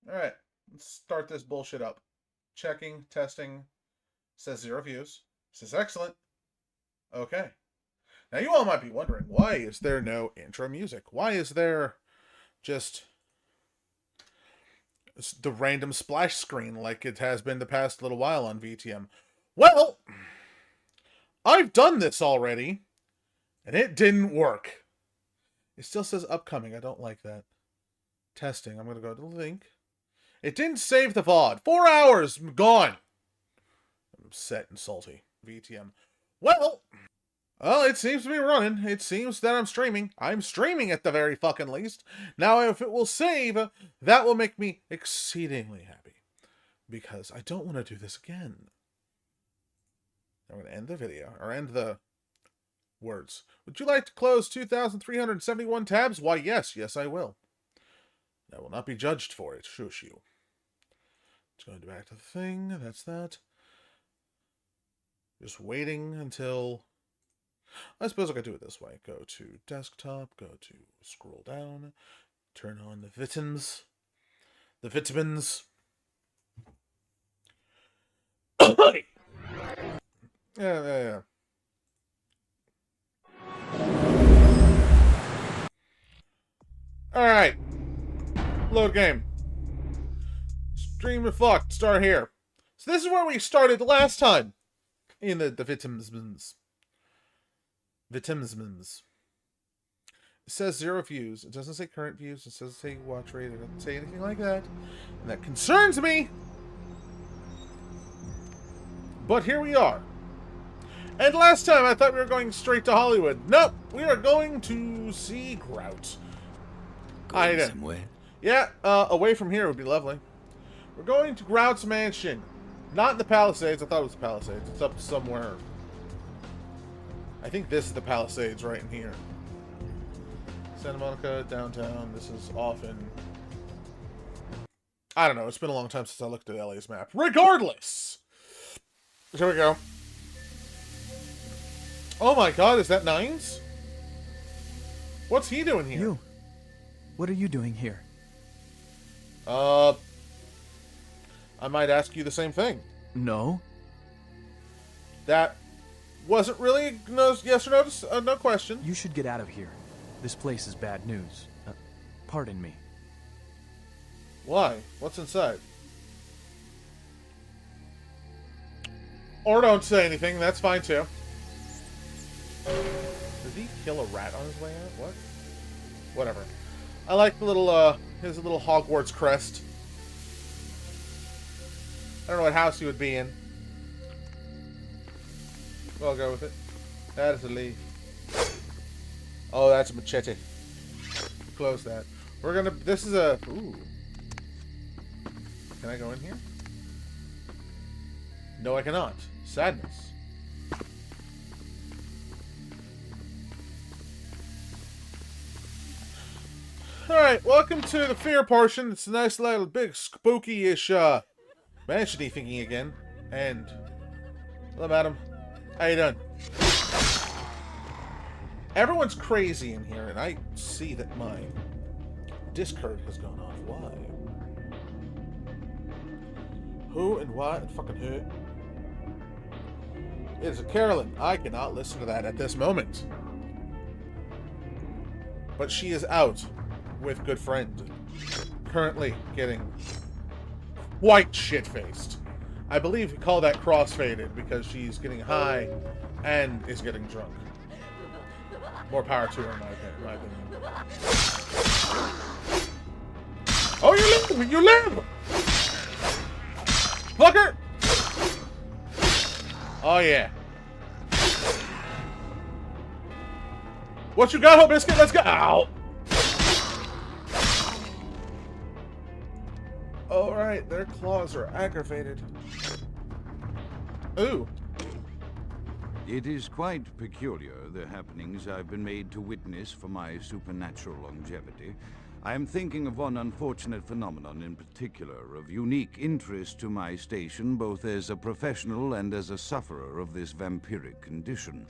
Alright, let's start this bullshit up. Checking, testing, says 0 views. Says excellent. Okay. Now you all might be wondering, why is there no intro music? Why is there just the random splash screen like it has been the past little while on VTM? Well, I've done this already, and it didn't work. It still says upcoming. I don't like that. Testing. I'm going to go to the link. It didn't save the VOD. 4 hours gone. I'm upset and salty. VTM. Well, it seems to be running. It seems that I'm streaming. I'm streaming at the very fucking least. Now, if it will save, that will make me exceedingly happy. Because I don't want to do this again. I'm going to end the video, or end the words. Would you like to close 2,371 tabs? Why, yes. Yes, I will. I will not be judged for it. Shush you. Just going back to the thing. That's that. Just waiting until... I suppose I could do it this way. Go to desktop. Go to scroll down. Turn on the vitamins. The vitamins. Yeah. Alright. Load game. Stream fucked. Start here. So this is where we started the last time. In the vitamins. Vitamins. It says 0 views. It doesn't say current views. It doesn't say watch rate. It doesn't say anything like that. And that concerns me. But here we are. And last time I thought we were going straight to Hollywood. Nope. We are going to see Grout. Going somewhere? Yeah, away from here would be lovely. We're going to Grout's mansion. Not in the Palisades. I thought it was the Palisades. It's up somewhere. I think this is the Palisades right in here. Santa Monica, downtown. This is often... I don't know. It's been a long time since I looked at LA's map. Regardless! Here we go. Oh my god, is that Nines? What's he doing here? You. What are you doing here? I might ask you the same thing. No. That wasn't really no yes or no, no question. You should get out of here. This place is bad news. Pardon me. Why? What's inside? Or don't say anything, that's fine too. Did he kill a rat on his way out? What? Whatever. I like the little, his little Hogwarts crest. I don't know what house he would be in. Well, I'll go with it. That is a leaf. Oh, that's a machete. Close that. We're gonna, this is a, ooh. Can I go in here? No, I cannot. Sadness. Alright, welcome to the fear portion. It's a nice little big spooky-ish mansion-y thingy again. And hello, madam. How you doing? Everyone's crazy in here, and I see that my Discord has gone off. Why? Who and why and fucking who? It is a Carolyn. I cannot listen to that at this moment. But she is out with good friend. Currently getting quite shit-faced. I believe we call that cross-faded because she's getting high and is getting drunk. More power to her, in my opinion. Oh, you live! You live! Fucker! Oh, yeah. What you got, Ho Biscuit? Let's go! Ow! Alright, their claws are aggravated. Ooh. It is quite peculiar, the happenings I've been made to witness for my supernatural longevity. I am thinking of one unfortunate phenomenon in particular, of unique interest to my station, both as a professional and as a sufferer of this vampiric condition.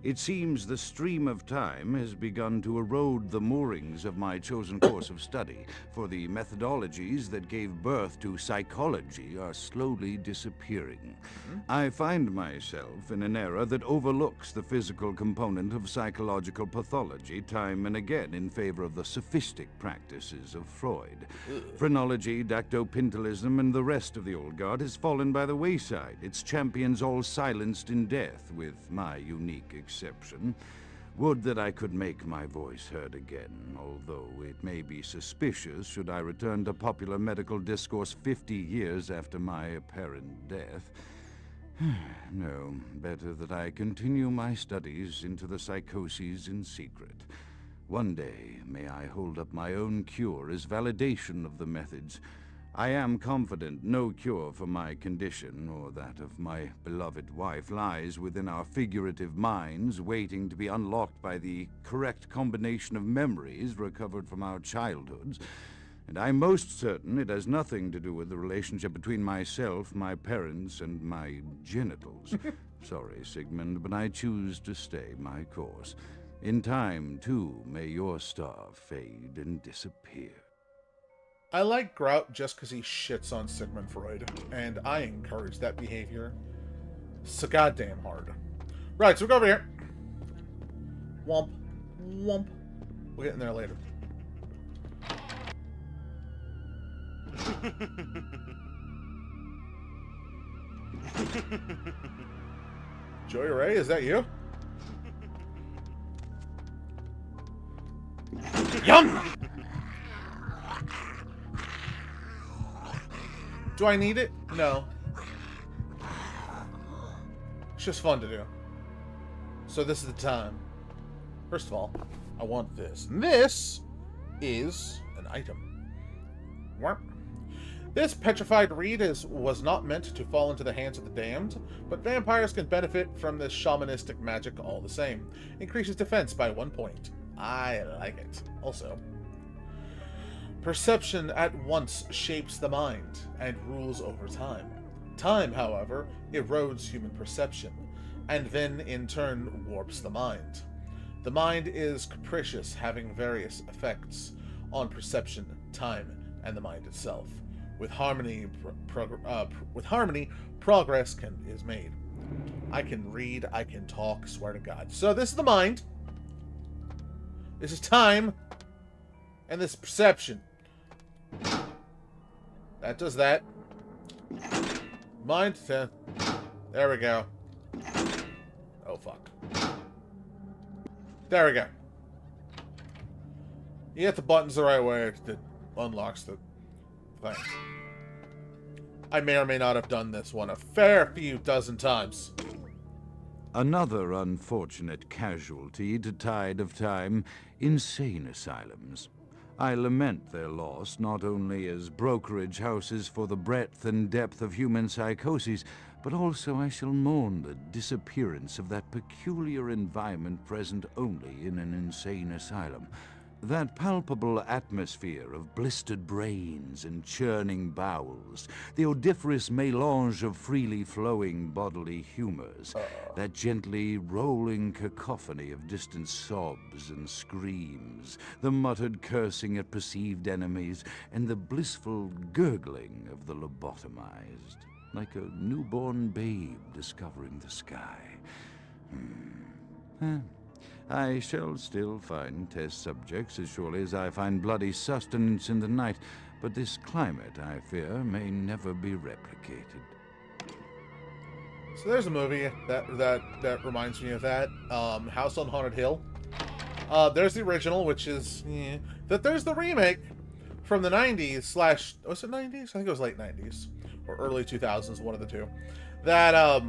It seems the stream of time has begun to erode the moorings of my chosen course of study, for the methodologies that gave birth to psychology are slowly disappearing. I find myself in an era that overlooks the physical component of psychological pathology time and again in favor of the sophistic practices of Freud. Phrenology, dactopintilism, and the rest of the old guard has fallen by the wayside, its champions all silenced in death, with my unique exception. Would that I could make my voice heard again, although it may be suspicious should I return to popular medical discourse 50 years after my apparent death. No, better that I continue my studies into the psychoses in secret. One day, may I hold up my own cure as validation of the methods. I am confident no cure for my condition, or that of my beloved wife, lies within our figurative minds, waiting to be unlocked by the correct combination of memories recovered from our childhoods. And I'm most certain it has nothing to do with the relationship between myself, my parents, and my genitals. Sorry, Sigmund, but I choose to stay my course. In time, too, may your star fade and disappear. I like Grout just because he shits on Sigmund Freud, and I encourage that behavior so goddamn hard. Right, so we go over here. Womp. Womp. We'll get in there later. Joey Ray, is that you? Yum! Do I need it? No. It's just fun to do. So this is the time. First of all, I want this. And this is an item. Warp. This petrified reed was not meant to fall into the hands of the damned, but vampires can benefit from this shamanistic magic all the same. Increases defense by 1 point. I like it. Also, perception at once shapes the mind and rules over time. Time, however, erodes human perception, and then in turn warps the mind. The mind is capricious, having various effects on perception, time, and the mind itself. With harmony, progress is made. I can read, I can talk, swear to God. So this is the mind. This is time. And this is perception. That does that. Mind. There we go. Oh, fuck. There we go. You hit the buttons the right way, it unlocks the thing. I may or may not have done this one a fair few dozen times. Another unfortunate casualty to tide of time, insane asylums. I lament their loss not only as brokerage houses for the breadth and depth of human psychoses, but also I shall mourn the disappearance of that peculiar environment present only in an insane asylum. That palpable atmosphere of blistered brains and churning bowels, the odoriferous melange of freely flowing bodily humors, that gently rolling cacophony of distant sobs and screams, the muttered cursing at perceived enemies, and the blissful gurgling of the lobotomized, like a newborn babe discovering the sky. I shall still find test subjects as surely as I find bloody sustenance in the night, but this climate, I fear, may never be replicated. So there's a movie that reminds me of that. House on Haunted Hill. There's the original, which is there's the remake from the 90s / was it 90s? I think it was late 90s or early 2000s, one of the two. That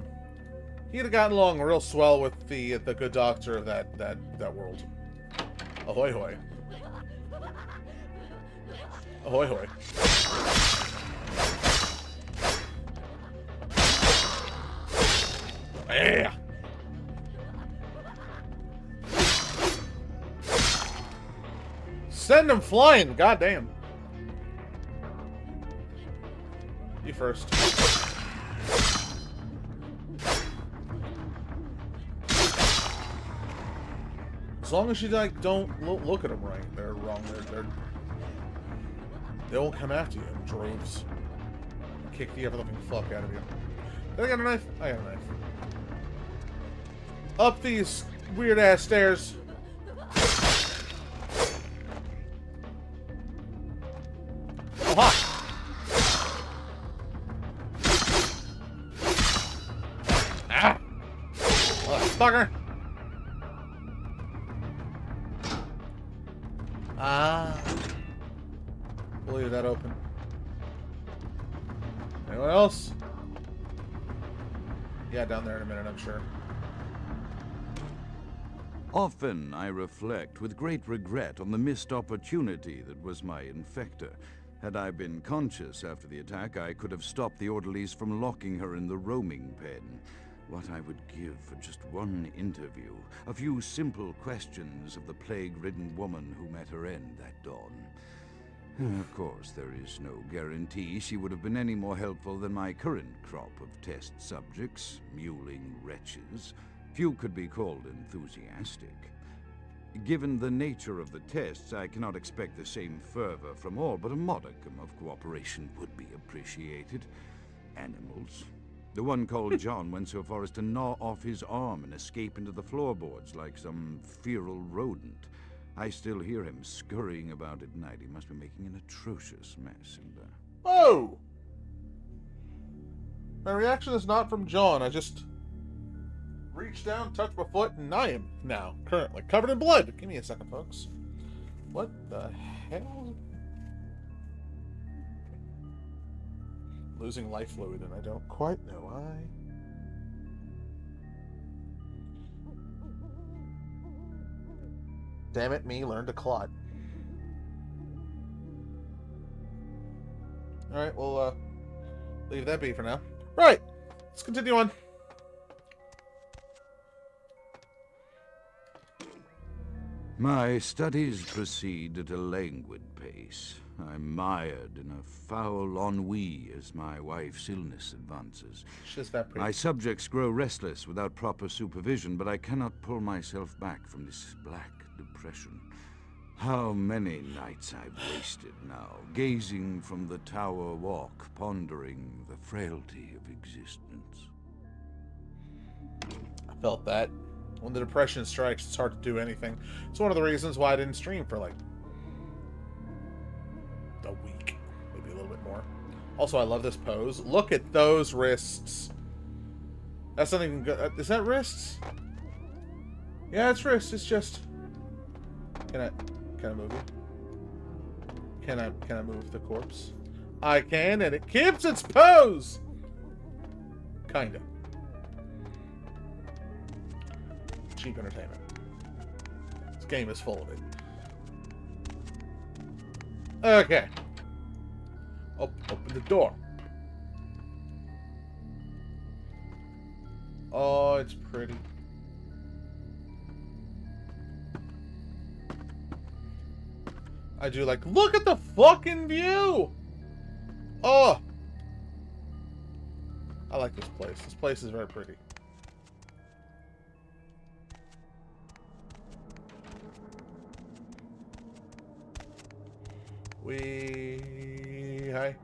he'd have gotten along real swell with the good doctor of that world. Ahoy hoy. Ahoy hoy. Yeah. Send him flying, goddamn. You first. As long as you like don't look at them right, they're wrong. They won't come after you in droves. Kick the ever-loving fuck out of you. Did I got a knife? I got a knife. Up these weird-ass stairs. Oh, hi! Ah! Fucker! Ah. We'll leave that open. Anyone else? Yeah, down there in a minute, I'm sure. Often I reflect with great regret on the missed opportunity that was my infector. Had I been conscious after the attack, I could have stopped the orderlies from locking her in the roaming pen. What I would give for just one interview, a few simple questions of the plague-ridden woman who met her end that dawn. Of course, there is no guarantee she would have been any more helpful than my current crop of test subjects, mewling wretches. Few could be called enthusiastic. Given the nature of the tests, I cannot expect the same fervor from all, but a modicum of cooperation would be appreciated. Animals. The one called John went so far as to gnaw off his arm and escape into the floorboards like some feral rodent. I still hear him scurrying about at night. He must be making an atrocious mess in there. Whoa! My reaction is not from John. I just reached down, touched my foot, and I am now currently covered in blood. Give me a second, folks. What the hell? Losing life fluid, and I don't quite know why. Damn it, me, learn to clot. Alright, we'll leave that be for now. Right, let's continue on. My studies proceed at a languid pace. I'm mired in a foul ennui as my wife's illness advances. Just that pretty. My subjects grow restless without proper supervision, but I cannot pull myself back from this black depression. How many nights I've wasted now, gazing from the tower walk, pondering the frailty of existence. I felt that. When the depression strikes, it's hard to do anything. It's one of the reasons why I didn't stream for like a week, maybe a little bit more. Also, I love this pose. Look at those wrists. That's not even good. Is that wrists? Yeah, it's wrists. It's just. Can I move it? Can I move the corpse? I can, and it keeps its pose. Kinda. Cheap entertainment. This game is full of it. Okay. Open the door. Oh, it's pretty. I do like, look at the fucking view! Oh! I like this place. This place is very pretty. Hi.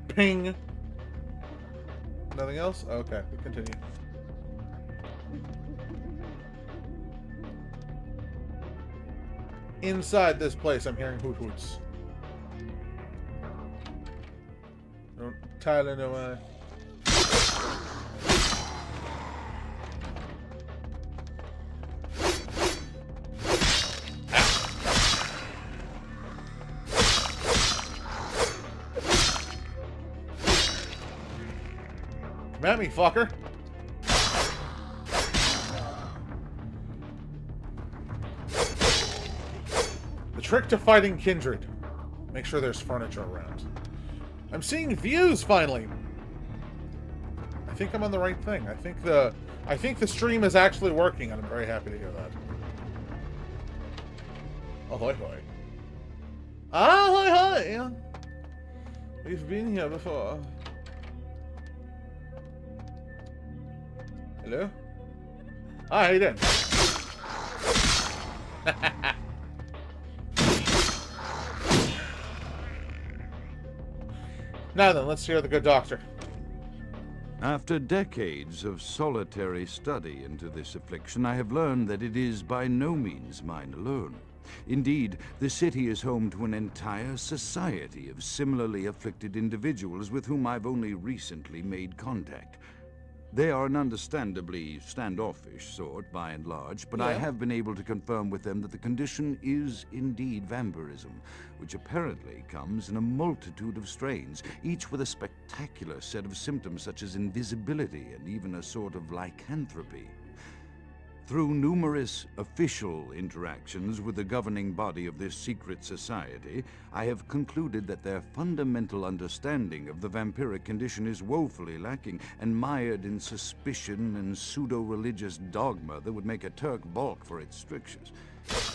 Ping. Nothing else? Okay, we continue. Inside this place, I'm hearing hoot hoots. Don't Tyler know why. Come at me, fucker. The trick to fighting kindred. Make sure there's furniture around. I'm seeing views finally. I think I'm on the right thing. I think the stream is actually working, and I'm very happy to hear that. Ahoy hoy. Ahoy hoy! We've been here before. Hello? Ah, how you doing? Now then, let's hear the good doctor. After decades of solitary study into this affliction, I have learned that it is by no means mine alone. Indeed, the city is home to an entire society of similarly afflicted individuals with whom I've only recently made contact. They are an understandably standoffish sort, by and large, but I have been able to confirm with them that the condition is indeed vampirism, which apparently comes in a multitude of strains, each with a spectacular set of symptoms such as invisibility and even a sort of lycanthropy. Through numerous official interactions with the governing body of this secret society, I have concluded that their fundamental understanding of the vampiric condition is woefully lacking and mired in suspicion and pseudo-religious dogma that would make a Turk balk for its strictures.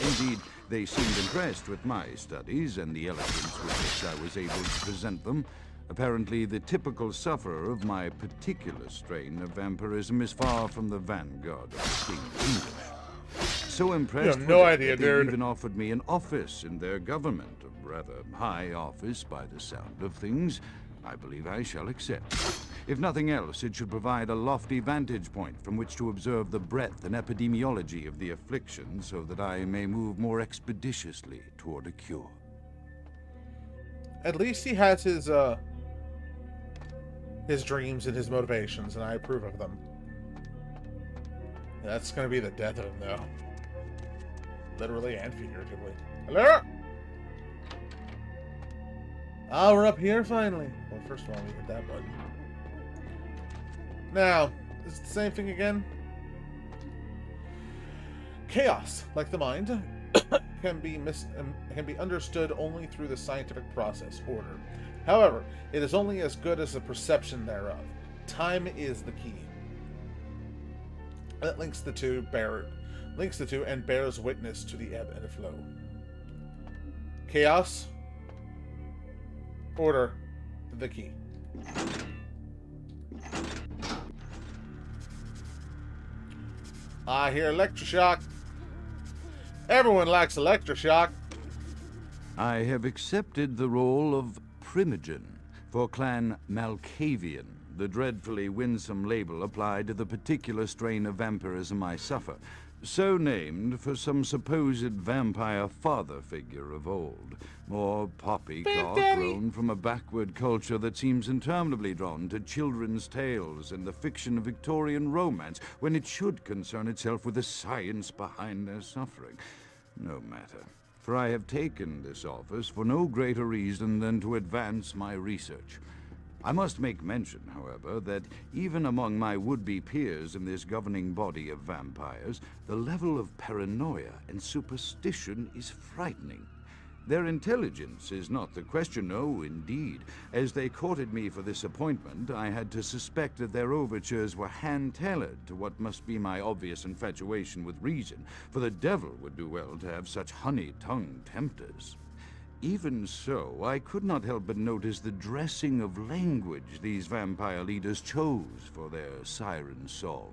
Indeed, they seemed impressed with my studies and the elegance with which I was able to present them. Apparently, the typical sufferer of my particular strain of vampirism is far from the vanguard of the King's English. So impressed You have no idea, that they dude. even offered me an office in their government, a rather high office by the sound of things. I believe I shall accept. If nothing else, it should provide a lofty vantage point from which to observe the breadth and epidemiology of the affliction so that I may move more expeditiously toward a cure. At least he has his dreams and his motivations, and I approve of them. That's gonna be the death of him, though. Literally and figuratively. Hello? Ah, we're up here finally. Well, first of all, we hit that button. Now, is it the same thing again? Chaos, like the mind, can be understood only through the scientific process, order. However, it is only as good as the perception thereof. Time is the key. That links the two and bears witness to the ebb and flow. Chaos, order, the key. I hear electroshock. Everyone likes electroshock. I have accepted the role of Primogen for Clan Malkavian, the dreadfully winsome label applied to the particular strain of vampirism I suffer, so named for some supposed vampire father figure of old, more poppycock grown from a backward culture that seems interminably drawn to children's tales and the fiction of Victorian romance when it should concern itself with the science behind their suffering. No matter. For I have taken this office for no greater reason than to advance my research. I must make mention, however, that even among my would-be peers in this governing body of vampires, the level of paranoia and superstition is frightening. Their intelligence is not the question, no, indeed. As they courted me for this appointment, I had to suspect that their overtures were hand-tailored to what must be my obvious infatuation with reason, for the devil would do well to have such honey-tongued tempters. Even so, I could not help but notice the dressing of language these vampire leaders chose for their siren song.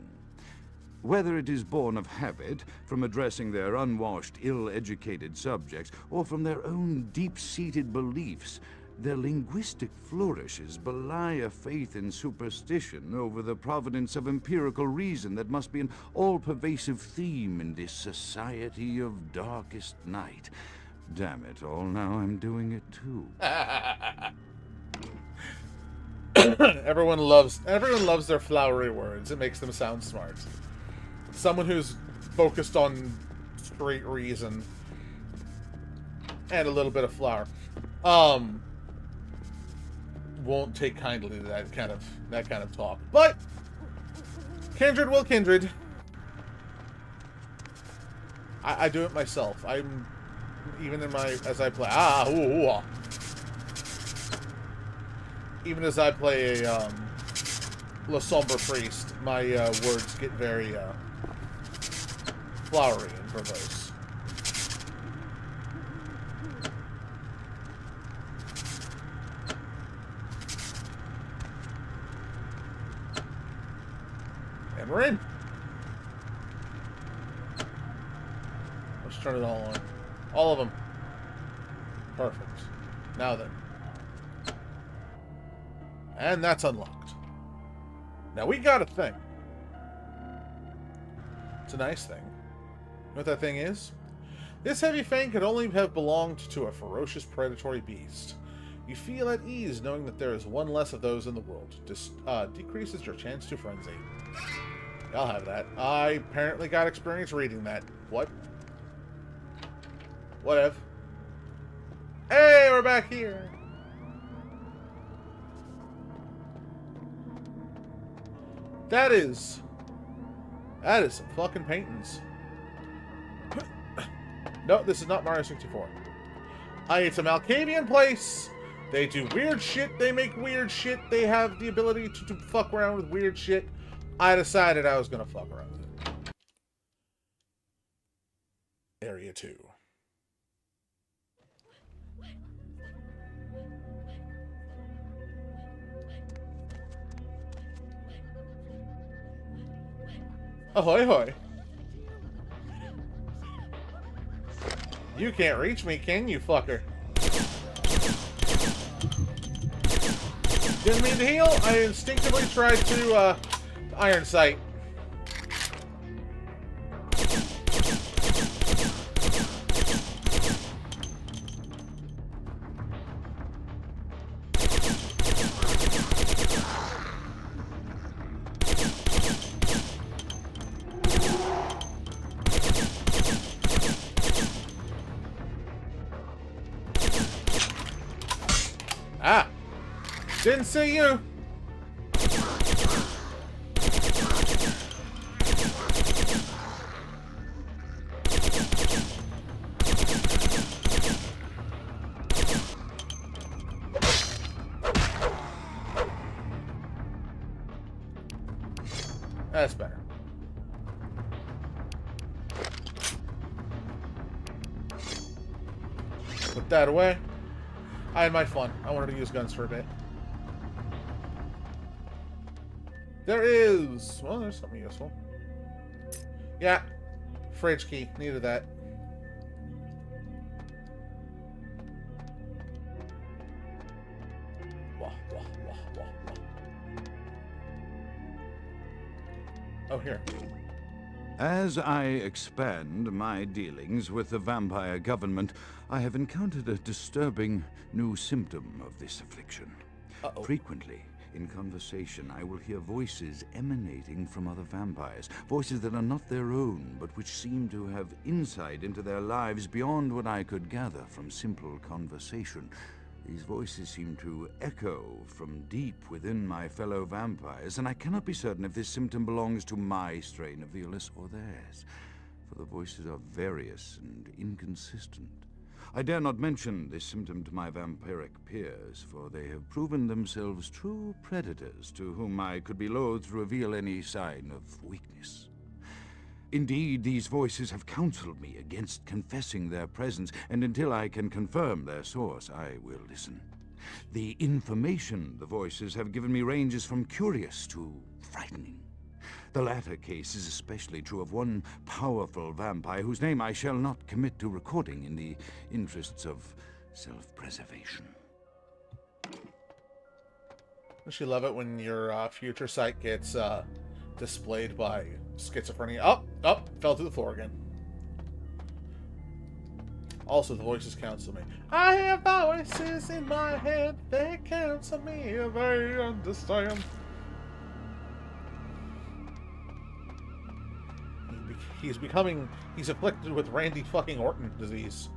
Whether it is born of habit, from addressing their unwashed, ill-educated subjects, or from their own deep-seated beliefs, their linguistic flourishes belie a faith in superstition over the providence of empirical reason that must be an all-pervasive theme in this society of darkest night. Damn it all, now I'm doing it too. Everyone loves their flowery words. It makes them sound smart. Someone who's focused on straight reason and a little bit of flower won't take kindly to that kind of talk. But kindred will kindred. I do it myself. I'm even in my as I play even as I play a La Sombre Priest, my words get very flowery and verbose. And we're in. Let's turn it all on. All of them. Perfect. Now then. And that's unlocked. Now we got a thing. It's a nice thing. You know what that thing is? This heavy fang could only have belonged to a ferocious predatory beast. You feel at ease knowing that there is one less of those in the world. Decreases your chance to frenzy. I'll have that. I apparently got experience reading that. What? Whatever. Hey, we're back here. That is some fucking paintings. No, this is not Mario 64. It's a Malkavian place. They do weird shit. They make weird shit. They have the ability to fuck around with weird shit. I decided I was gonna fuck around with it. Area 2. Ahoy hoy. You can't reach me, can you, fucker? Didn't mean to heal. I instinctively tried to, iron sight. Ah! Didn't see you! That's better. Put that away. I had my fun. I wanted to use guns for a bit. There is... Well, there's something useful. Yeah. Fridge key. Needed that. Wah, wah, wah, wah, wah. Oh, here. As I expand my dealings with the vampire government, I have encountered a disturbing new symptom of this affliction. Uh-oh. Frequently, in conversation, I will hear voices emanating from other vampires. Voices that are not their own, but which seem to have insight into their lives beyond what I could gather from simple conversation. These voices seem to echo from deep within my fellow vampires, and I cannot be certain if this symptom belongs to my strain of the illness or theirs, for the voices are various and inconsistent. I dare not mention this symptom to my vampiric peers, for they have proven themselves true predators to whom I could be loath to reveal any sign of weakness. Indeed, these voices have counseled me against confessing their presence, and until I can confirm their source, I will listen. The information the voices have given me ranges from curious to frightening. The latter case is especially true of one powerful vampire whose name I shall not commit to recording in the interests of self-preservation. Don't you love it when your future sight gets displayed by schizophrenia? Oh, fell to the floor again. Also, the voices counsel me. I hear voices in my head, they counsel me, they understand. He's afflicted with Randy fucking Orton disease.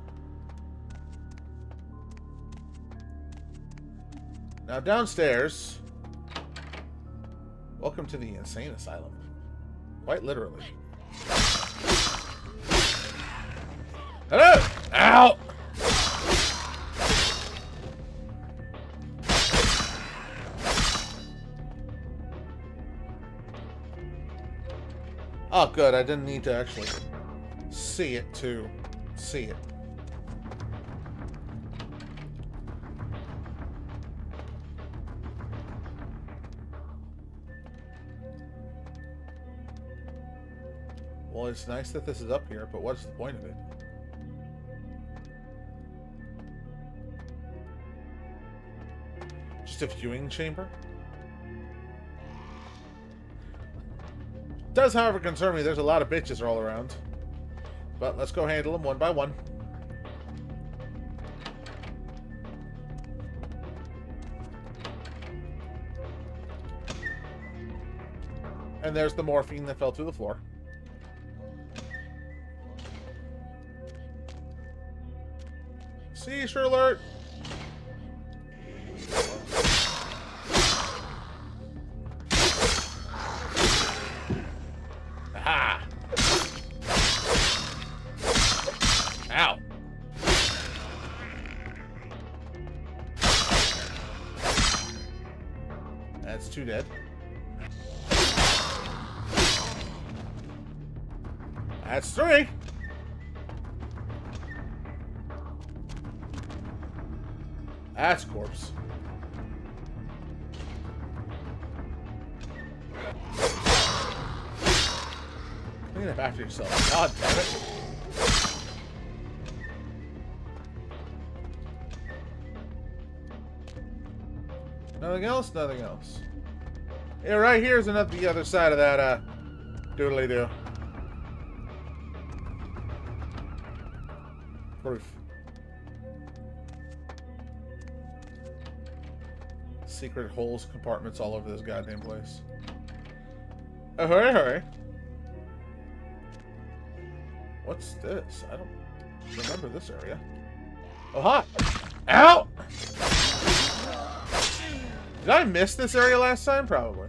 Now downstairs. Welcome to the insane asylum. Quite literally. Hello! Ow! Oh, good. I didn't need to actually see it to see it. Well, it's nice that this is up here, but what's the point of it? Just a viewing chamber? Does, however, concern me. There's a lot of bitches all around. But let's go handle them one by one. And there's the morphine that fell through the floor. Seizure alert! Aha! Ow! That's 2 dead. That's 3! That's corpse. Clean up after yourself. God damn it. Nothing else? Nothing else. Yeah, right here's another the other side of that doodly-doo. Proof. Secret holes, compartments all over this goddamn place. Oh, hurry, hurry. What's this? I don't remember this area. Oh, hi! Ow! Did I miss this area last time? Probably.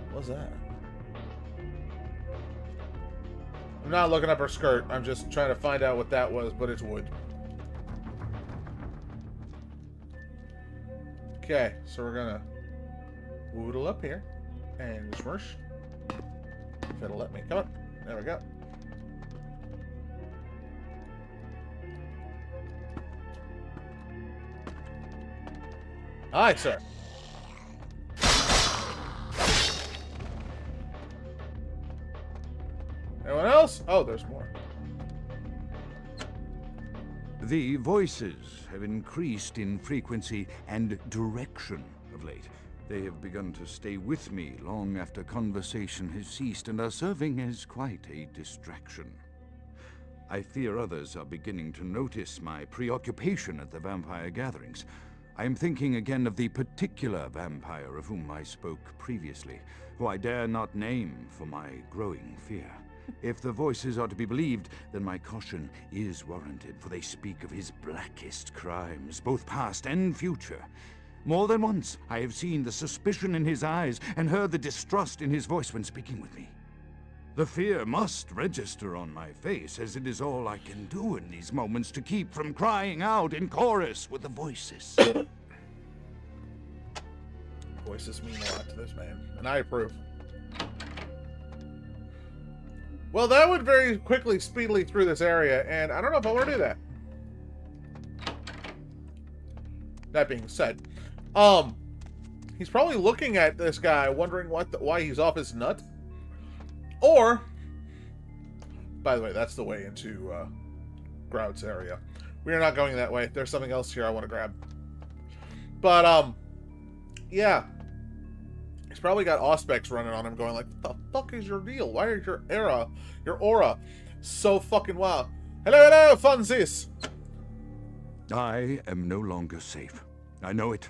What was that? I'm not looking up her skirt. I'm just trying to find out what that was, but it's wood. Okay, so we're gonna woodle up here and smush. If it'll let me. Come on. There we go. Hi, sir. Anyone else? Oh, there's more. The voices have increased in frequency and direction of late. They have begun to stay with me long after conversation has ceased and are serving as quite a distraction. I fear others are beginning to notice my preoccupation at the vampire gatherings. I am thinking again of the particular vampire of whom I spoke previously, who I dare not name for my growing fear. If the voices are to be believed, then my caution is warranted, for they speak of his blackest crimes, both past and future. More than once, I have seen the suspicion in his eyes and heard the distrust in his voice when speaking with me. The fear must register on my face, as it is all I can do in these moments to keep from crying out in chorus with the voices. Voices mean a lot to this man, and I approve. Well, that would very quickly, speedily through this area, and I don't know if I want to do that. That being said, he's probably looking at this guy, wondering why he's off his nut. Or, by the way, that's the way into Grout's area. We are not going that way. There's something else here I want to grab. But, yeah. He's probably got Auspex running on him going like, what the fuck is your deal? Why is your aura so fucking wild? Hello, funsies! I am no longer safe. I know it.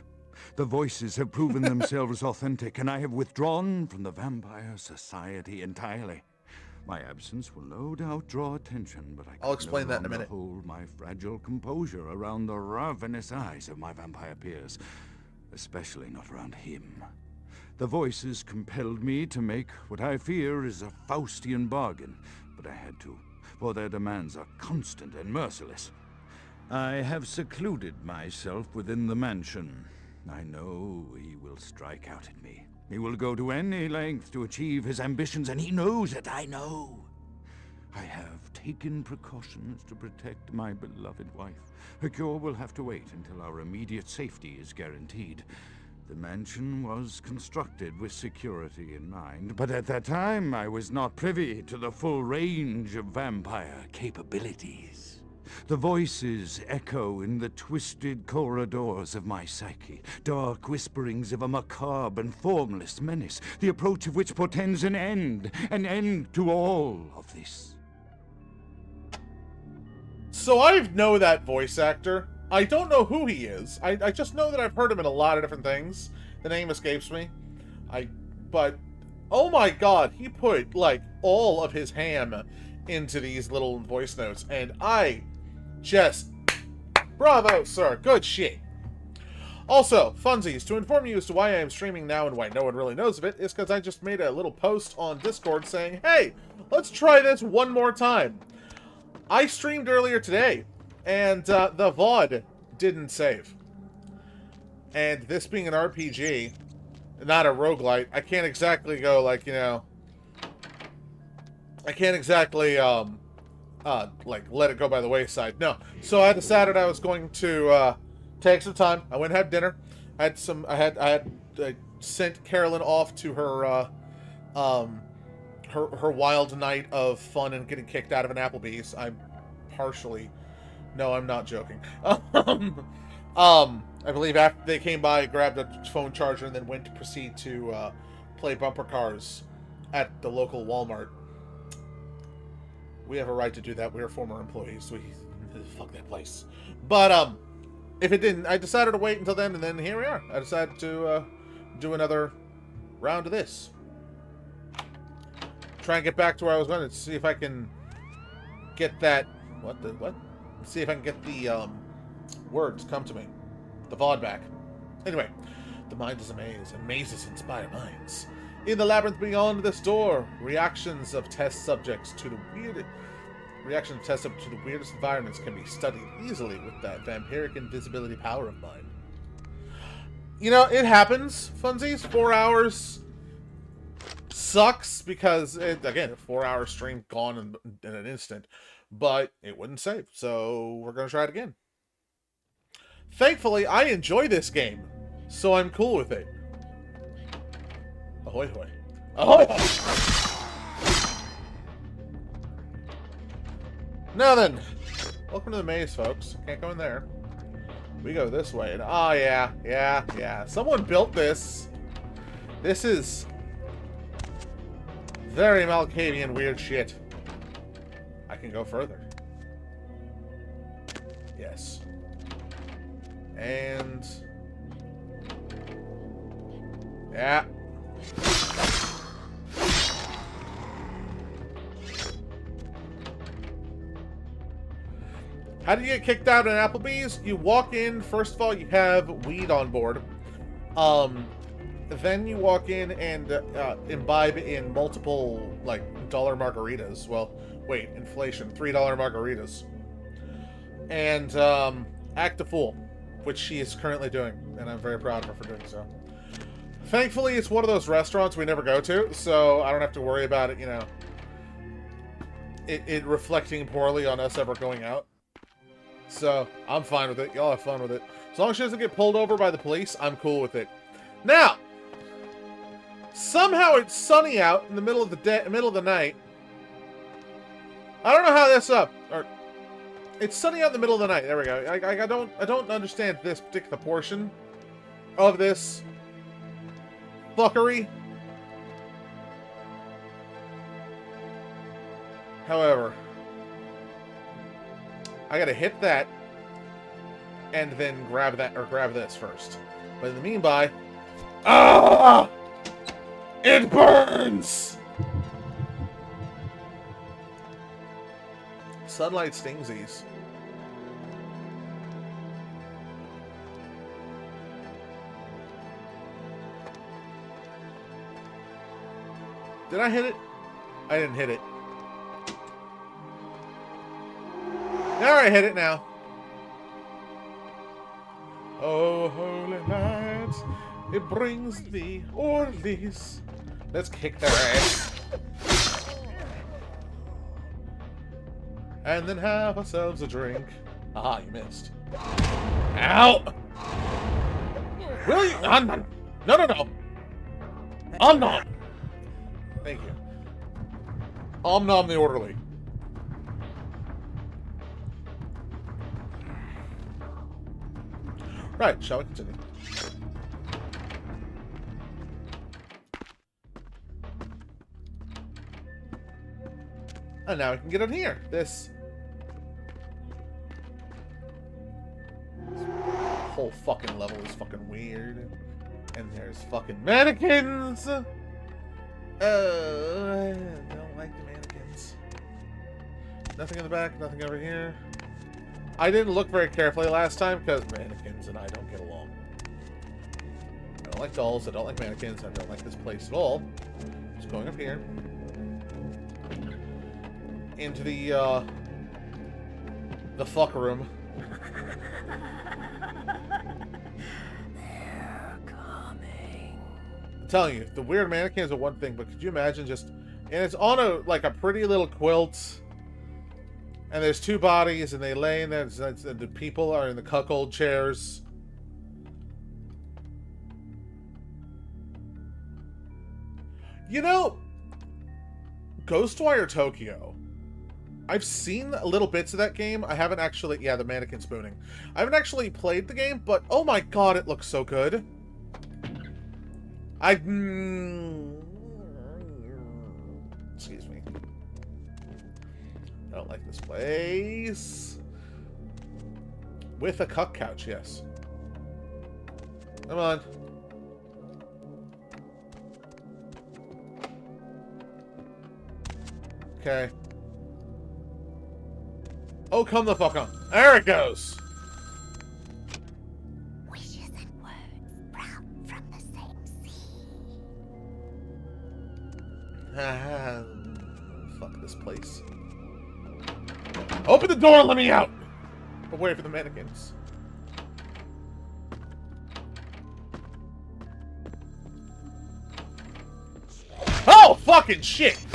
The voices have proven themselves authentic, and I have withdrawn from the Vampire Society entirely. My absence will no doubt draw attention, but I'll explain that in a minute. Hold my fragile composure around the ravenous eyes of my vampire peers, especially not around him. The voices compelled me to make what I fear is a Faustian bargain, but I had to, for their demands are constant and merciless. I have secluded myself within the mansion. I know he will strike out at me. He will go to any length to achieve his ambitions, and he knows it, I know. I have taken precautions to protect my beloved wife. Her cure will have to wait until our immediate safety is guaranteed. The mansion was constructed with security in mind, but at that time I was not privy to the full range of vampire capabilities. The voices echo in the twisted corridors of my psyche, dark whisperings of a macabre and formless menace, the approach of which portends an end to all of this. So I know that voice actor. I don't know who he is. I just know that I've heard him in a lot of different things. The name escapes me. But, oh my god, he put, like, all of his ham into these little voice notes, and I just... Bravo, sir. Good shit. Also, funsies, to inform you as to why I am streaming now and why no one really knows of it, is because I just made a little post on Discord saying, hey, let's try this one more time. I streamed earlier today, and the VOD didn't save. And this being an RPG, not a roguelite, I can't exactly go, like, you know... I can't exactly, like, let it go by the wayside. No. So I decided I was going to, take some time. I went and had dinner. I sent Carolyn off to her, her wild night of fun and getting kicked out of an Applebee's. No, I'm not joking. I believe after they came by, grabbed a phone charger, and then went to proceed to play bumper cars at the local Walmart. We have a right to do that. We are former employees. Fuck that place. But if it didn't, I decided to wait until then, and then here we are. I decided to do another round of this. Try and get back to where I was going to see if I can get that. What? See if I can get the words come to me. The VOD back. Anyway, the mind is a maze, and mazes inspire minds. In the labyrinth beyond this door, reactions of test subjects to the weirdest environments can be studied easily with that vampiric invisibility power of mine. You know, it happens, funsies. 4 hours sucks because, again, a 4-hour stream gone in an instant. But it wouldn't save, so we're going to try it again. Thankfully, I enjoy this game, so I'm cool with it. Ahoy hoy. Ahoy hoy! Now then, welcome to the maze, folks. Can't go in there. We go this way. And, oh, yeah. Someone built this. This is very Malkavian weird shit. I can go further. Yes. And... yeah. How do you get kicked out at Applebee's? You walk in, first of all, you have weed on board. Then you walk in and imbibe in multiple, like, dollar margaritas. Well, wait, inflation. $3 margaritas. And act a fool, which she is currently doing. And I'm very proud of her for doing so. Thankfully, it's one of those restaurants we never go to, so I don't have to worry about it, you know, it reflecting poorly on us ever going out. So, I'm fine with it. Y'all have fun with it. As long as she doesn't get pulled over by the police, I'm cool with it. Now, somehow it's sunny out in the middle of the night. I don't know how this up. Or, it's sunny out in the middle of the night. There we go. I don't understand this particular portion of this fuckery. However, I gotta hit that and then grab that, or grab this first. But in the meanwhile, it burns! Sunlight stings these. Did I hit it? I didn't hit it. Alright, hit it now. Oh, holy night, it brings the orderlies. Let's kick their ass. And then have ourselves a drink. Aha, you missed. Ow! Will you? No, no, no. Om nom. Thank you. Om nom the orderly. Right, shall we continue? And now we can get in here. This whole fucking level is fucking weird. And there's fucking mannequins! I don't like the mannequins. Nothing in the back, nothing over here. I didn't look very carefully last time because mannequins and I don't get along. I don't like dolls, I don't like mannequins, I don't like this place at all. Just going up here. Into the fuck room. They're coming. I'm telling you, the weird mannequins are one thing, but could you imagine just... And it's on a pretty little quilt. And there's two bodies, and they lay in there, and the people are in the cuckold chairs. You know, Ghostwire Tokyo. I've seen little bits of that game. I haven't actually... Yeah, the mannequin spooning. I haven't actually played the game, but oh my god, it looks so good. Excuse me. I don't like this place. With a cuck couch, yes. Come on. Okay. Oh, come the fuck on. There it goes. Wishes and words brought from the same sea. Fuck this place. Open the door and let me out! Away from the mannequins. Oh, fucking shit!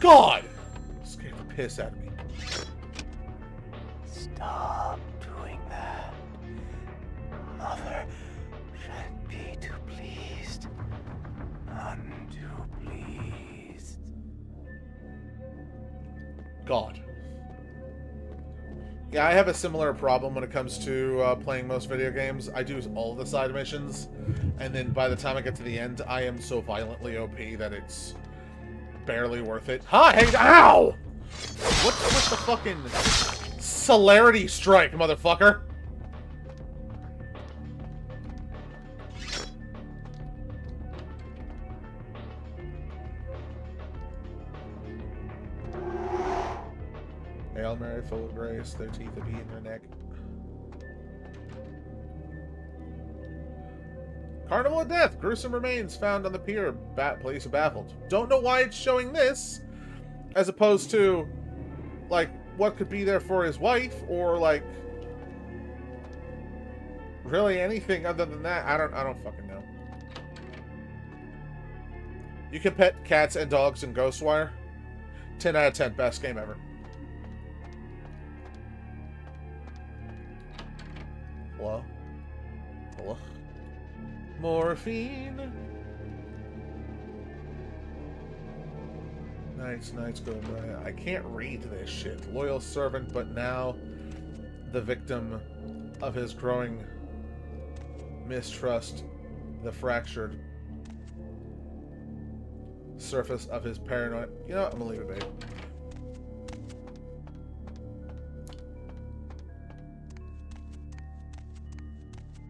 God! Scared the piss out of me. Stop doing that. Mother should be too pleased. None too pleased. God. Yeah, I have a similar problem when it comes to playing most video games. I do all the side missions, and then by the time I get to the end, I am so violently OP that it's barely worth it. Hi! Hey, ow! What's the fucking celerity strike, motherfucker? Hail Mary, full of grace, their teeth will be in their neck. Carnival of Death, gruesome remains found on the pier. Police are baffled. Don't know why it's showing this, as opposed to, like, what could be there for his wife, or like, really anything other than that. I don't fucking know. You can pet cats and dogs in Ghostwire. 10 out of 10, best game ever. Hello? Hello? Morphine. Nights going by. I can't read this shit. Loyal servant, but now the victim of his growing mistrust, the fractured surface of his paranoia. You know what? I'm gonna leave it, babe.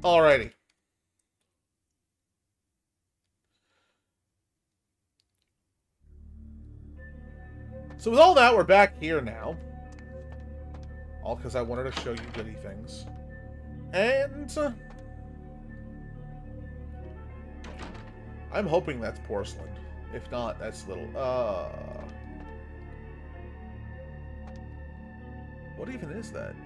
Alrighty. So with all that, we're back here now. All because I wanted to show you goody things. And I'm hoping that's porcelain. If not, that's little... What even is that?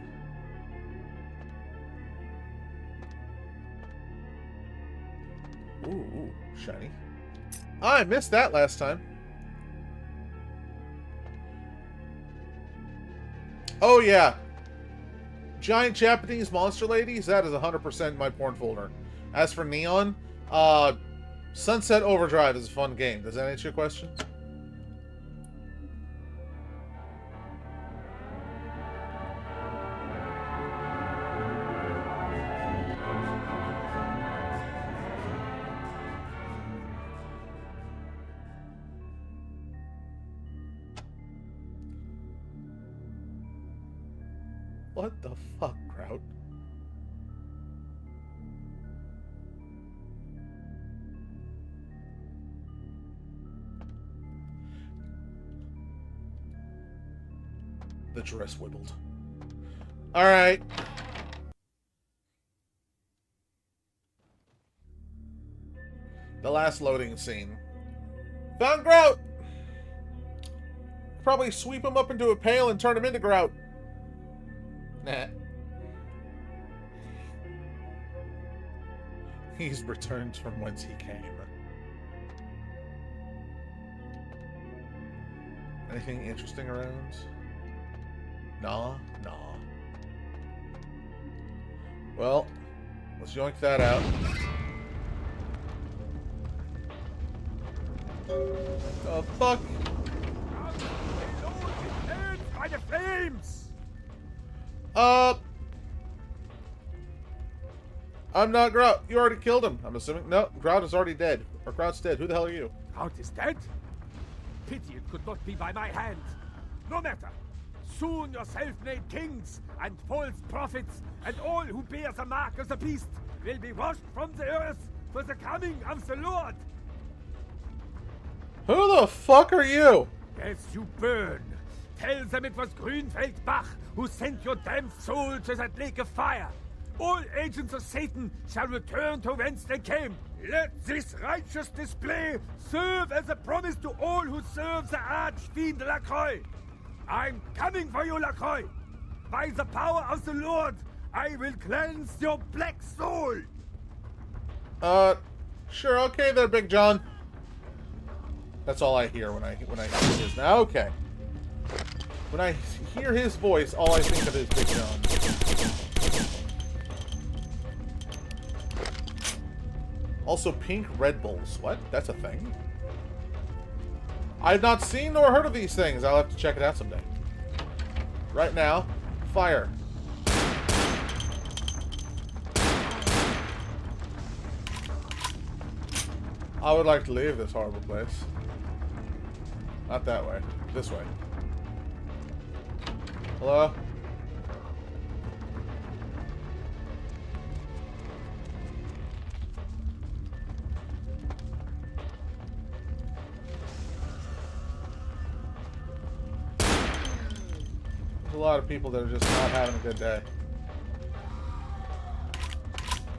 Ooh, shiny. I missed that last time. Oh, yeah. Giant Japanese monster ladies, that is 100% my porn folder. As for Neon, Sunset Overdrive is a fun game. Does that answer your question? What the fuck, Kraut? The dress wibbled. Alright. The last loading scene. Found Grout! Probably sweep him up into a pail and turn him into Grout. Nah. He's returned from whence he came. Anything interesting around? Nah. Well, let's yoink that out. The fuck? By the flames! I'm not Grout. You already killed him, I'm assuming. No, Grout is already dead. Or Grout's dead. Who the hell are you? Grout is dead? Pity it could not be by my hand. No matter. Soon your self-made kings and false prophets and all who bear the mark of the beast will be washed from the earth for the coming of the Lord. Who the fuck are you? As you burn, tell them it was Grünfeld Bach who sent your damned soul to that lake of fire. All agents of Satan shall return to whence they came. Let this righteous display serve as a promise to all who serve the Archfiend Lacroix. I'm coming for you, Lacroix. By the power of the Lord, I will cleanse your black soul. Sure, okay there, Big John. That's all I hear when I hear his. Now, okay. When I hear his voice, all I think of is Big John. Also, pink Red Bulls. What? That's a thing? I've not seen nor heard of these things. I'll have to check it out someday. Right now, fire. I would like to leave this horrible place. Not that way. This way. Hello? There's a lot of people that are just not having a good day.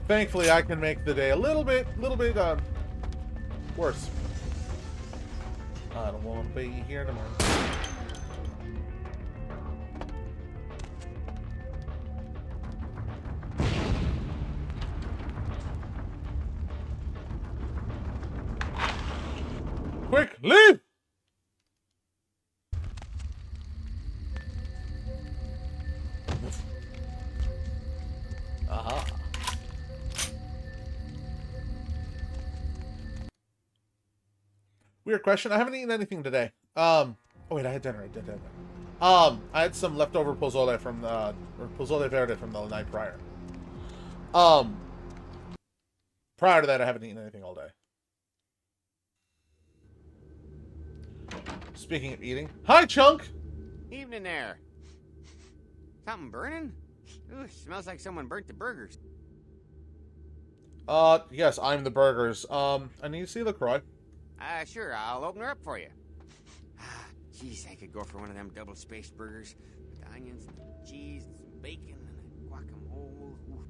Thankfully, I can make the day a little bit, worse. I don't want to be here tomorrow. Quick, leave! Aha. Weird question. I haven't eaten anything today. Oh wait, I had dinner. I did have dinner. I had some leftover pozole from the, or pozole verde from the night prior. Prior to that, I haven't eaten anything all day. Speaking of eating, hi, Chunk! Evening there. Something burning? Ooh, smells like someone burnt the burgers. Yes, I'm the burgers. I need to see LaCroix. Sure, I'll open her up for you. Jeez, I could go for one of them double-spaced burgers with onions and cheese and some bacon and a guacamole. Ooh.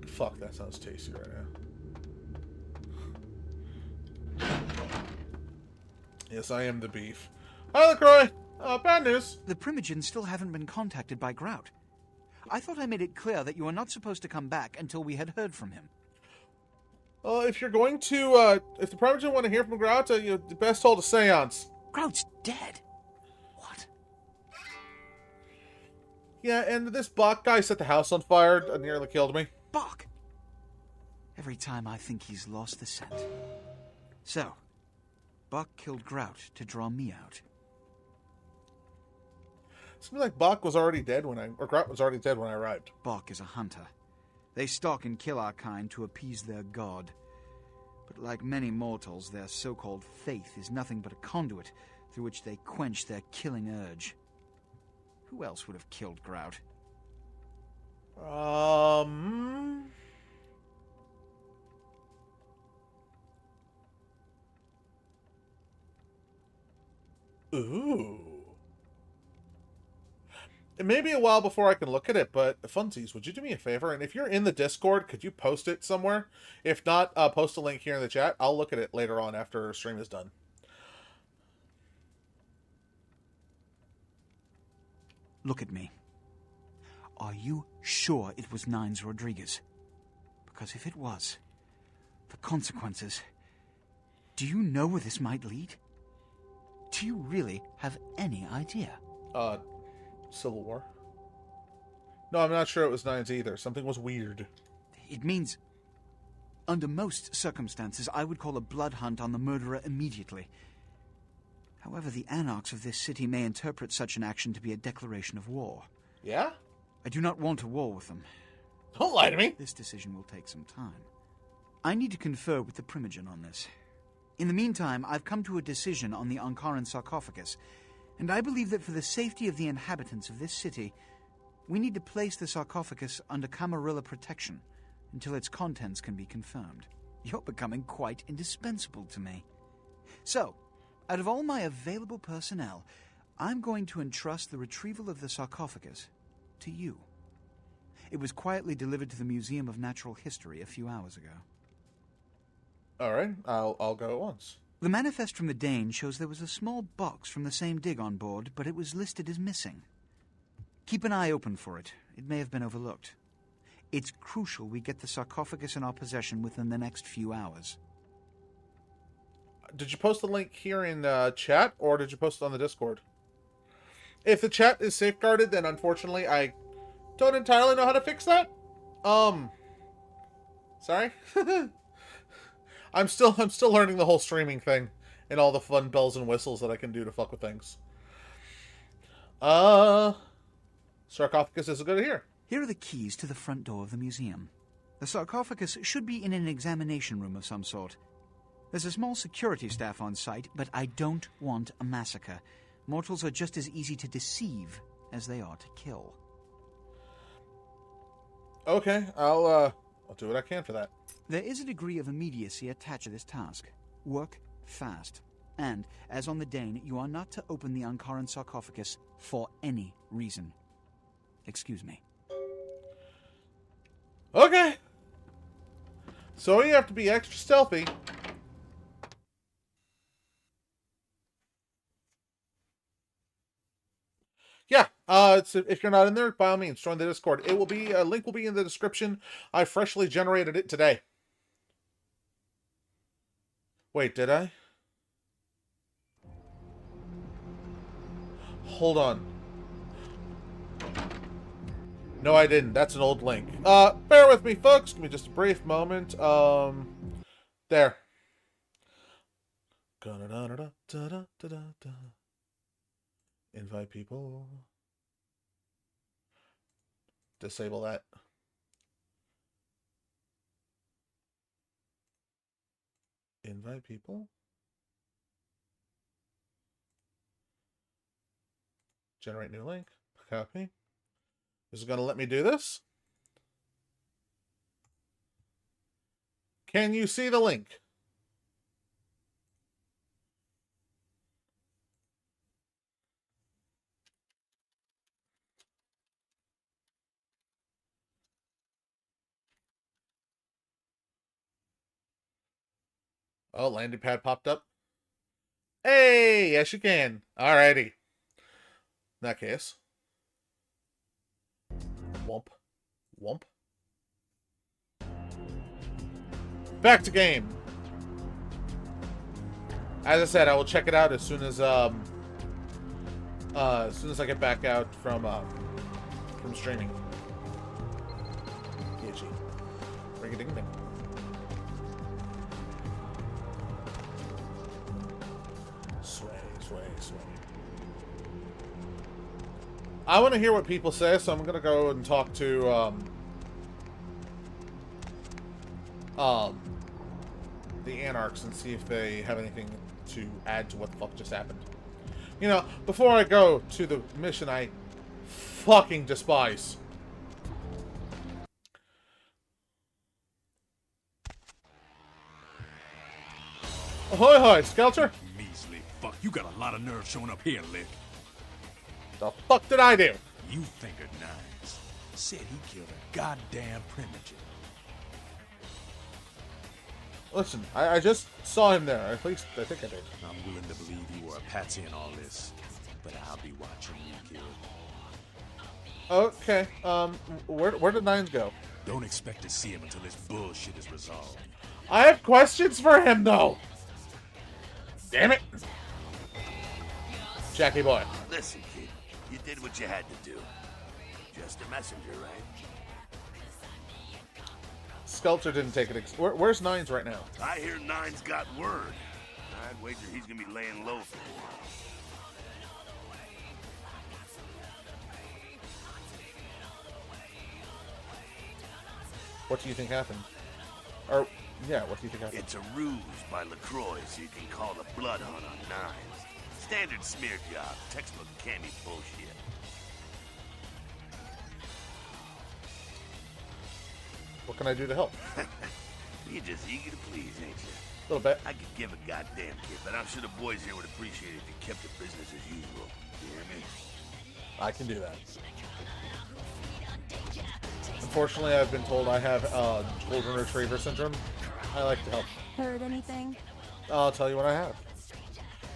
Fuck, that sounds tasty right now. Yes, I am the beef. Hi, LaCroix! Bad news. The Primogens still haven't been contacted by Grout. I thought I made it clear that you were not supposed to come back until we had heard from him. If you're going to, if the Primogen want to hear from Grout, you best hold a seance. Grout's dead. What? Yeah, and this Bach guy set the house on fire and nearly killed me. Bach! Every time I think he's lost the scent. So, Bach killed Grout to draw me out. Seems like Bach was already dead or Grout was already dead when I arrived. Bach is a hunter. They stalk and kill our kind to appease their god. But like many mortals, their so-called faith is nothing but a conduit through which they quench their killing urge. Who else would have killed Grout? Ooh. It may be a while before I can look at it, but Funsies, would you do me a favor? And if you're in the Discord, could you post it somewhere? If not, post a link here in the chat. I'll look at it later on after stream is done. Look at me. Are you sure it was Nines Rodriguez? Because if it was, the consequences... Do you know where this might lead? Do you really have any idea? Civil War? No, I'm not sure it was Nines either. Something was weird. It means... Under most circumstances, I would call a blood hunt on the murderer immediately. However, the anarchs of this city may interpret such an action to be a declaration of war. Yeah? I do not want a war with them. Don't lie to me! This decision will take some time. I need to confer with the Primogen on this. In the meantime, I've come to a decision on the Ankaran sarcophagus, and I believe that for the safety of the inhabitants of this city, we need to place the sarcophagus under Camarilla protection until its contents can be confirmed. You're becoming quite indispensable to me. So, out of all my available personnel, I'm going to entrust the retrieval of the sarcophagus to you. It was quietly delivered to the Museum of Natural History a few hours ago. All right, I'll go at once. The manifest from the Dane shows there was a small box from the same dig on board, but it was listed as missing. Keep an eye open for it. It may have been overlooked. It's crucial we get the sarcophagus in our possession within the next few hours. Did you post the link here in chat, or did you post it on the Discord? If the chat is safeguarded, then unfortunately I don't entirely know how to fix that. Sorry? I'm still learning the whole streaming thing and all the fun bells and whistles that I can do to fuck with things. Sarcophagus is good to hear. Here are the keys to the front door of the museum. The sarcophagus should be in an examination room of some sort. There's a small security staff on site, but I don't want a massacre. Mortals are just as easy to deceive as they are to kill. Okay, I'll do what I can for that. There is a degree of immediacy attached to this task. Work fast. And, as on the Dane, you are not to open the Ankaran sarcophagus for any reason. Excuse me. Okay. So you have to be extra stealthy. Yeah, if you're not in there, by all means, join the Discord. It will be, a link will be in the description. I freshly generated it today. Wait, did I? Hold on. No, I didn't. That's an old link. Bear with me, folks. Give me just a brief moment. There. Invite people. Disable that. Invite people. Generate new link. Copy. This is going to let me do this. Can you see the link? Oh, landing pad popped up. Hey, yes you can. Alrighty. In that case. Womp. Womp. Back to game. As I said, I will check it out as soon as I get back out from from streaming. PG. Ring a ding ding. Sway, sway, sway. I want to hear what people say, so I'm gonna go and talk to the Anarchs and see if they have anything to add to what the fuck just happened. You know, before I go to the mission I fucking despise. Ahoy hoy, Skelter! Measly fuck, you got a lot of nerve showing up here, Lick. The fuck did I do? You think of Nines. Said he killed a goddamn primogen. Listen, I just saw him there. At least I think I did. I'm willing to believe you were a patsy in all this, but I'll be watching you, kid. Okay, where did Nines go? Don't expect to see him until this bullshit is resolved. I have questions for him, though! Damn it! Jackie boy. Listen, kid, you did what you had to do. Just a messenger, right? Skelter didn't take it. Where's Nines right now? I hear Nine's got word. I'd wager he's gonna be laying low for a while. What do you think happened? Or, yeah, what do you think happened? It's a ruse by LaCroix so you can call the blood hunt on Nines. Standard smear job, textbook candy bullshit. What can I do to help? You're just eager to please, ain't you? A little bit. I could give a goddamn kid, but I'm sure the boys here would appreciate it if you kept it business as usual. You hear me? I can do that. Unfortunately, I've been told I have golden retriever syndrome. I like to help. Heard anything? I'll tell you what I have.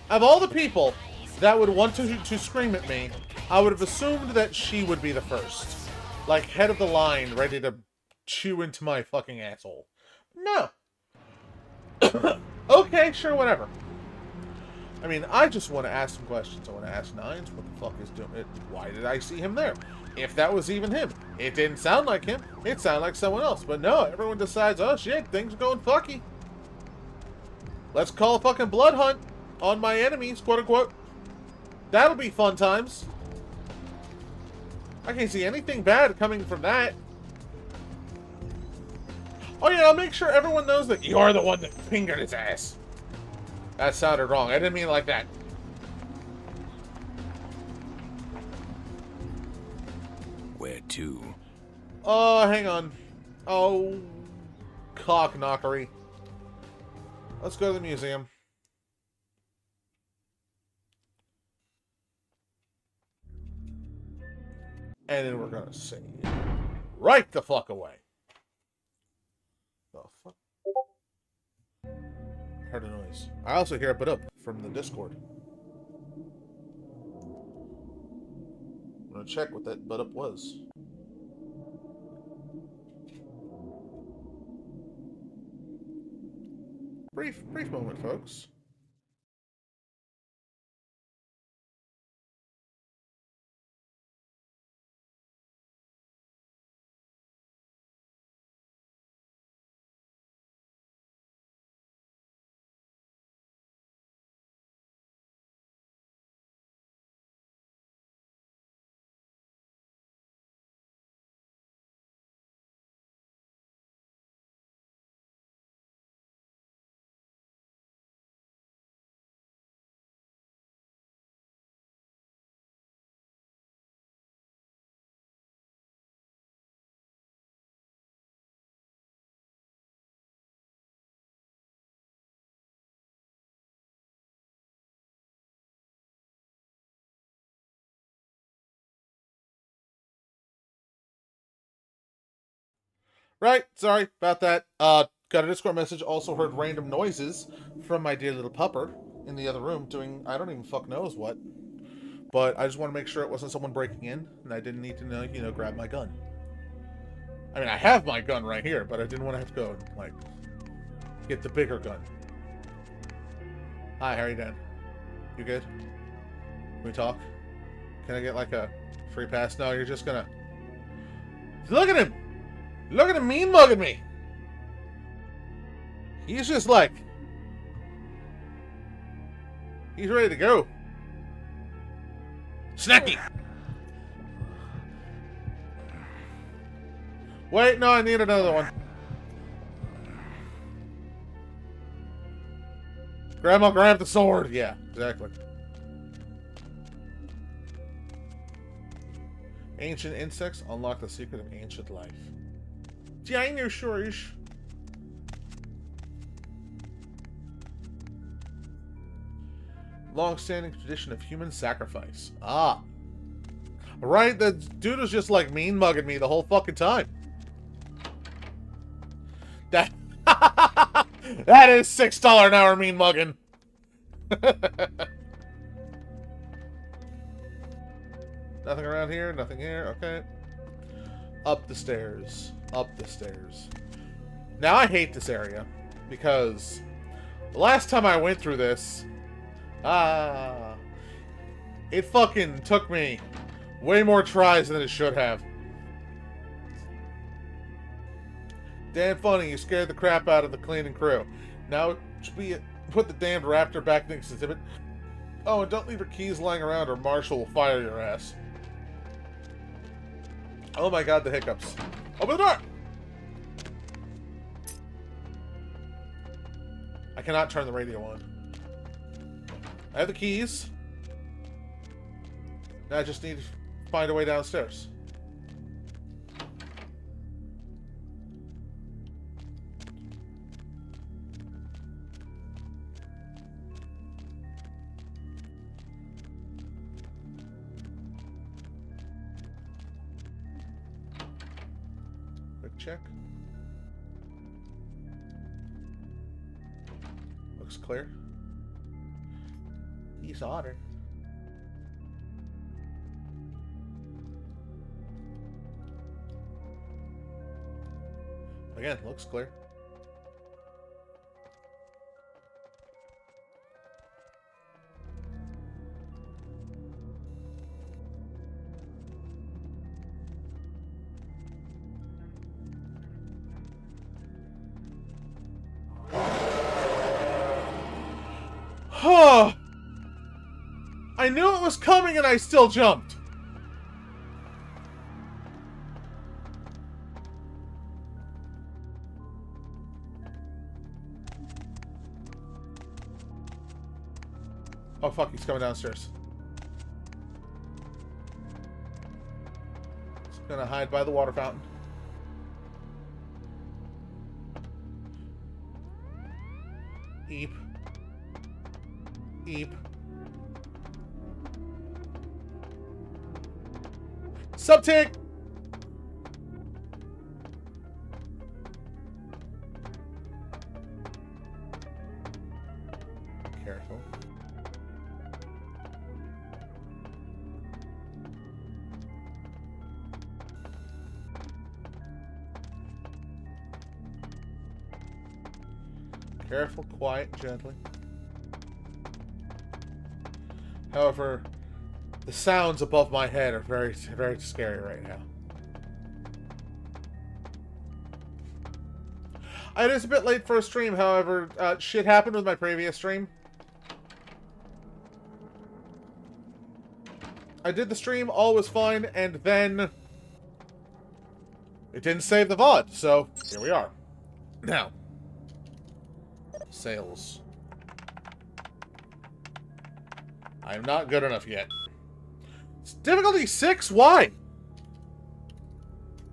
Of all the people that would want to scream at me, I would have assumed that she would be the first. Like, head of the line, ready to chew into my fucking asshole. No. Okay, sure, whatever. I mean, I just want to ask some questions. I want to ask Nines what the fuck is doing it. Why did I see him there? If that was even him. It didn't sound like him. It sounded like someone else. But no, everyone decides, oh shit, things are going fucky. Let's call a fucking blood hunt on my enemies, quote unquote. That'll be fun times. I can't see anything bad coming from that. Oh yeah, I'll make sure everyone knows that you're the one that fingered his ass. That sounded wrong. I didn't mean it like that. Where to? Oh, hang on. Oh, cock knockery. Let's go to the museum. And then we're gonna sing right the fuck away. The fuck? Heard a noise. I also hear a bit up from the Discord. I'm gonna check what that butt up was. Brief moment, folks. Right, sorry about that. Got a Discord message, also heard random noises from my dear little pupper in the other room doing, I don't even fuck knows what. But I just want to make sure it wasn't someone breaking in, and I didn't need to, grab my gun. I mean, I have my gun right here, but I didn't want to have to go, like, get the bigger gun. Hi, how are you doing? You good? Can we talk? Can I get, like, a free pass? No, you're just gonna Look at him! Look at him mean mugging me! He's just like... He's ready to go. Snacky! Wait, no, I need another one. Grandma, grab the sword. Yeah, exactly. Ancient insects unlock the secret of ancient life. Gee, I ain't sure. Long-standing tradition of human sacrifice. Ah. Right, the dude was just like mean mugging me the whole fucking time. That that is $6 an hour mean mugging. Nothing around here, nothing here, okay. Up the stairs. Up the stairs. Now I hate this area because the last time I went through this, it fucking took me way more tries than it should have. Damn funny, you scared the crap out of the cleaning crew. Now, put the damned raptor back next to the exhibit. Oh, and don't leave your keys lying around or Marshall will fire your ass. Oh my god, the hiccups. Open the door! I cannot turn the radio on. I have the keys. Now I just need to find a way downstairs. Quick check. Looks clear. He's hotter. Again, looks clear. Huh. I knew it was coming and I still jumped. Oh fuck, he's coming downstairs. He's gonna hide by the water fountain. Eep. Eep. Subtick! Careful. Careful, quiet, gently. However, the sounds above my head are very, very scary right now. It is a bit late for a stream, however, shit happened with my previous stream. I did the stream, all was fine, and then it didn't save the VOD, so here we are. Now, sales. I'm not good enough yet. It's difficulty 6? Why?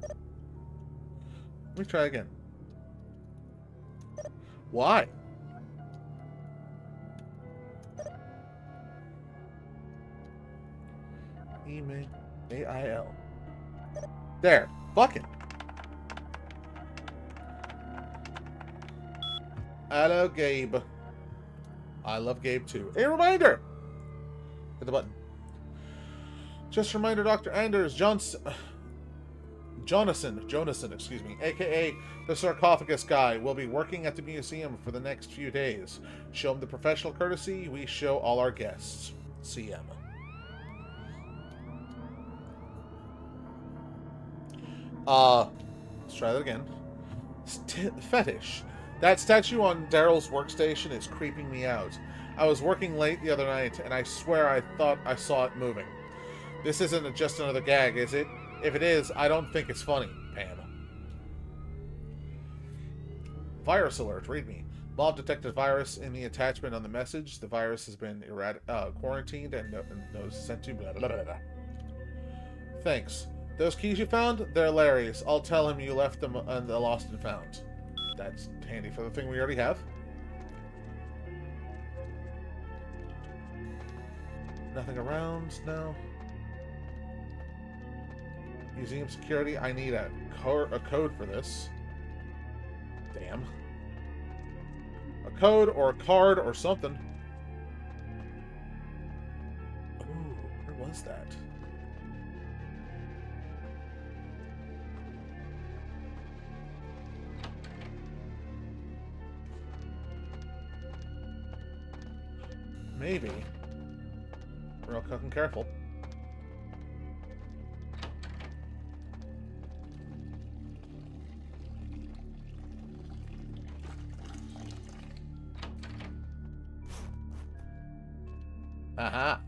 Let me try again. Why? Email. A-I-L. There. Fucking. Hello, Gabe. I love Gabe too. A reminder! Hit the button. Just a reminder, Dr. Anders Jonason, excuse me, aka the sarcophagus guy, will be working at the museum for the next few days. Show him the professional courtesy we show all our guests. CM. Let's try that again. Fetish. That statue on Daryl's workstation is creeping me out. I was working late the other night, and I swear I thought I saw it moving. This isn't just another gag, is it? If it is, I don't think it's funny, Pam. Virus alert. Read me. Bob detected virus in the attachment on the message. The virus has been quarantined and notice sent to blah, blah, blah, blah. Thanks. Those keys you found? They're Larry's. I'll tell him you left them on the lost and found. That's handy for the thing we already have. Nothing around? No. Museum security. I need a code for this. Damn. A code or a card or something. Ooh, where was that? Maybe. Real fucking careful. Aha.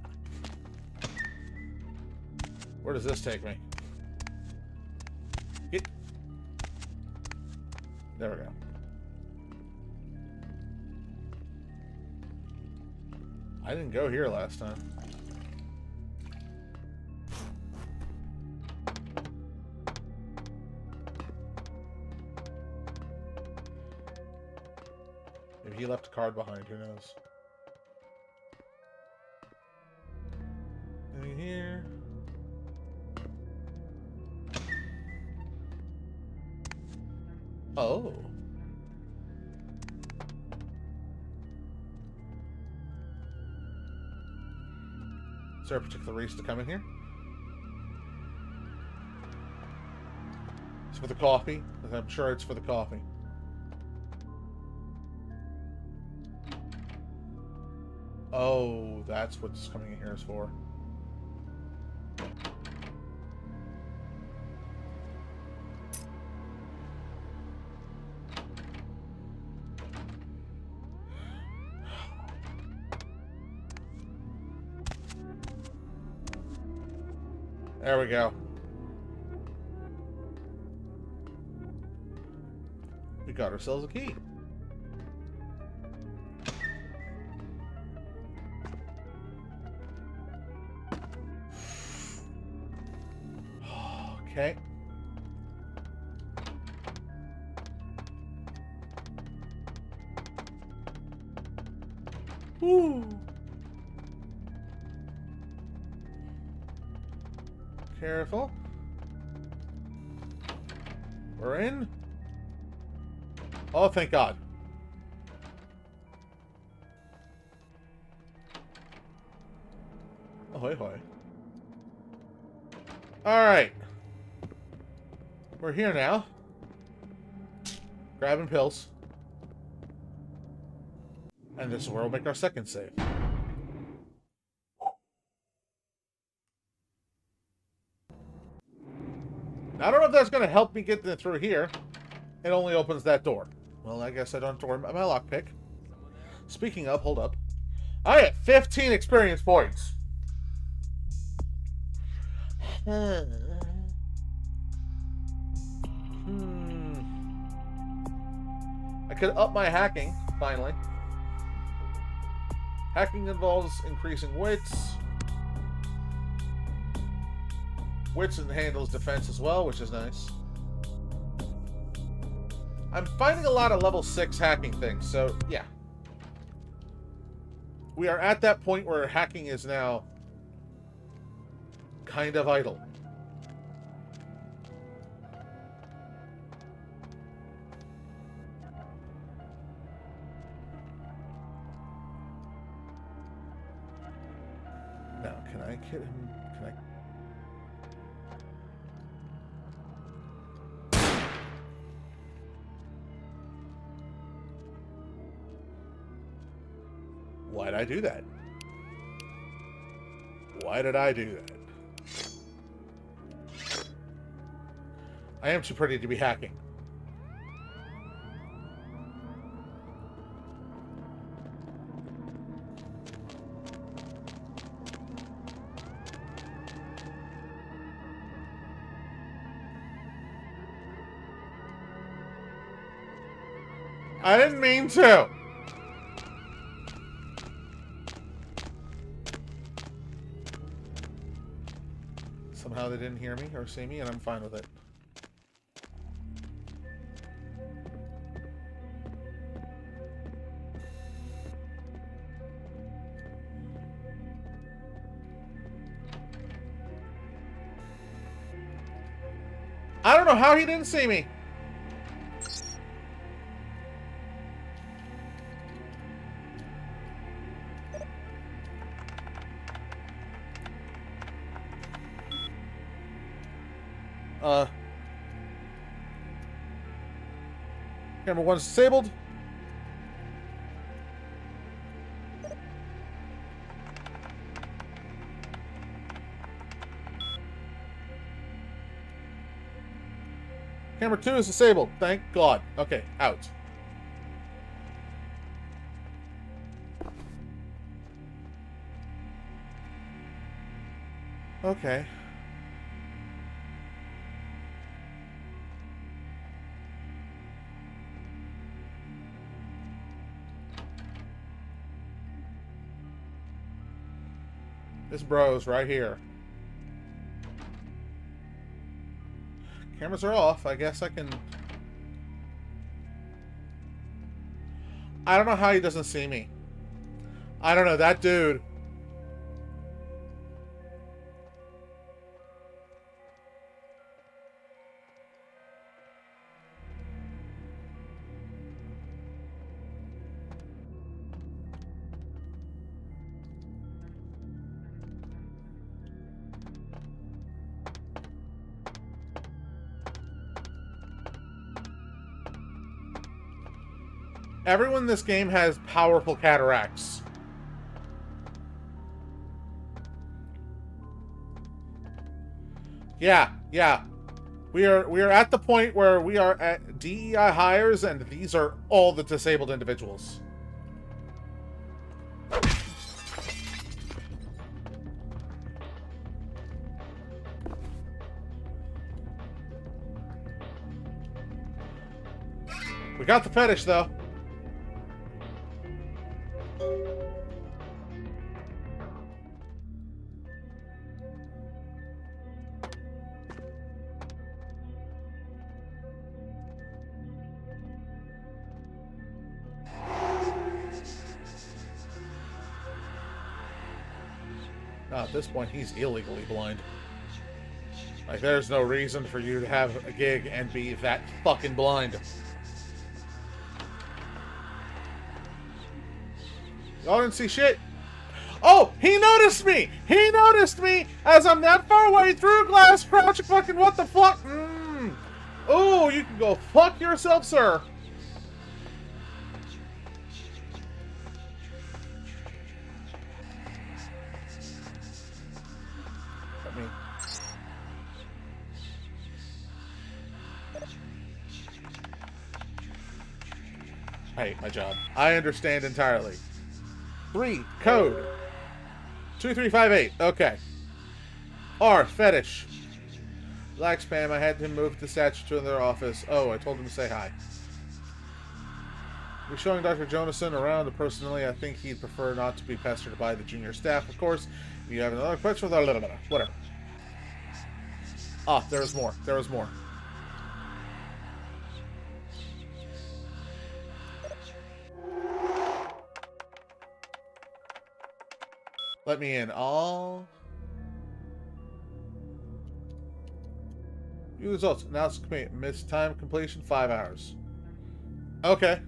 Where does this take me? Get. There we go. I didn't go here last time. Maybe he left a card behind, who knows? Anything here? Oh. Is there a particular reason to come in here? It's for the coffee. I'm sure it's for the coffee. Oh, that's what's coming in here is for. There we go. We got ourselves a key. Okay. Woo. Careful. We're in. Oh, thank God. Ahoy, hoy. Alright. We're here now. Grabbing pills. And this is where we'll make our second save. I don't know if that's going to help me get through here. It only opens that door. Well, I guess I don't have to worry about my lockpick. Speaking of, hold up. I have 15 experience points. I could up my hacking, finally. Hacking involves increasing wits. Wits and handles defense as well, which is nice. I'm finding a lot of level 6 hacking things, so yeah. We are at that point where hacking is now kind of idle. Now, can I get him? Can I? Why did I do that? Why did I do that? I am too pretty to be hacking. I didn't mean to. Somehow they didn't hear me or see me, and I'm fine with it. I don't know how he didn't see me. Camera 1's disabled. Camera 2 is disabled. Thank God. Okay, out. Okay. This bro's right here. Cameras are off. I guess I can... I don't know how he doesn't see me. I don't know. That dude... Everyone in this game has powerful cataracts. Yeah. We are at the point where we are at DEI hires, and these are all the disabled individuals. We got the fetish, though. At this point, he's illegally blind. Like, there's no reason for you to have a gig and be that fucking blind. Y'all didn't see shit. Oh, he noticed me! He noticed me as I'm that far away through glass, crouching fucking what the fuck? Oh, you can go fuck yourself, sir. I hate my job. I understand entirely. 3, code. 2358. Okay. R, fetish. Black spam. I had him move the statue to their office. Oh, I told him to say hi. We're showing Dr. Jonason around. Personally, I think he'd prefer not to be pestered by the junior staff, of course. If you have another question, whatever. Ah, there was more. There was more. Let me in. All. View results. Announce complete. Missed time completion 5 hours. Okay.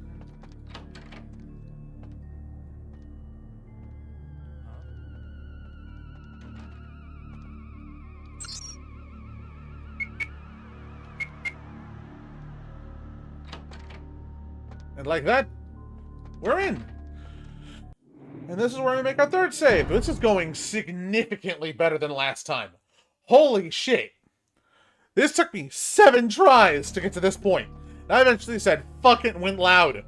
And like that, we're in. And this is where we make our third save. This is going significantly better than last time. Holy shit. This took me 7 tries to get to this point. And I eventually said, fuck it, and went loud.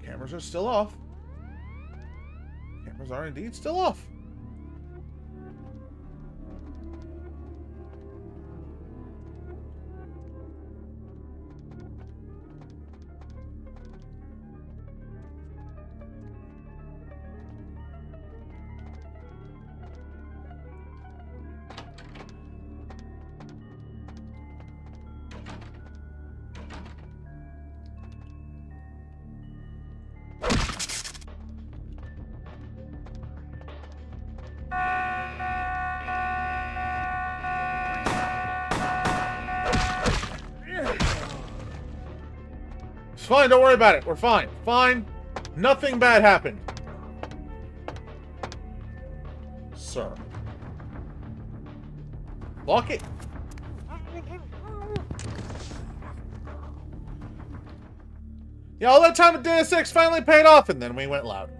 Cameras are still off. Cameras are indeed still off. It's fine, don't worry about it. We're fine. Fine. Nothing bad happened. Sir. Lock it. Yeah, all that time at Deus Ex finally paid off, and then we went loud.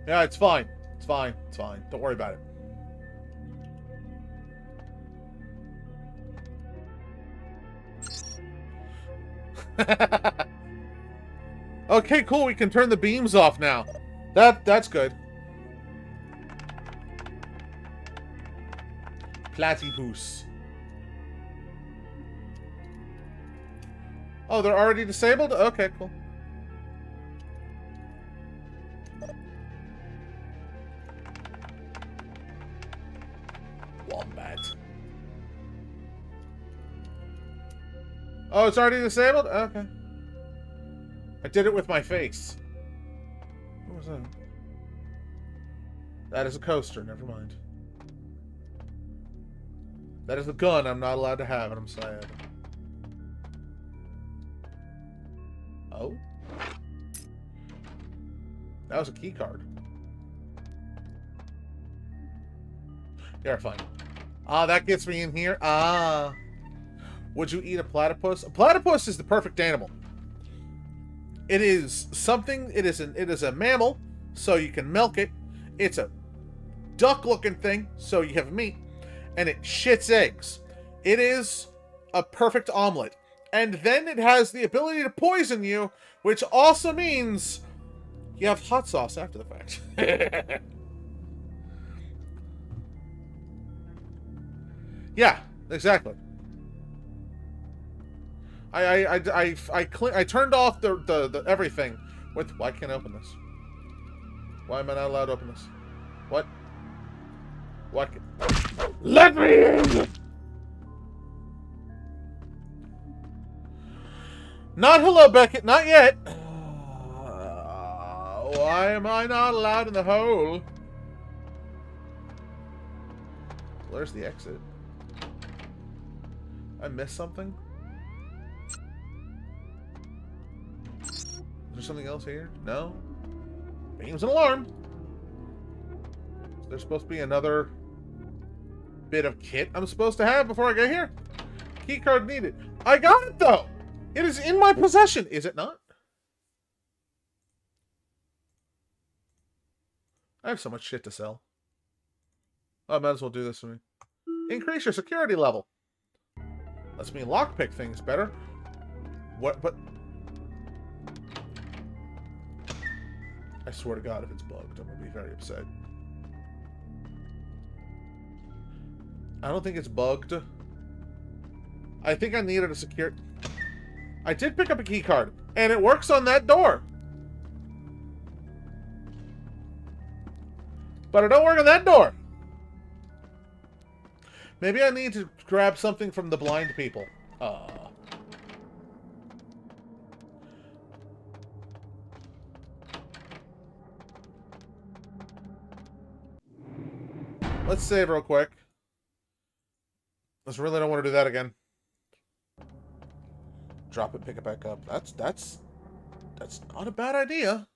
Yeah, it's fine. It's fine. It's fine. Don't worry about it. Okay, cool. We can turn the beams off now. That's good. Platypus. Oh, they're already disabled? Okay, cool. Wombat. Oh, it's already disabled? Okay. I did it with my face. What was that? That is a coaster, never mind. That is a gun I'm not allowed to have, and I'm sad. Oh? That was a key card. You're fine. Ah, that gets me in here. Ah. Would you eat a platypus? A platypus is the perfect animal. It is something, it is a mammal, so you can milk it. It's a duck-looking thing, so you have meat. And it shits eggs. It is a perfect omelet. And then it has the ability to poison you, which also means you have hot sauce after the fact. Yeah, exactly. I turned off the everything with. Why can't I open this? Why am I not allowed to open this? What? What? Let me in! Not hello, Beckett. Not yet. Why am I not allowed in the hole? Where's the exit? I missed something? Is there something else here? No? Beams and alarm. There's supposed to be another bit of kit I'm supposed to have before I get here. Keycard needed. I got it though! It is in my possession, is it not? I have so much shit to sell. I might as well do this for me. Increase your security level. Lets me lockpick things better. What, but... I swear to God, if it's bugged, I'm gonna be very upset. I don't think it's bugged. I think I needed a secure... I did pick up a key card, and it works on that door. But it don't work on that door. Maybe I need to grab something from the blind people. Let's save real quick. Just really don't want to do that again. Drop it, pick it back up. That's not a bad idea.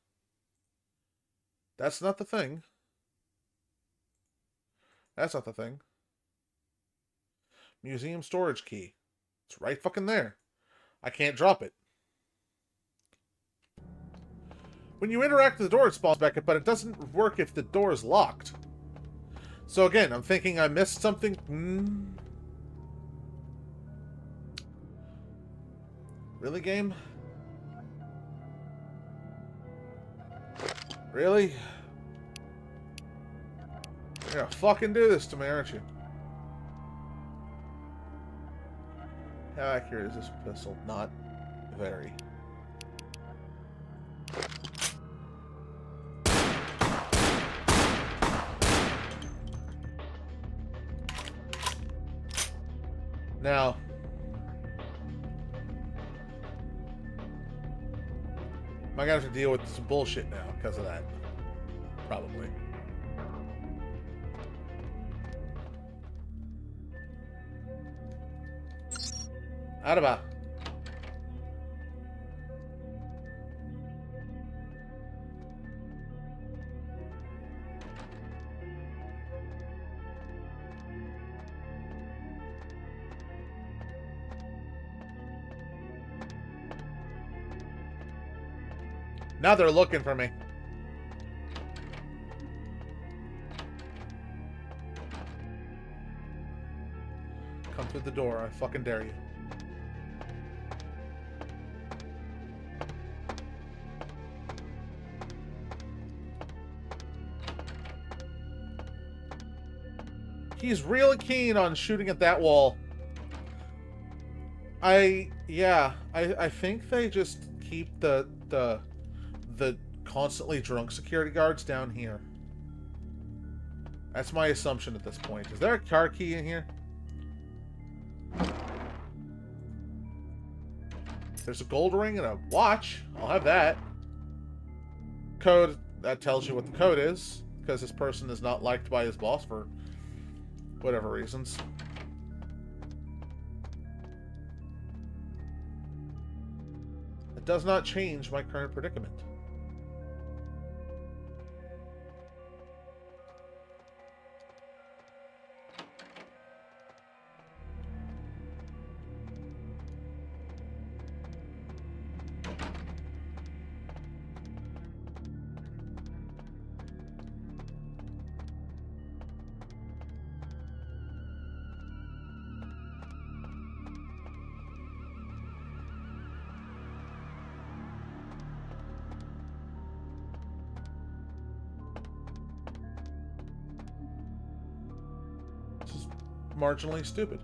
That's not the thing. That's not the thing. Museum storage key. It's right fucking there. I can't drop it. When you interact with the door, it spawns back up, but it doesn't work if the door is locked. So again, I'm thinking I missed something. Really, game? Really? You're gonna fucking do this to me, aren't you? How accurate is this pistol? Not very. Now, am I gonna have to deal with some bullshit now because of that? Probably. Araba. Now they're looking for me. Come through the door, I fucking dare you. He's really keen on shooting at that wall. I think they just keep the constantly drunk security guards down here. That's my assumption at this point. Is there a car key in here? There's a gold ring and a watch. I'll have that. Code, that tells you what the code is, because this person is not liked by his boss for whatever reasons. It does not change my current predicament. Marginally stupid.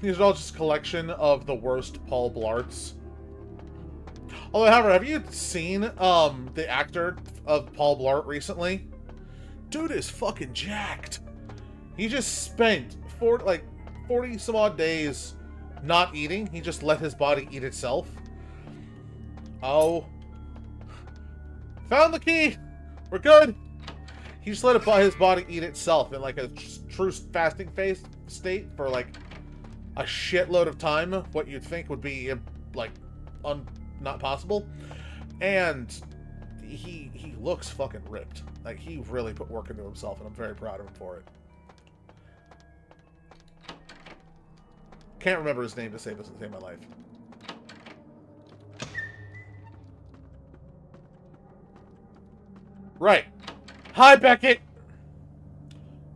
These are all just a collection of the worst Paul Blarts. Although, however, have you seen the actor of Paul Blart recently? Dude is fucking jacked. He just spent 40 some odd days not eating. He just let his body eat itself. Oh. Found the key! We're good! He just let his body eat itself in like a true fasting phase state for like a shitload of time. What you'd think would be like not possible. And he looks fucking ripped. Like he really put work into himself, and I'm very proud of him for it. Can't remember his name to save my life. Right. Hi, Beckett!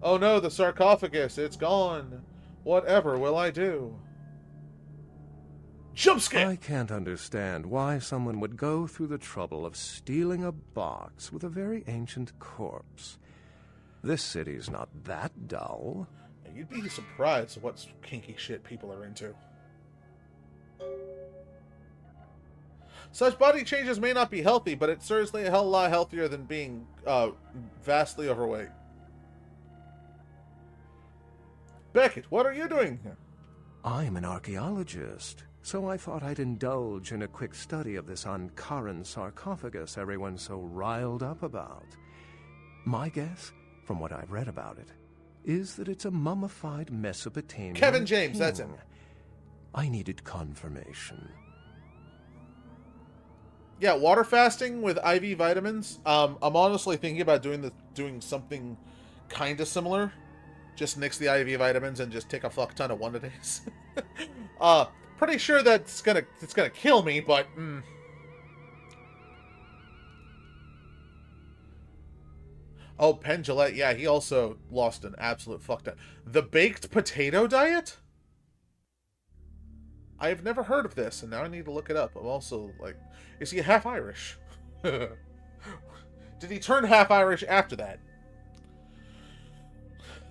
Oh no, the sarcophagus. It's gone. Whatever will I do? Jump scare! I can't understand why someone would go through the trouble of stealing a box with a very ancient corpse. This city's not that dull. You'd be surprised at what kinky shit people are into. Such body changes may not be healthy, but it's seriously a hell of a lot healthier than being vastly overweight. Beckett, what are you doing here? I'm an archaeologist, so I thought I'd indulge in a quick study of this Ankaran sarcophagus everyone's so riled up about. My guess, from what I've read about it, is that it's a mummified Mesopotamian Kevin James, king. that's him. I needed confirmation. Yeah, water fasting with IV vitamins. I'm honestly thinking about doing something kind of similar. Just nix the IV vitamins and just take a fuck ton of one-a-days. Pretty sure it's gonna kill me, but Oh, Penn Jillette, yeah, he also lost an absolute fuck ton. The baked potato diet? I've never heard of this, and now I need to look it up. I'm also like, is he half Irish? Did he turn half Irish after that?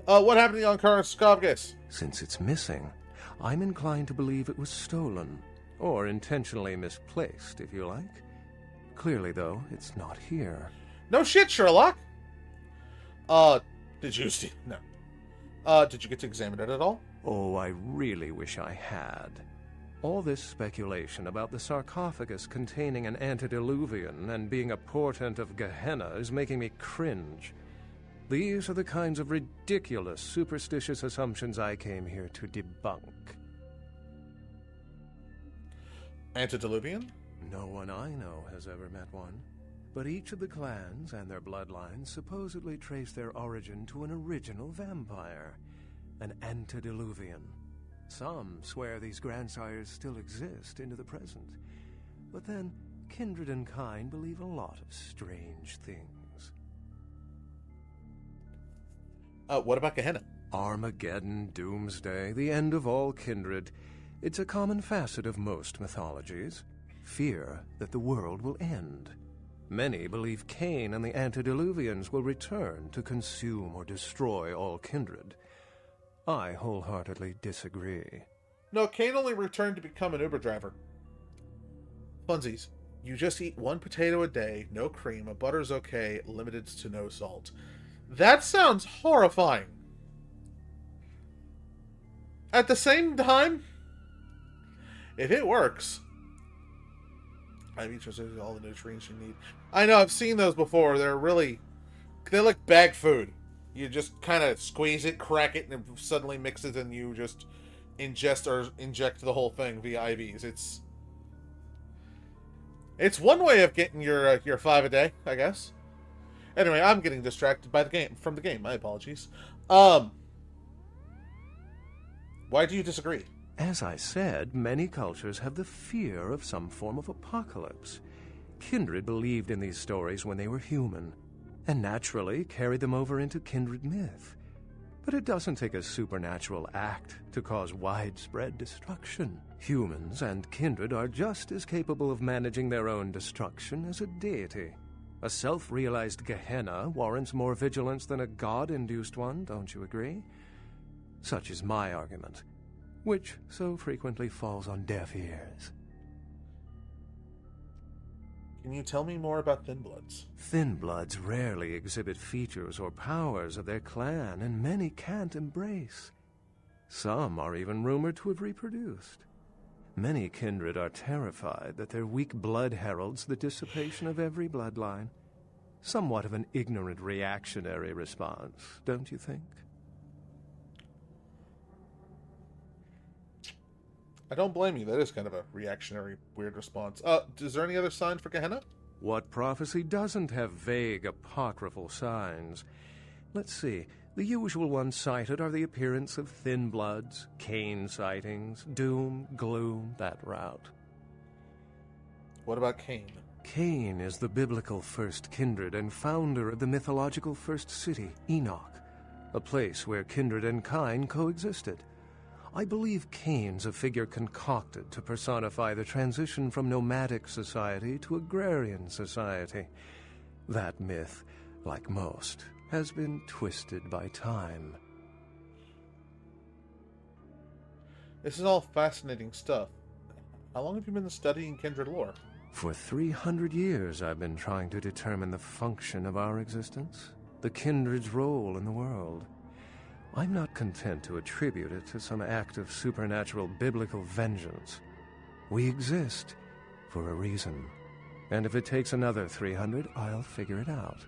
What happened to the Ankara sarcophagus? Since it's missing, I'm inclined to believe it was stolen, or intentionally misplaced, if you like. Clearly, though, it's not here. No shit, Sherlock! Did you see... No. Did you get to examine it at all? Oh, I really wish I had. All this speculation about the sarcophagus containing an antediluvian and being a portent of Gehenna is making me cringe. These are the kinds of ridiculous, superstitious assumptions I came here to debunk. Antediluvian? No one I know has ever met one. But each of the clans and their bloodlines supposedly trace their origin to an original vampire, an antediluvian. Some swear these grandsires still exist into the present, but then kindred and kind believe a lot of strange things. What about Gehenna? Armageddon, doomsday, the end of all kindred. It's a common facet of most mythologies. Fear that the world will end. Many believe Cain and the antediluvians will return to consume or destroy all kindred. I wholeheartedly disagree. No, Cain only returned to become an Uber driver. Funsies, you just eat one potato a day, no cream, a butter's okay, limited to no salt. That sounds horrifying. At the same time, if it works... I've eaten all the nutrients you need. I know, I've seen those before. They're like bag food. You just kind of squeeze it, crack it, and it suddenly mixes, and you just ingest or inject the whole thing via IVs. It's one way of getting your 5 a day, I guess. Anyway, I'm getting distracted by from the game. My apologies. Why do you disagree? As I said, many cultures have the fear of some form of apocalypse. Kindred believed in these stories when they were human, and naturally carried them over into kindred myth. But it doesn't take a supernatural act to cause widespread destruction. Humans and kindred are just as capable of managing their own destruction as a deity. A self-realized Gehenna warrants more vigilance than a god-induced one, don't you agree? Such is my argument, which so frequently falls on deaf ears. Can you tell me more about Thin Bloods? Thin Bloods rarely exhibit features or powers of their clan, and many can't embrace. Some are even rumored to have reproduced. Many kindred are terrified that their weak blood heralds the dissipation of every bloodline. Somewhat of an ignorant reactionary response, don't you think? I don't blame you. That is kind of a reactionary, weird response. Is there any other sign for Gehenna? What prophecy doesn't have vague, apocryphal signs? Let's see. The usual ones cited are the appearance of Thin Bloods, Cain sightings, doom, gloom, that route. What about Cain? Cain is the biblical first kindred and founder of the mythological first city, Enoch, a place where kindred and kind coexisted. I believe Cain's a figure concocted to personify the transition from nomadic society to agrarian society. That myth, like most, has been twisted by time. This is all fascinating stuff. How long have you been studying kindred lore? For 300 years I've been trying to determine the function of our existence, the kindred's role in the world. I'm not content to attribute it to some act of supernatural biblical vengeance. We exist for a reason, and if it takes another 300, I'll figure it out.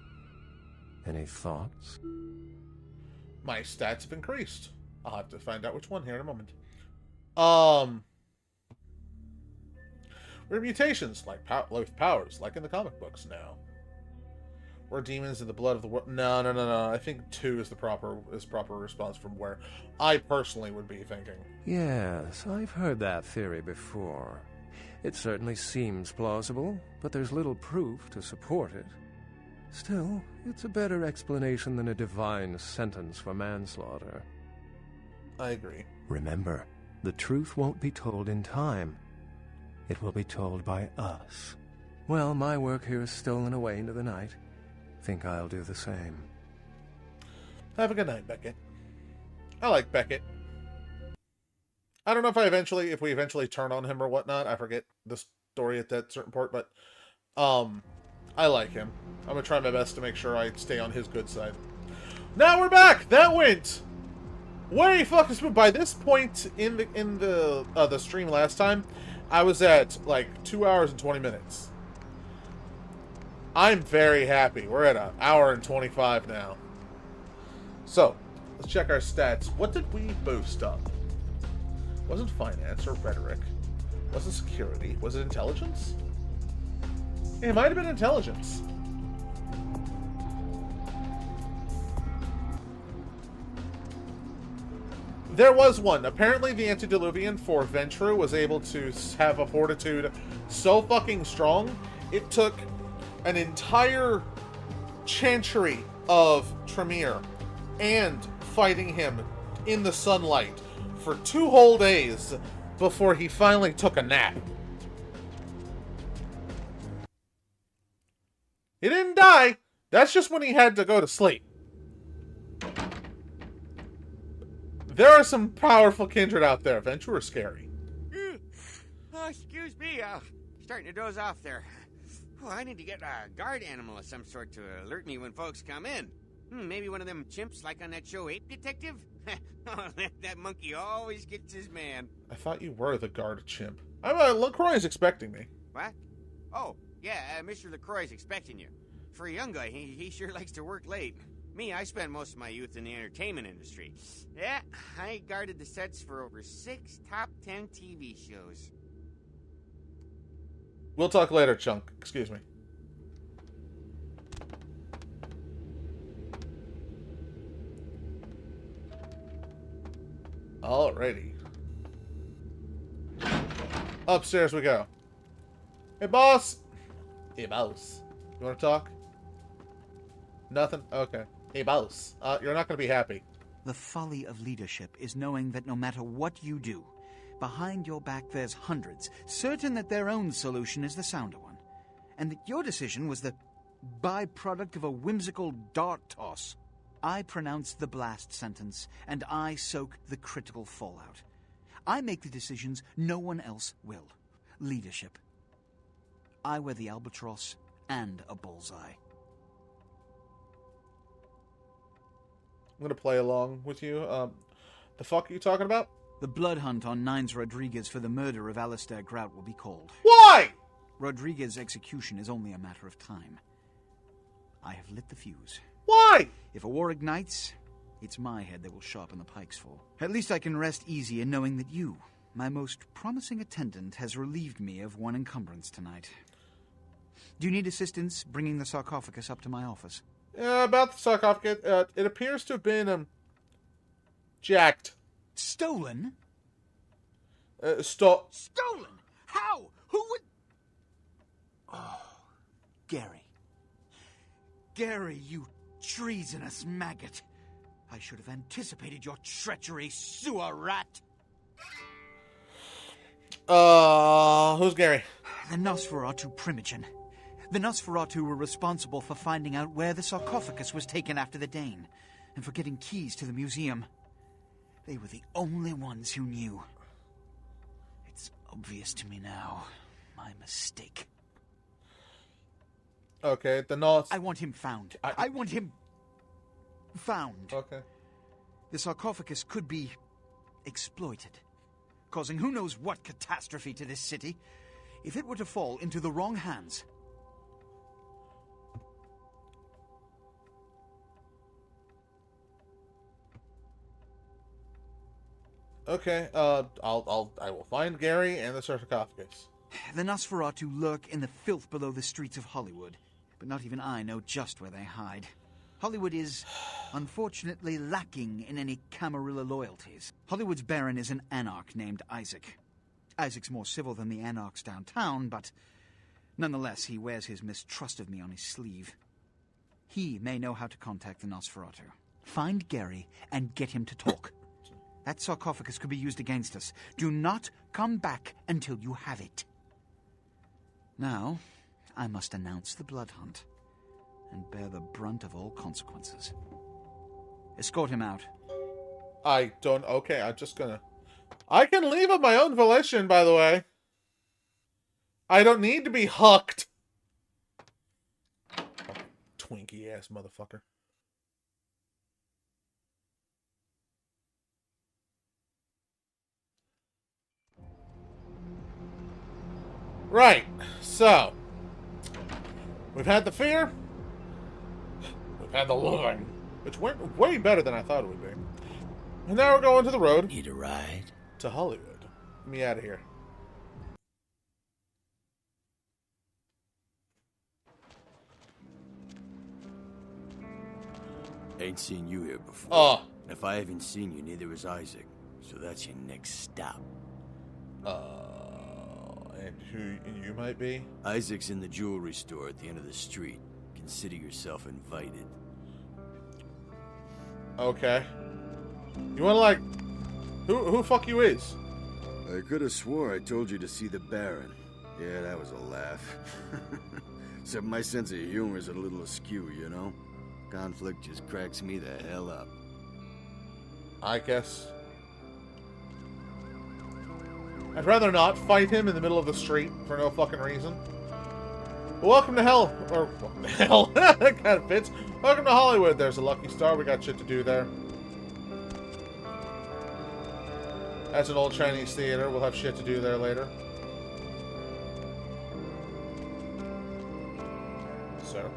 Any thoughts? My stats have increased. I'll have to find out which one here in a moment. We're mutations, like with powers, like in the comic books now. We're demons in the blood of the world. No. I think 2 is the proper response from where I personally would be thinking. Yes, I've heard that theory before. It certainly seems plausible, but there's little proof to support it. Still, it's a better explanation than a divine sentence for manslaughter. I agree. Remember, the truth won't be told in time. It will be told by us. Well, my work here is stolen away into the night. Think I'll do the same. Have a good night, Beckett. I like Beckett. I don't know if we eventually turn on him or whatnot. I forget the story at that certain part, but I like him. I'm gonna try my best to make sure I stay on his good side. Now we're back. That went way fucking smooth. By this point in the stream last time, I was at like 2 hours and 20 minutes. I'm very happy. We're at 1 hour and 25 now. So, let's check our stats. What did we boost up? Wasn't finance or rhetoric. Was it security? Was it intelligence? It might have been intelligence. There was one. Apparently the Antediluvian for Ventrue was able to have a fortitude so fucking strong, it took an entire chantry of Tremere and fighting him in the sunlight for 2 whole days before he finally took a nap. He didn't die. That's just when he had to go to sleep. There are some powerful kindred out there. Venture are scary. Oh, excuse me. Starting to doze off there. Oh, I need to get a guard animal of some sort to alert me when folks come in. Maybe one of them chimps like on that show Ape Detective? Oh, that monkey always gets his man. I thought you were the guard chimp. LaCroix's expecting me. What? Oh, yeah, Mr. LaCroix's expecting you. For a young guy, he sure likes to work late. Me, I spent most of my youth in the entertainment industry. Yeah, I guarded the sets for over 6 top 10 TV shows. We'll talk later, Chunk. Excuse me. Alrighty. Upstairs we go. Hey, boss! Hey, boss. You want to talk? Nothing? Okay. Hey, boss. You're not going to be happy. The folly of leadership is knowing that no matter what you do, behind your back there's hundreds, certain that their own solution is the sounder one, and that your decision was the byproduct of a whimsical dart toss. I pronounce the blast sentence, and I soak the critical fallout. I make the decisions no one else will. Leadership. I wear the albatross and a bullseye. I'm going to play along with you. The fuck are you talking about? The blood hunt on Nines Rodriguez for the murder of Alistair Grout will be called. Why? Rodriguez's execution is only a matter of time. I have lit the fuse. Why? If a war ignites, it's my head they will sharpen the pikes for. At least I can rest easy in knowing that you, my most promising attendant, has relieved me of one encumbrance tonight. Do you need assistance bringing the sarcophagus up to my office? About the sarcophagus, it appears to have been, jacked. Stolen? Stolen? How? Who would... Oh, Gary. Gary, you treasonous maggot. I should have anticipated your treachery, sewer rat. Who's Gary? The Nosferatu Primogen. The Nosferatu were responsible for finding out where the sarcophagus was taken after the Dane, and for getting keys to the museum. They were the only ones who knew. It's obvious to me now. My mistake. Okay, the Nos... I want him found. I want him... found. Okay. The sarcophagus could be exploited, causing who knows what catastrophe to this city. If it were to fall into the wrong hands... Okay, I will find Gary and the sarcophagus. The Nosferatu lurk in the filth below the streets of Hollywood, but not even I know just where they hide. Hollywood is, unfortunately, lacking in any Camarilla loyalties. Hollywood's Baron is an anarch named Isaac. Isaac's more civil than the anarchs downtown, but nonetheless, he wears his mistrust of me on his sleeve. He may know how to contact the Nosferatu. Find Gary and get him to talk. That sarcophagus could be used against us. Do not come back until you have it. Now, I must announce the blood hunt and bear the brunt of all consequences. Escort him out. I don't... Okay, I'm just gonna... I can leave of my own volition, by the way. I don't need to be hucked. Twinkie-ass motherfucker. Right, so... We've had the fear. We've had the loathing. Which went way better than I thought it would be. And now we're going to the road. Need a ride? To Hollywood. Get me out of here. Ain't seen you here before. Oh. And if I haven't seen you, neither has Isaac. So that's your next stop. And who you might be? Isaac's in the jewelry store at the end of the street. Consider yourself invited. Okay. You wanna like... Who fuck you is? I could have swore I told you to see the Baron. Yeah, that was a laugh. Except my sense of humor is a little askew, you know? Conflict just cracks me the hell up. I guess. I'd rather not fight him in the middle of the street for no fucking reason. But welcome to hell. Or, welcome to hell. That kind of fits. Welcome to Hollywood. There's a Lucky Star. We got shit to do there. That's an old Chinese theater. We'll have shit to do there later. So.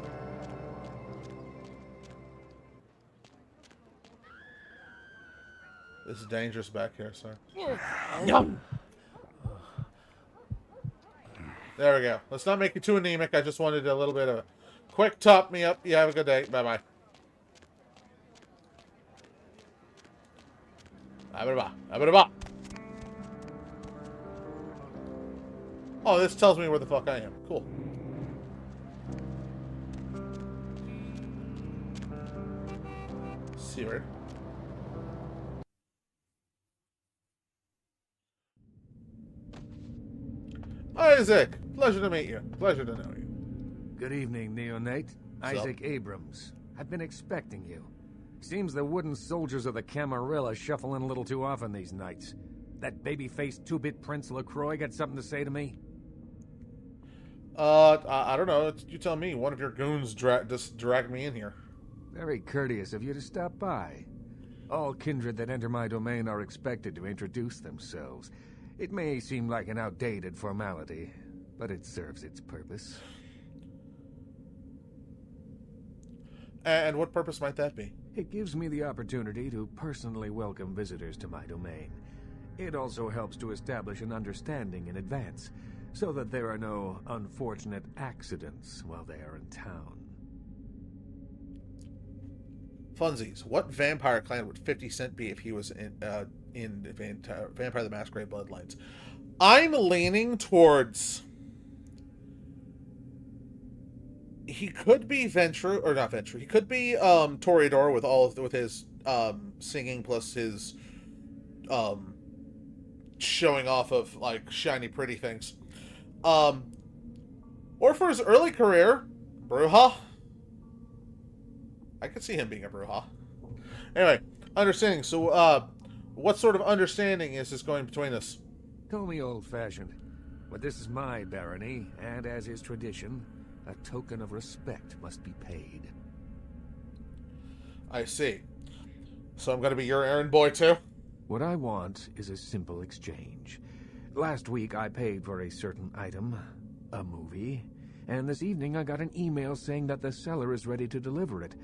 This is dangerous back here, sir. Yum. There we go. Let's not make you too anemic. I just wanted a little bit of a quick top me up. You have a good day. Bye-bye. Oh, this tells me where the fuck I am. Cool. Seward. Isaac! Pleasure to meet you. Pleasure to know you. Good evening, Neonate. Isaac Abrams. I've been expecting you. Seems the wooden soldiers of the Camarilla shuffle in a little too often these nights. That baby-faced two-bit Prince LaCroix got something to say to me? I don't know. You tell me. One of your goons just dragged me in here. Very courteous of you to stop by. All kindred that enter my domain are expected to introduce themselves. It may seem like an outdated formality, but it serves its purpose. And what purpose might that be? It gives me the opportunity to personally welcome visitors to my domain. It also helps to establish an understanding in advance, so that there are no unfortunate accidents while they are in town. Funsies, what vampire clan would 50 Cent be if he was in Vampire the Masquerade Bloodlines? I'm leaning towards... He could be Ventrue, or not Ventrue. He could be Toreador with his singing plus his showing off of like shiny pretty things. Or for his early career, Bruja. I could see him being a Bruja. Anyway, understanding. So, what sort of understanding is this going between us? Call me old-fashioned, but this is my barony, and as is tradition, a token of respect must be paid. I see. So I'm going to be your errand boy, too? What I want is a simple exchange. Last week, I paid for a certain item, a movie, and this evening I got an email saying that the seller is ready to deliver it.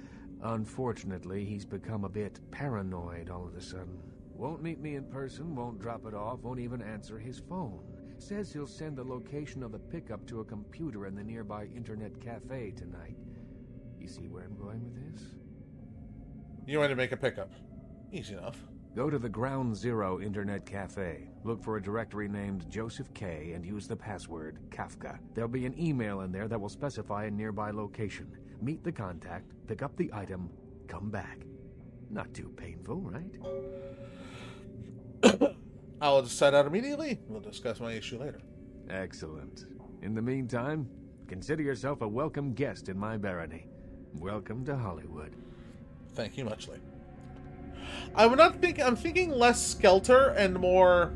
Unfortunately, he's become a bit paranoid all of a sudden. Won't meet me in person, won't drop it off, won't even answer his phone. Says he'll send the location of the pickup to a computer in the nearby internet cafe tonight. You see where I'm going with this? You want to make a pickup. Easy enough. Go to the Ground Zero Internet Cafe. Look for a directory named Joseph K. and use the password Kafka. There'll be an email in there that will specify a nearby location. Meet the contact, pick up the item, come back. Not too painful, right? I'll just set out immediately. We'll discuss my issue later. Excellent. In the meantime, consider yourself a welcome guest in my barony. Welcome to Hollywood. Thank you muchly. I would not think. I'm thinking less Skelter and more.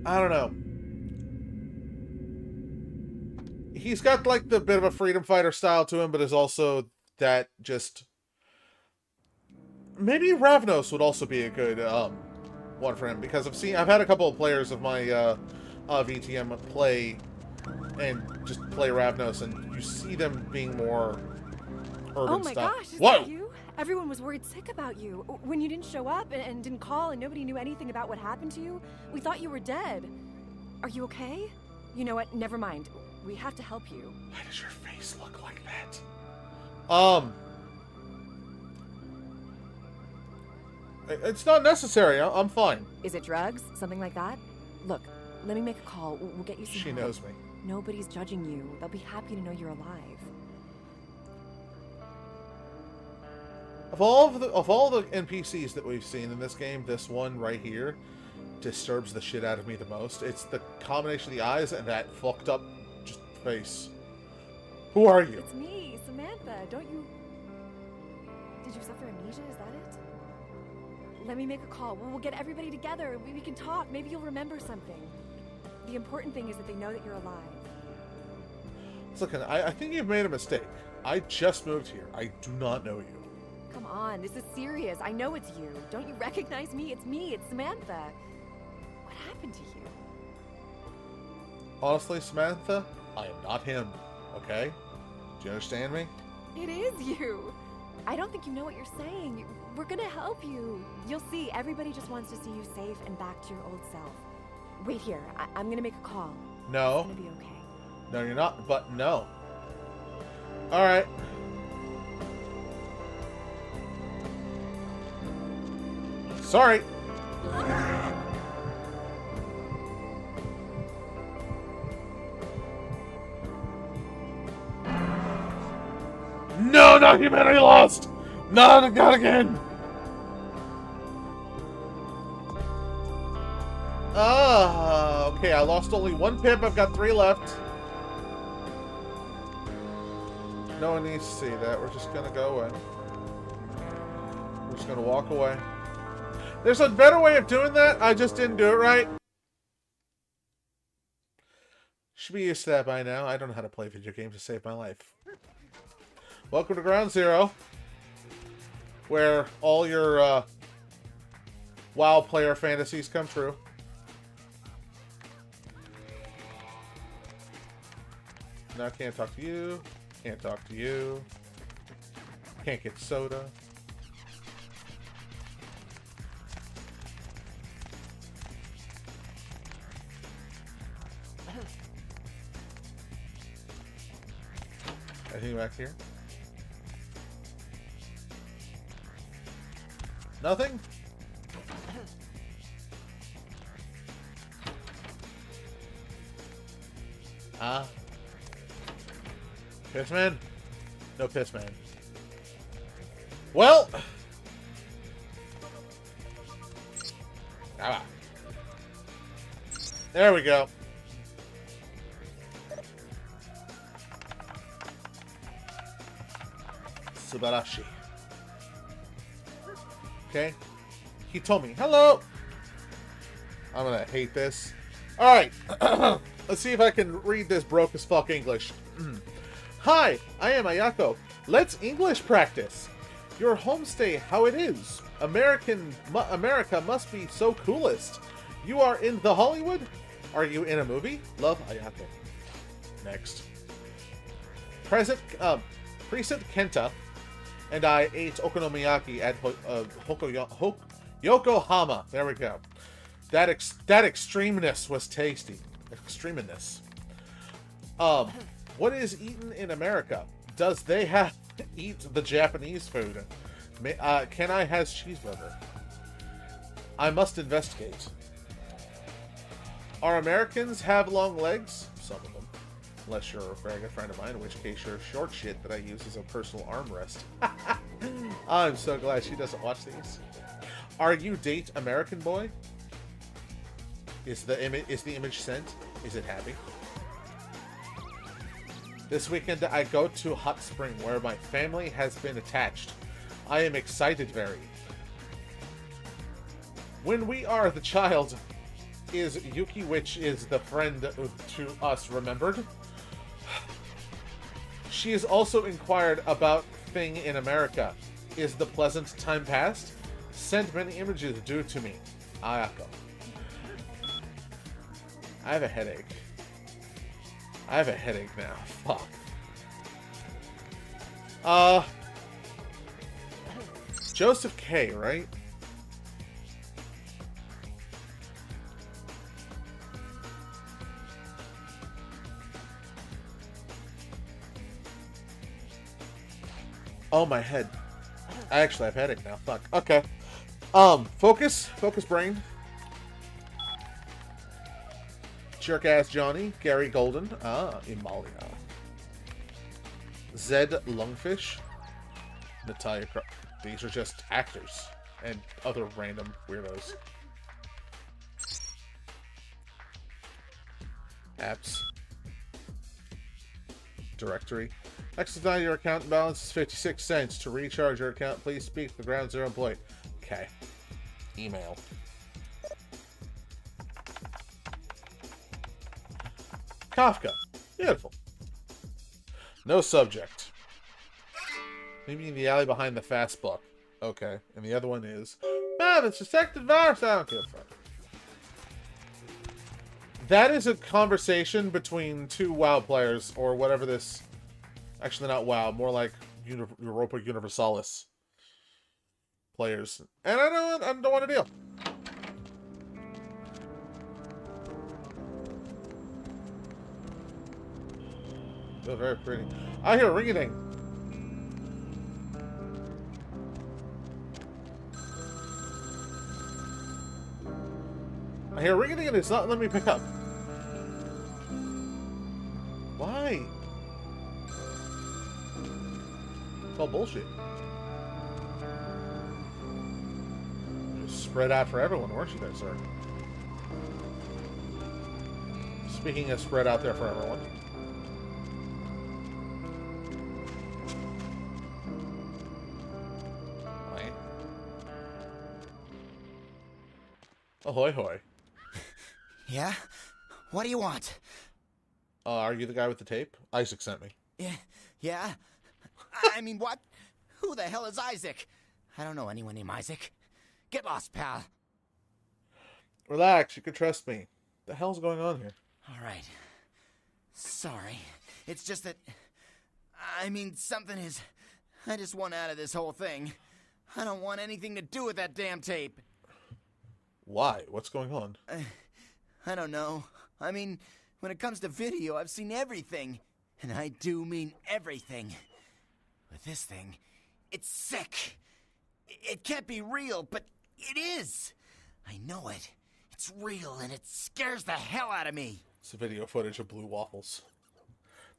I don't know. He's got like the bit of a freedom fighter style to him, but is also that just. Maybe Ravnos would also be a good one for him, because I've had a couple of players of my VTM play and just play Ravnos, and you see them being more urban Oh my style. gosh, is Whoa! that you? Everyone was worried sick about you. When you didn't show up and didn't call and nobody knew anything about what happened to you, we thought you were dead. Are you okay? You know what? Never mind. We have to help you. Why does your face look like that? It's not necessary. I'm fine. Is it drugs? Something like that? Look, let me make a call. We'll get you some She help. knows me. Nobody's judging you. They'll be happy to know you're alive. Of all the NPCs that we've seen in this game, this one right here disturbs the shit out of me the most. It's the combination of the eyes and that fucked up just face. Who are you? It's me, Samantha. Don't you... Did you suffer amnesia? Is that it? Let me make a call. We'll get everybody together. We can talk. Maybe you'll remember something. The important thing is that they know that you're alive. Look, I think you've made a mistake. I just moved here. I do not know you. Come on, this is serious. I know it's you. Don't you recognize me? It's me. It's Samantha. What happened to you? Honestly, Samantha, I am not him. Okay? Do you understand me? It is you. I don't think you know what you're saying. We're gonna help you. You'll see. Everybody just wants to see you safe and back to your old self. Wait here. I'm gonna make a call. No. It's gonna be okay. No, you're not. But no. All right. Sorry. No, not humanity lost. Not again. Okay, I lost only one pip. I've got 3 left. No one needs to see that. We're just gonna go away. We're just gonna walk away. There's a better way of doing that. I just didn't do it right. Should be used to that by now. I don't know how to play video games to save my life. Welcome to Ground Zero, where all your WoW player fantasies come true. No, I can't talk to you. Can't talk to you. Can't get soda. Anything back here? Nothing? Pissman? No Pissman. Well! Ah. There we go. Subarashi. Okay. He told me, hello! I'm gonna hate this. Alright. Let's see if I can read this broke as fuck English. Hi, I am Ayako. Let's English practice. Your homestay, how it is. America must be so coolest. You are in the Hollywood? Are you in a movie? Love, Ayako. Next. President Kenta and I ate okonomiyaki at Yokohama. There we go. That extremeness was tasty. Extremeness. What is eaten in America? Does they have eat the Japanese food? Can I has cheeseburger? I must investigate. Are Americans have long legs? Some of them. Unless you're a very good friend of mine, in which case you're short shit that I use as a personal armrest. I'm so glad she doesn't watch these. Are you date American boy? Is the image sent? Is it happy? This weekend I go to Hot Spring where my family has been attached. I am excited very. When we are the child, is Yuki, which is the friend to us, remembered? She has also inquired about thing in America. Is the pleasant time past? Sent many images due to me. Ayako. I have a headache. I have a headache now. Fuck. Joseph K, right? Oh, my head. I actually have a headache now. Fuck. Okay. Focus brain. Jerk ass Johnny, Gary Golden, Imalia. Zed Lungfish, Natalia These are just actors and other random weirdos. Apps. Directory. Next time your account balance is 56 cents. To recharge your account, please speak to the ground zero employee. Okay. Email. Kafka. Beautiful. No subject. Maybe in the alley behind the fast book. Okay. And the other one is... it's suspected virus. I don't give a fuck. That is a conversation between two WoW players, or whatever this... Actually, not WoW. More like Europa Universalis players. And I don't want to deal. Oh, very pretty. I hear a ring-a-ding. I hear a ring-a-ding and it's not letting me pick up. Why? It's all bullshit. Just spread out for everyone, weren't you there, sir? Speaking of spread out there for everyone. Ahoy hoy. Yeah? What do you want? Are you the guy with the tape? Isaac sent me. Yeah? I mean, what? Who the hell is Isaac? I don't know anyone named Isaac. Get lost, pal. Relax, you can trust me. The hell's going on here? All right. Sorry. It's just that... I mean, something is... I just want out of this whole thing. I don't want anything to do with that damn tape. Why? What's going on? I don't know. I mean, when it comes to video, I've seen everything. And I do mean everything. With this thing, it's sick. It can't be real, but it is. I know it. It's real, and it scares the hell out of me. It's the video footage of blue waffles.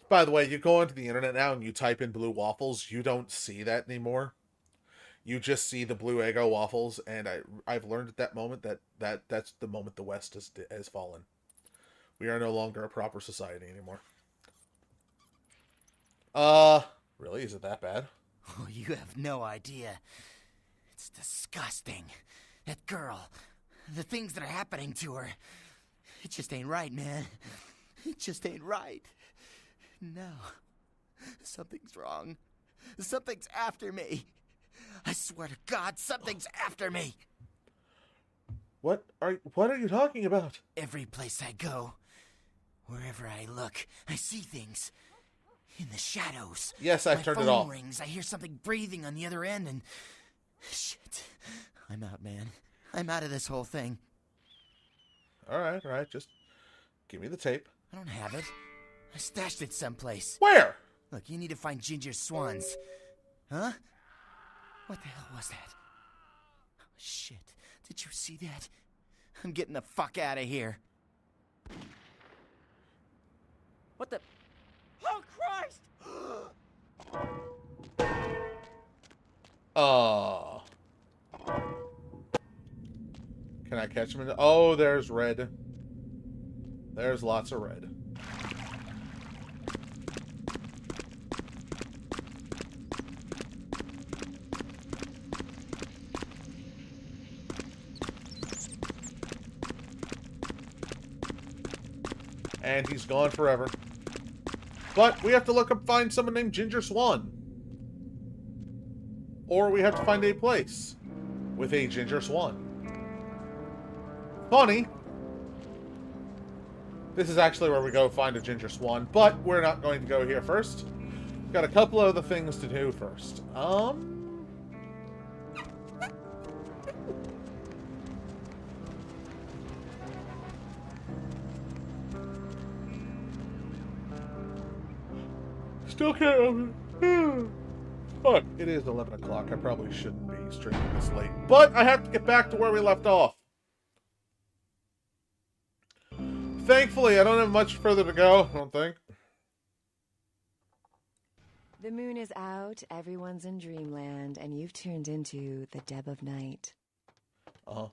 By the way, you go onto the internet now and you type in blue waffles, you don't see that anymore. You just see the blue Eggo waffles, and I've learned at that moment that's the moment the West has fallen. We are no longer a proper society anymore. Really? Is it that bad? Oh, you have no idea. It's disgusting. That girl, the things that are happening to her, it just ain't right, man. It just ain't right. No. Something's wrong. Something's after me. I swear to God, something's after me. What are you talking about? Every place I go, wherever I look, I see things. In the shadows. Yes, I've turned it off. My phone rings, I hear something breathing on the other end, and... Shit. I'm out, man. I'm out of this whole thing. Alright, alright. Just give me the tape. I don't have it. I stashed it someplace. Where? Look, you need to find Ginger Swans. Huh? What the hell was that? Oh, shit. Did you see that? I'm getting the fuck out of here. What the... Oh, Christ! Oh. Can I catch him in the... Oh, there's red. There's lots of red. And he's gone forever. But we have to look up, find someone named Ginger Swan. Or we have to find a place with a Ginger Swan. Funny. This is actually where we go find a Ginger Swan, but we're not going to go here first. Got a couple of other things to do first. Still can't open it. Fuck, it is 11 o'clock. I probably shouldn't be streaming this late. But I have to get back to where we left off. Thankfully, I don't have much further to go, I don't think. The moon is out, everyone's in dreamland, and you've turned into the Deb of Night. Uh-huh.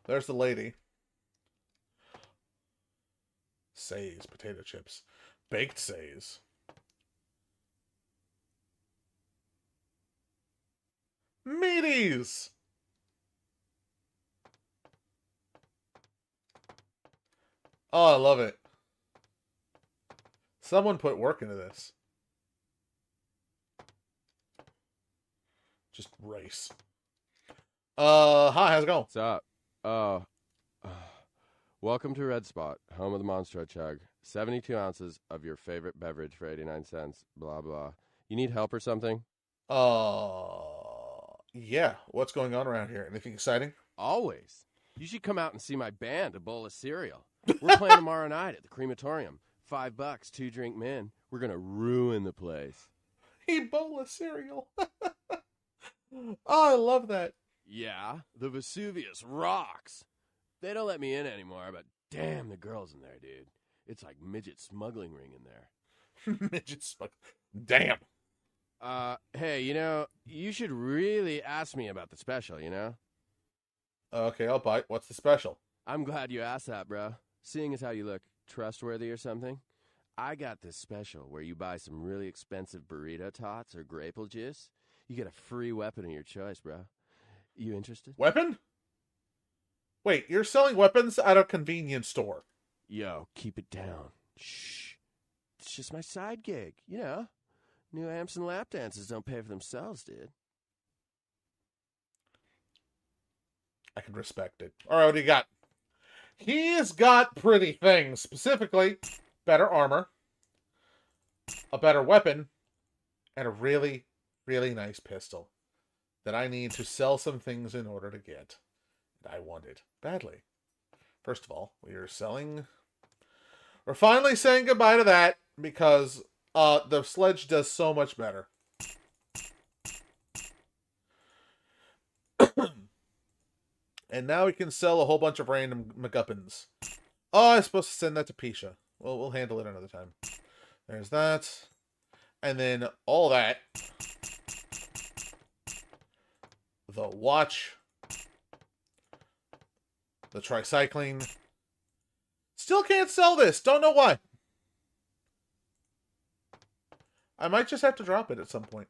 There's the lady. Says, potato chips. Baked says. Meaties! Oh, I love it. Someone put work into this. Just race. Hi, how's it going? What's up? Welcome to Red Spot, home of the Monstro Chug. 72 ounces of your favorite beverage for 89 cents. Blah, blah. You need help or something? Yeah. What's going on around here? Anything exciting? Always. You should come out and see my band, A Bowl of Cereal. We're playing tomorrow night at the crematorium. $5, 2-drink min. We're gonna ruin the place. Ebola cereal. Oh, I love that. Yeah, the Vesuvius rocks. They don't let me in anymore, but damn, the girls in there, dude. It's like midget smuggling ring in there. Midget smuggling. Damn. Hey, you should really ask me about the special, Okay, I'll bite. What's the special? I'm glad you asked that, bro. Seeing as how you look trustworthy or something, I got this special where you buy some really expensive burrito tots or grapefruit juice. You get a free weapon of your choice, bro. You interested? Weapon? Wait, you're selling weapons at a convenience store. Yo, keep it down. Shh. It's just my side gig, New amps and lap dances don't pay for themselves, dude. I can respect it. Alright, what do you got? He's got pretty things. Specifically, better armor, a better weapon, and a really, really nice pistol that I need to sell some things in order to get. And I want it badly. First of all, we're finally saying goodbye to that because the sledge does so much better. And now we can sell a whole bunch of random MacGuffins. Oh, I'm supposed to send that to Pisha. Well, we'll handle it another time. There's that. And then all that. The watch. The tricycling. Still can't sell this. Don't know why. I might just have to drop it at some point.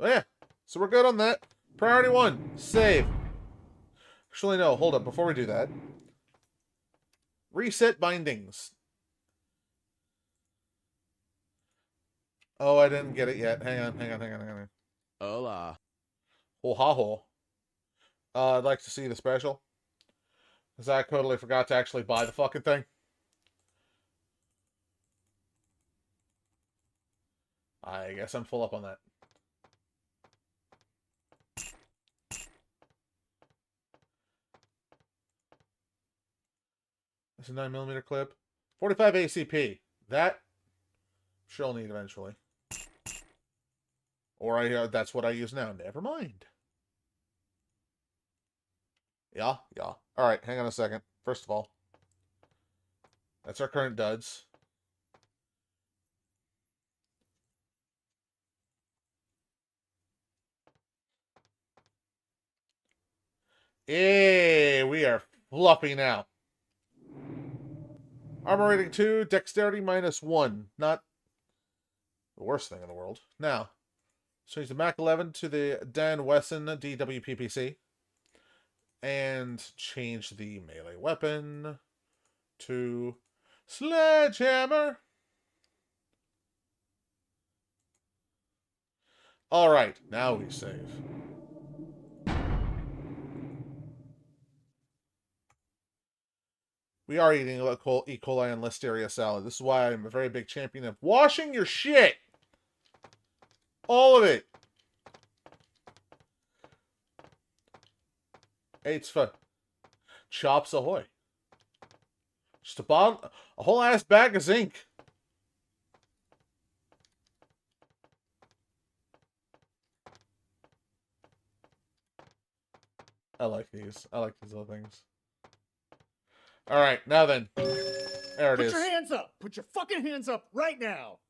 Oh yeah. So we're good on that. Priority 1. Save. Actually, no. Hold up. Before we do that. Reset bindings. Oh, I didn't get it yet. Hang on. Hola. Oh, ha ho. I'd like to see the special. Because I totally forgot to actually buy the fucking thing. I guess I'm full up on that. This is a 9mm clip. 45 ACP. That she'll need eventually. Or that's what I use now. Never mind. Yeah. Alright, hang on a second. First of all, that's our current duds. Hey, we are fluffy now. Armor rating 2, dexterity -1. Not the worst thing in the world. Now, change the Mac 11 to the Dan Wesson DWPPC. And change the melee weapon to Sledgehammer. Alright, now we save. We are eating E. coli and Listeria salad. This is why I'm a very big champion of washing your shit. All of it. Hey, it's fun. Chops ahoy. Just a whole ass bag of zinc. I like these. I like these little things. Alright, now then. There it is. Put your hands up! Put your fucking hands up right now!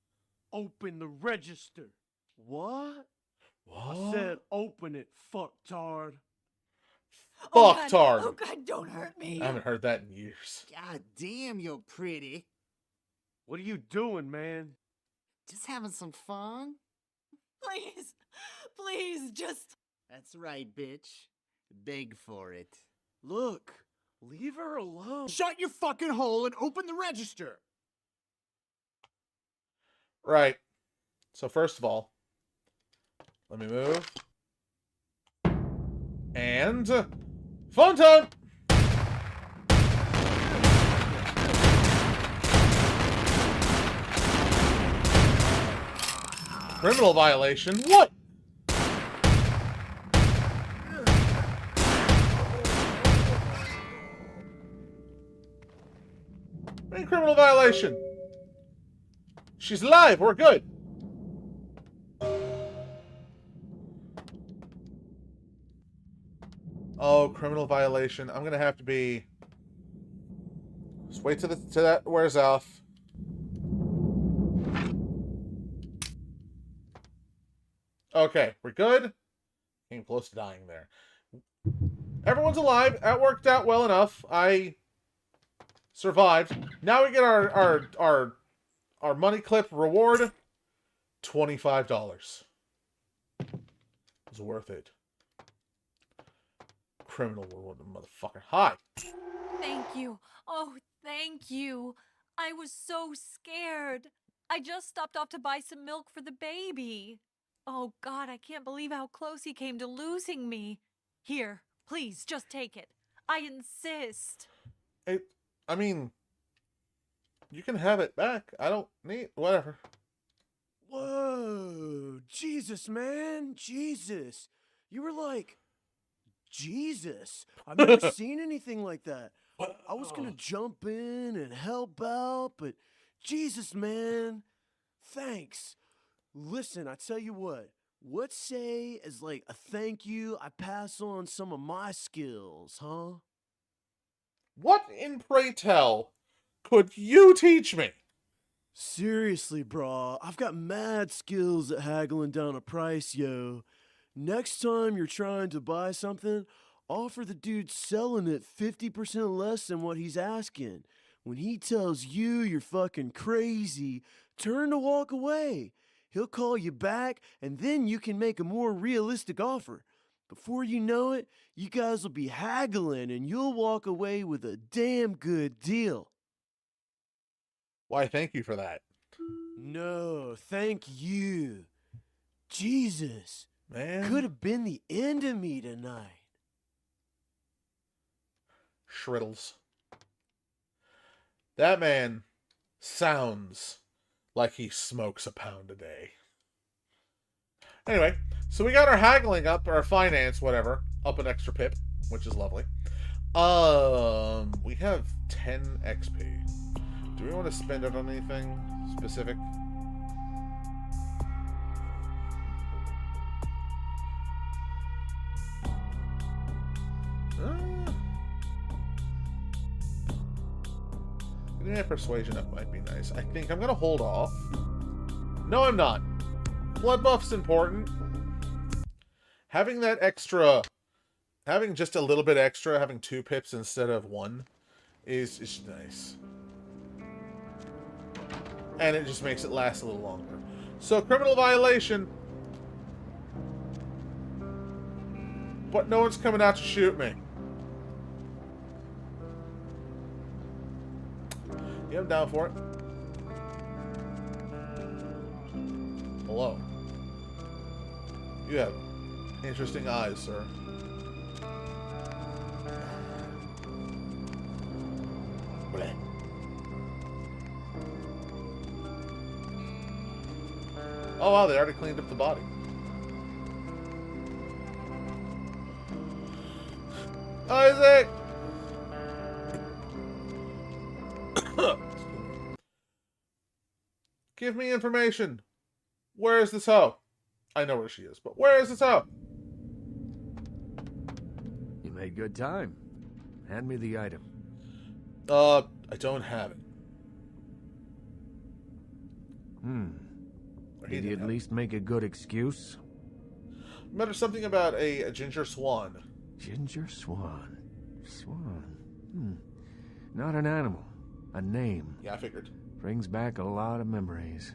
Open the register. What? What? I said open it, fucktard. Fucktard! Oh God, don't hurt me! I haven't heard that in years. God damn, you're pretty. What are you doing, man? Just having some fun? Please, please, just... That's right, bitch. Beg for it. Look, leave her alone. Shut your fucking hole and open the register! Right. So first of all, let me move. And... fun time! Criminal violation? What? Any criminal violation? She's alive. We're good. Oh, criminal violation. I'm gonna have to be. Just wait till that wears off. Okay, we're good. Came close to dying there. Everyone's alive. That worked out well enough. I survived. Now we get our money clip reward. $25. It's worth it. Criminal reward, motherfucker. Hi. Thank you. Oh, thank you. I was so scared. I just stopped off to buy some milk for the baby. Oh, God, I can't believe how close he came to losing me. Here, please, just take it. I insist. I mean, you can have it back. I don't need... whatever. Whoa, Jesus, man, Jesus. You were like, Jesus. I've never seen anything like that. I was gonna jump in and help out, but Jesus, man, thanks. Listen, I tell you what say as like a thank you, I pass on some of my skills, huh? What in pray tell could you teach me? Seriously, brah, I've got mad skills at haggling down a price, yo. Next time you're trying to buy something, offer the dude selling it 50% less than what he's asking. When he tells you you're fucking crazy, turn to walk away. He'll call you back, and then you can make a more realistic offer. Before you know it, you guys will be haggling, and you'll walk away with a damn good deal. Why, thank you for that. No, thank you. Jesus. Man. Could have been the end of me tonight. Shriddles. That man sounds like he smokes a pound a day. Anyway, so we got our haggling up, our finance, whatever, up an extra pip, which is lovely. We have 10 XP. Do we want to spend it on anything specific? Getting a persuasion up might be nice. I think I'm gonna hold off. No, I'm not. Blood buff's important. Having that extra, having just a little bit extra, having 2 pips instead of 1, is nice. And it just makes it last a little longer. So, criminal violation. But no one's coming out to shoot me. Yeah, I'm down for it. Hello. You have interesting eyes, sir. Bleh. Oh wow, they already cleaned up the body. Isaac! Give me information. Where is this hoe? I know where she is, but where is this hoe? You made good time. Hand me the item. I don't have it. Did you at least make a good excuse? Matter something about a ginger swan. Ginger swan. Swan. Not an animal. A name. Yeah, I figured. Brings back a lot of memories.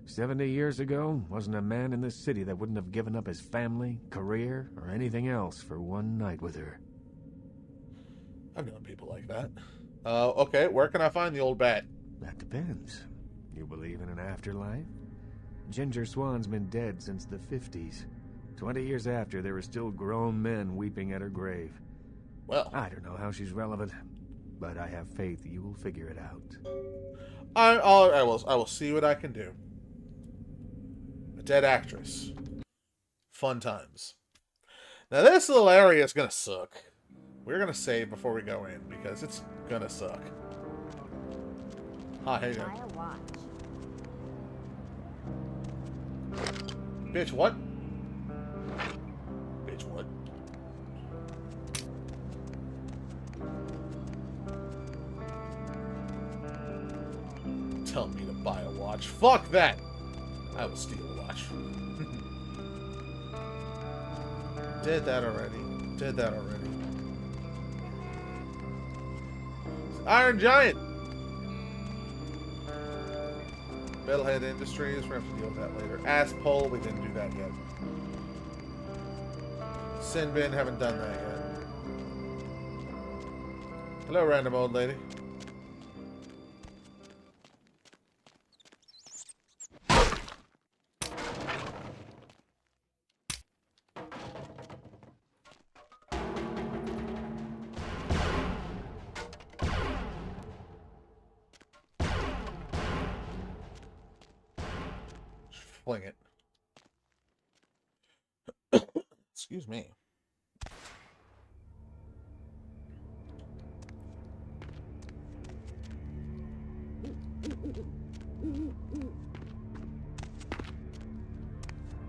70 years ago, wasn't a man in this city that wouldn't have given up his family, career, or anything else for one night with her. I've known people like that. Okay, where can I find the old bat? That depends. You believe in an afterlife? Ginger Swan's been dead since the 50s. 20 years after, there were still grown men weeping at her grave. Well, I don't know how she's relevant, but I have faith you will figure it out. I will see what I can do. A dead actress. Fun times. Now this little area is gonna suck. We're gonna save before we go in because it's gonna suck. Hi, how you doing? Bitch, what? Bitch, what? Tell me to buy a watch. Fuck that! I will steal a watch. Did that already. Did that already. Iron Giant! Metalhead Industries, we're going to have to deal with that later. Ass Pole, we didn't do that yet. Sin Bin, haven't done that yet. Hello, random old lady. Fling it. Excuse me.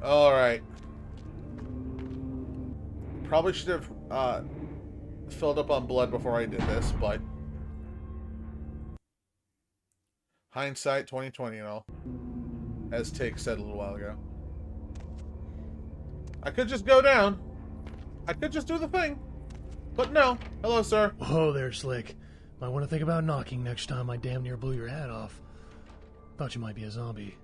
All right. Probably should have filled up on blood before I did this, but hindsight 2020 and all. As Take said a little while ago. I could just go down. I could just do the thing. But no. Hello, sir. Oh, there, Slick. Might want to think about knocking next time I damn near blew your hat off. Thought you might be a zombie.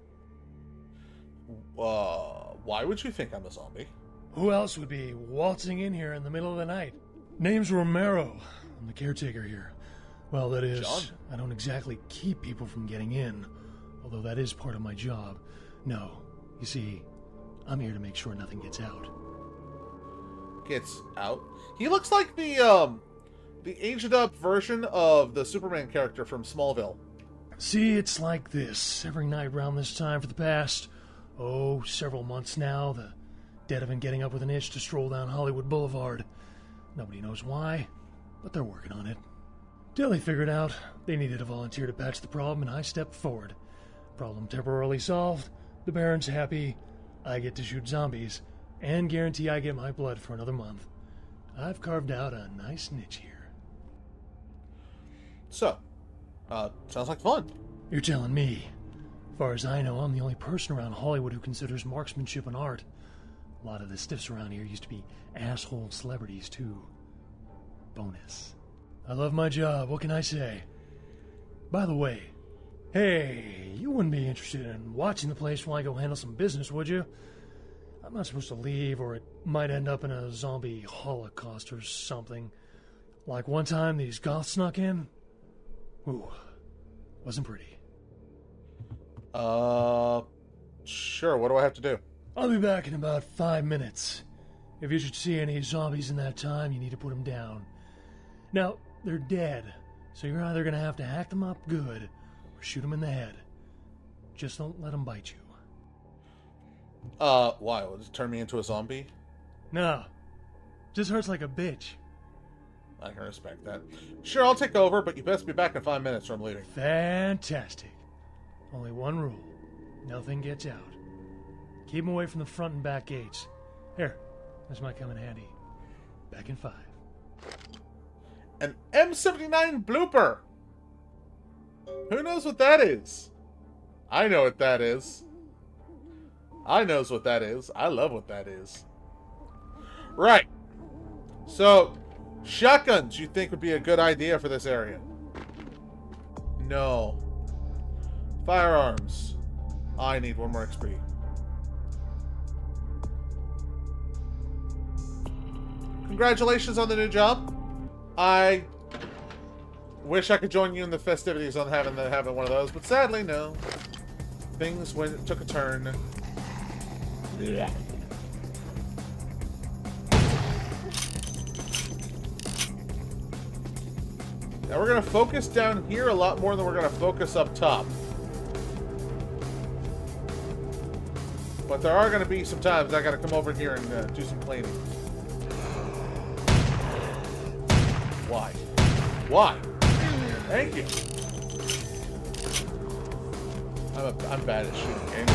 Why would you think I'm a zombie? Who else would be waltzing in here in the middle of the night? Name's Romero. I'm the caretaker here. Well, that is, John? I don't exactly keep people from getting in. Although that is part of my job. No, you see, I'm here to make sure nothing gets out. Gets out? He looks like the aged up version of the Superman character from Smallville. See, it's like this. Every night around this time for the past, several months now, the dead have been getting up with an itch to stroll down Hollywood Boulevard. Nobody knows why. but they're working on it. Till they figured out they needed a volunteer to patch the problem, and I stepped forward. Problem temporarily solved, the Baron's happy, I get to shoot zombies, and guarantee I get my blood for another month. I've carved out a nice niche here. So, sounds like fun. You're telling me. As far as I know, I'm the only person around Hollywood who considers marksmanship an art. A lot of the stiffs around here used to be asshole celebrities, too. Bonus. I love my job, what can I say? By the way, hey, you wouldn't be interested in watching the place while I go handle some business, would you? I'm not supposed to leave, or it might end up in a zombie holocaust or something. Like one time these goths snuck in. Ooh, wasn't pretty. Sure, what do I have to do? I'll be back in about 5 minutes. If you should see any zombies in that time, you need to put them down. Now, they're dead, so you're either going to have to hack them up good, or shoot them in the head. Just don't let them bite you. Why? Will it turn me into a zombie? No. Just hurts like a bitch. I can respect that. Sure, I'll take over, but you best be back in 5 minutes or I'm leaving. Fantastic. Only one rule. Nothing gets out. Keep them away from the front and back gates. Here, this might come in handy. Back in 5. An M79 blooper! Who knows what that is? I know what that is. I knows what that is. I love what that is. Right. So, shotguns you think would be a good idea for this area? No. Firearms. I need 1 more XP. Congratulations on the new job. I wish I could join you in the festivities on having one of those, but sadly, no. Things took a turn. Yeah. Now we're going to focus down here a lot more than we're going to focus up top. But there are going to be some times I got to come over here and do some cleaning. Why? Why? Thank you. I'm bad at shooting games.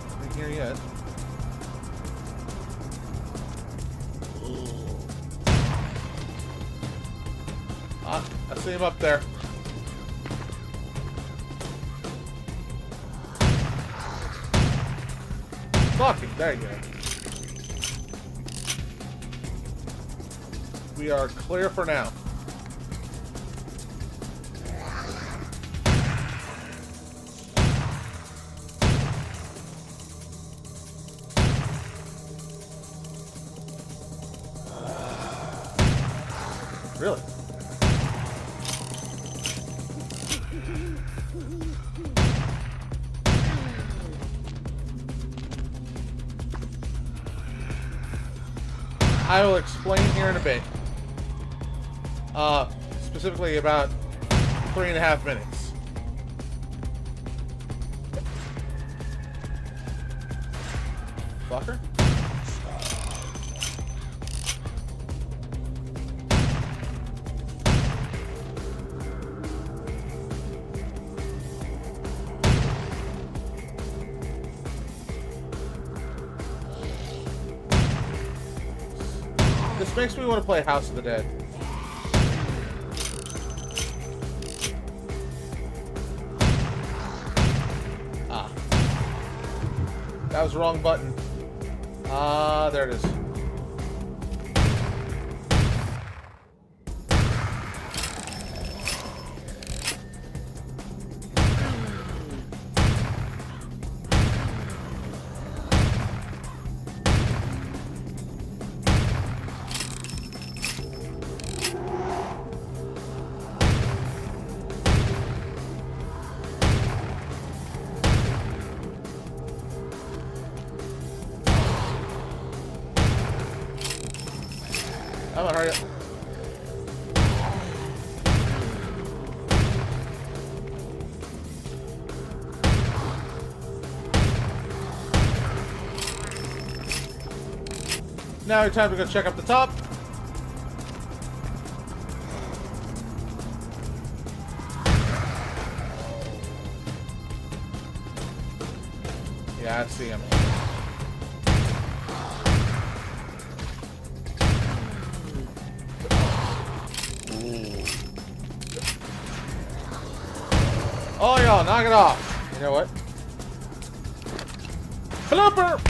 Nothing here yet. Ah, I see him up there. Fucking, there you go. We are clear for now. Really? I will explain here in a bit. Specifically about 3.5 minutes. Fucker. This makes me want to play House of the Dead. Ah. That was the wrong button. Ah, there it is. Come on, hurry up. Now it's time to go check up the top. Yeah, I see him. Oh, y'all, knock it off. You know what? Blooper!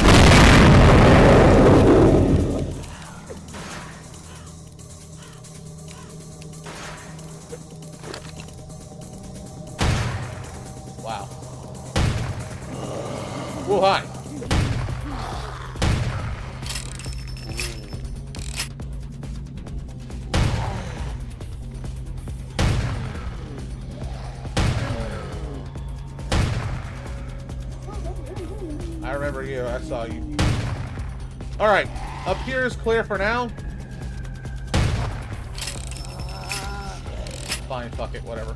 Wow. Whoa, hi. I remember you. I saw you. Alright. Up here is clear for now. Fine, fuck it, whatever.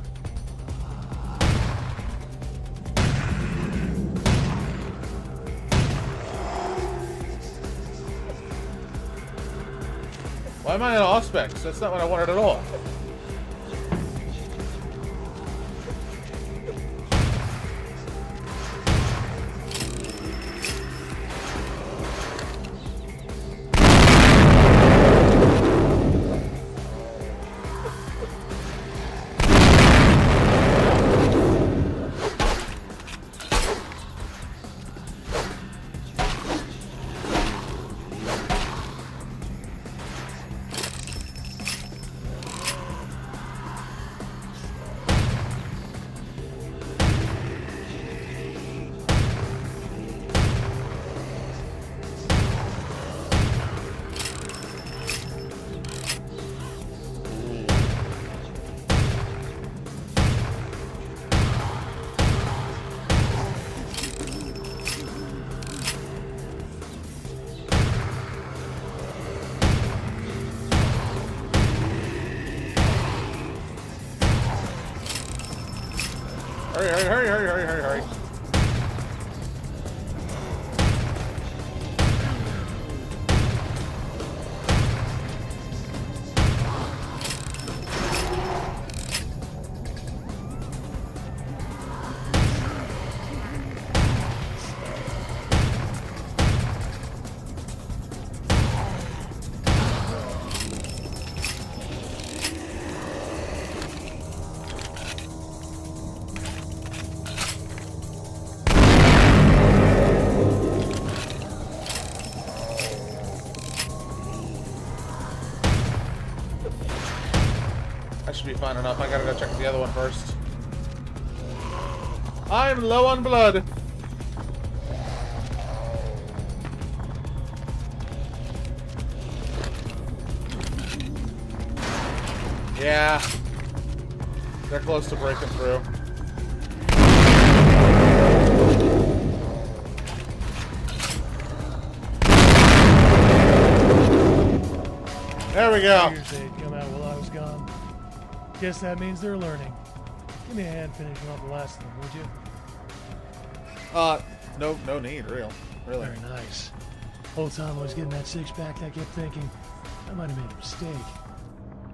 Why am I in Auspex? That's not what I wanted at all. Hurry, hurry, hurry, hurry, hurry, hurry, hurry. That should be fine enough. I gotta go check the other one first. I'm low on blood. Yeah. They're close to breaking through. There we go. Figures they'd come out while I was gone. Guess that means they're learning. Give me a hand finishing off the last of them, would you? No need, really. Very nice. Whole time I was getting that six-pack, I kept thinking, I might have made a mistake.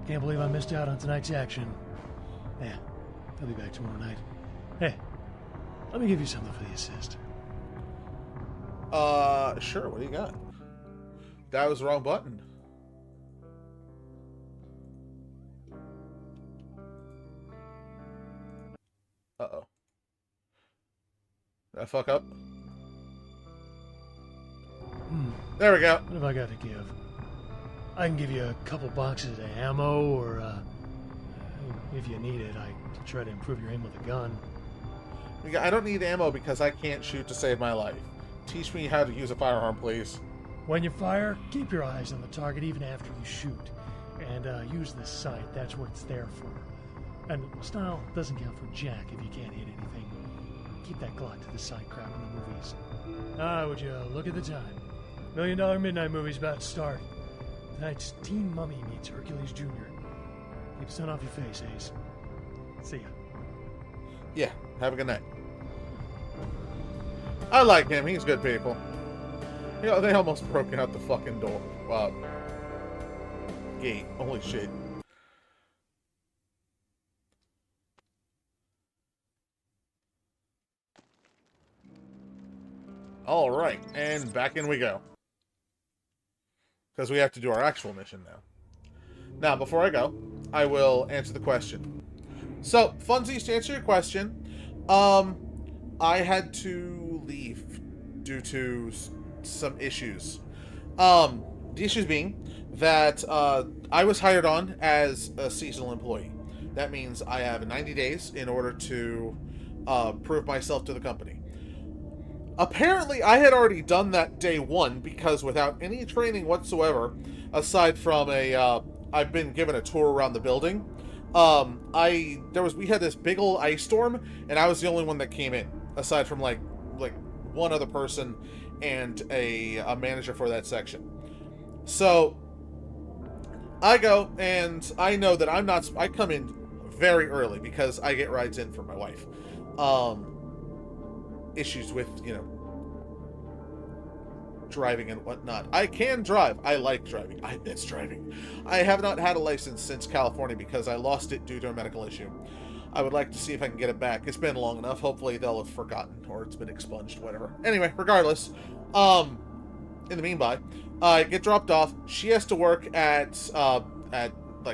Can't believe I missed out on tonight's action. Yeah, I'll be back tomorrow night. Hey, let me give you something for the assist. Sure, what do you got? That was the wrong button. Uh-oh. Did I fuck up? There we go. What have I got to give? I can give you a couple boxes of ammo, or, if you need it, I can try to improve your aim with a gun. I don't need ammo because I can't shoot to save my life. Teach me how to use a firearm, please. When you fire, keep your eyes on the target even after you shoot. And use the sight, that's what it's there for. And style doesn't count for jack if you can't hit anything. Keep that Glock to the side crowd in the movies. Would you look at the time? $1 Million Midnight movie's about to start. Tonight's Teen Mummy meets Hercules Jr. Keep the sun off your face, Ace. See ya. Yeah, have a good night. I like him. He's good people. You know, they almost broke out the fucking door. Gate. Holy shit. Alright, and back in we go. Because we have to do our actual mission now. Now, before I go, I will answer the question. So, Funsies, to answer your question, I had to leave due to some issues. The issues being that I was hired on as a seasonal employee. That means I have 90 days in order to prove myself to the company. Apparently, I had already done that day one because without any training whatsoever, aside from I've been given a tour around the building. We had this big old ice storm, and I was the only one that came in, aside from like one other person and a manager for that section. So I go, and I know that I come in very early because I get rides in for my wife. Issues with, driving and whatnot. I can drive. I like driving. I miss driving. I have not had a license since California because I lost it due to a medical issue. I would like to see if I can get it back. It's been long enough. Hopefully they'll have forgotten or it's been expunged, whatever. Anyway, regardless, in the meanwhile, I get dropped off. She has to work at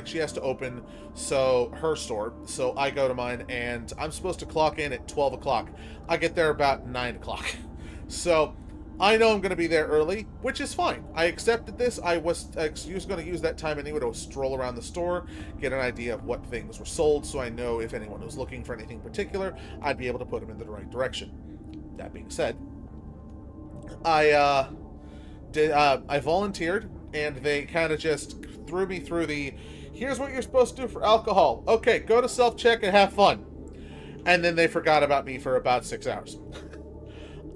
she has to open her store. So I go to mine and I'm supposed to clock in at 12 o'clock. I get there about 9 o'clock. So I know I'm going to be there early, which is fine. I accepted this. I was going to use that time anyway to stroll around the store, get an idea of what things were sold, so I know if anyone was looking for anything particular, I'd be able to put them in the right direction. That being said, I volunteered, and they kind of just threw me through here's what you're supposed to do for alcohol. Okay, go to self-check and have fun. And then they forgot about me for about 6 hours.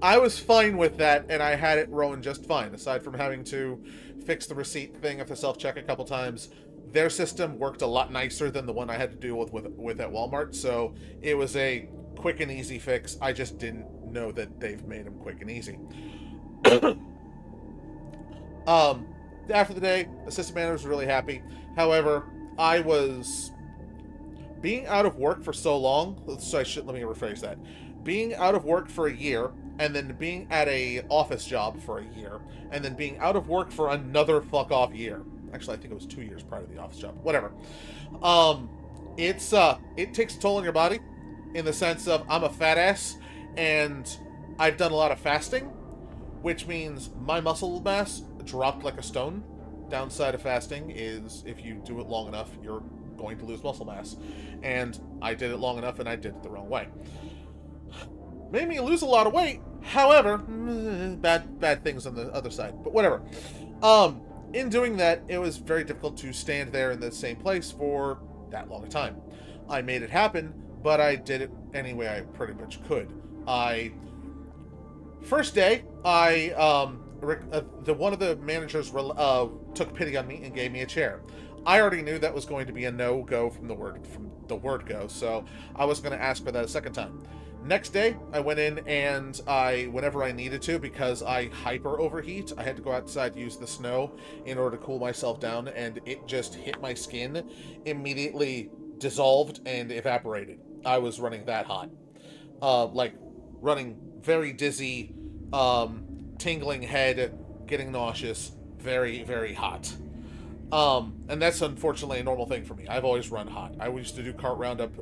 I was fine with that, and I had it rolling just fine, aside from having to fix the receipt thing of the self-check a couple times. Their system worked a lot nicer than the one I had to deal with at Walmart, so it was a quick and easy fix. I just didn't know that they've made them quick and easy. After the day, assistant manager was really happy. However, I was being out of work for so long, let me rephrase that. Being out of work for a year, and then being at a office job for a year, and then being out of work for another fuck-off year. Actually, I think it was 2 years prior to the office job. Whatever. It takes a toll on your body, in the sense of I'm a fat ass, and I've done a lot of fasting, which means my muscle mass dropped like a stone. Downside of fasting is if you do it long enough, you're going to lose muscle mass. And I did it long enough, and I did it the wrong way. Made me lose a lot of weight. However, bad things on the other side. But whatever. In doing that, it was very difficult to stand there in the same place for that long a time. I made it happen, but I did it any way I pretty much could. First day, one of the managers took pity on me and gave me a chair. I already knew that was going to be a no-go from the word go, so I was going to ask for that a second time. Next day, I went in and whenever I needed to, because I hyper overheat, I had to go outside to use the snow in order to cool myself down, and it just hit my skin, immediately dissolved and evaporated. I was running that hot. Running very dizzy, tingling head, getting nauseous, very, very hot. And that's unfortunately a normal thing for me. I've always run hot. I used to do cart roundup,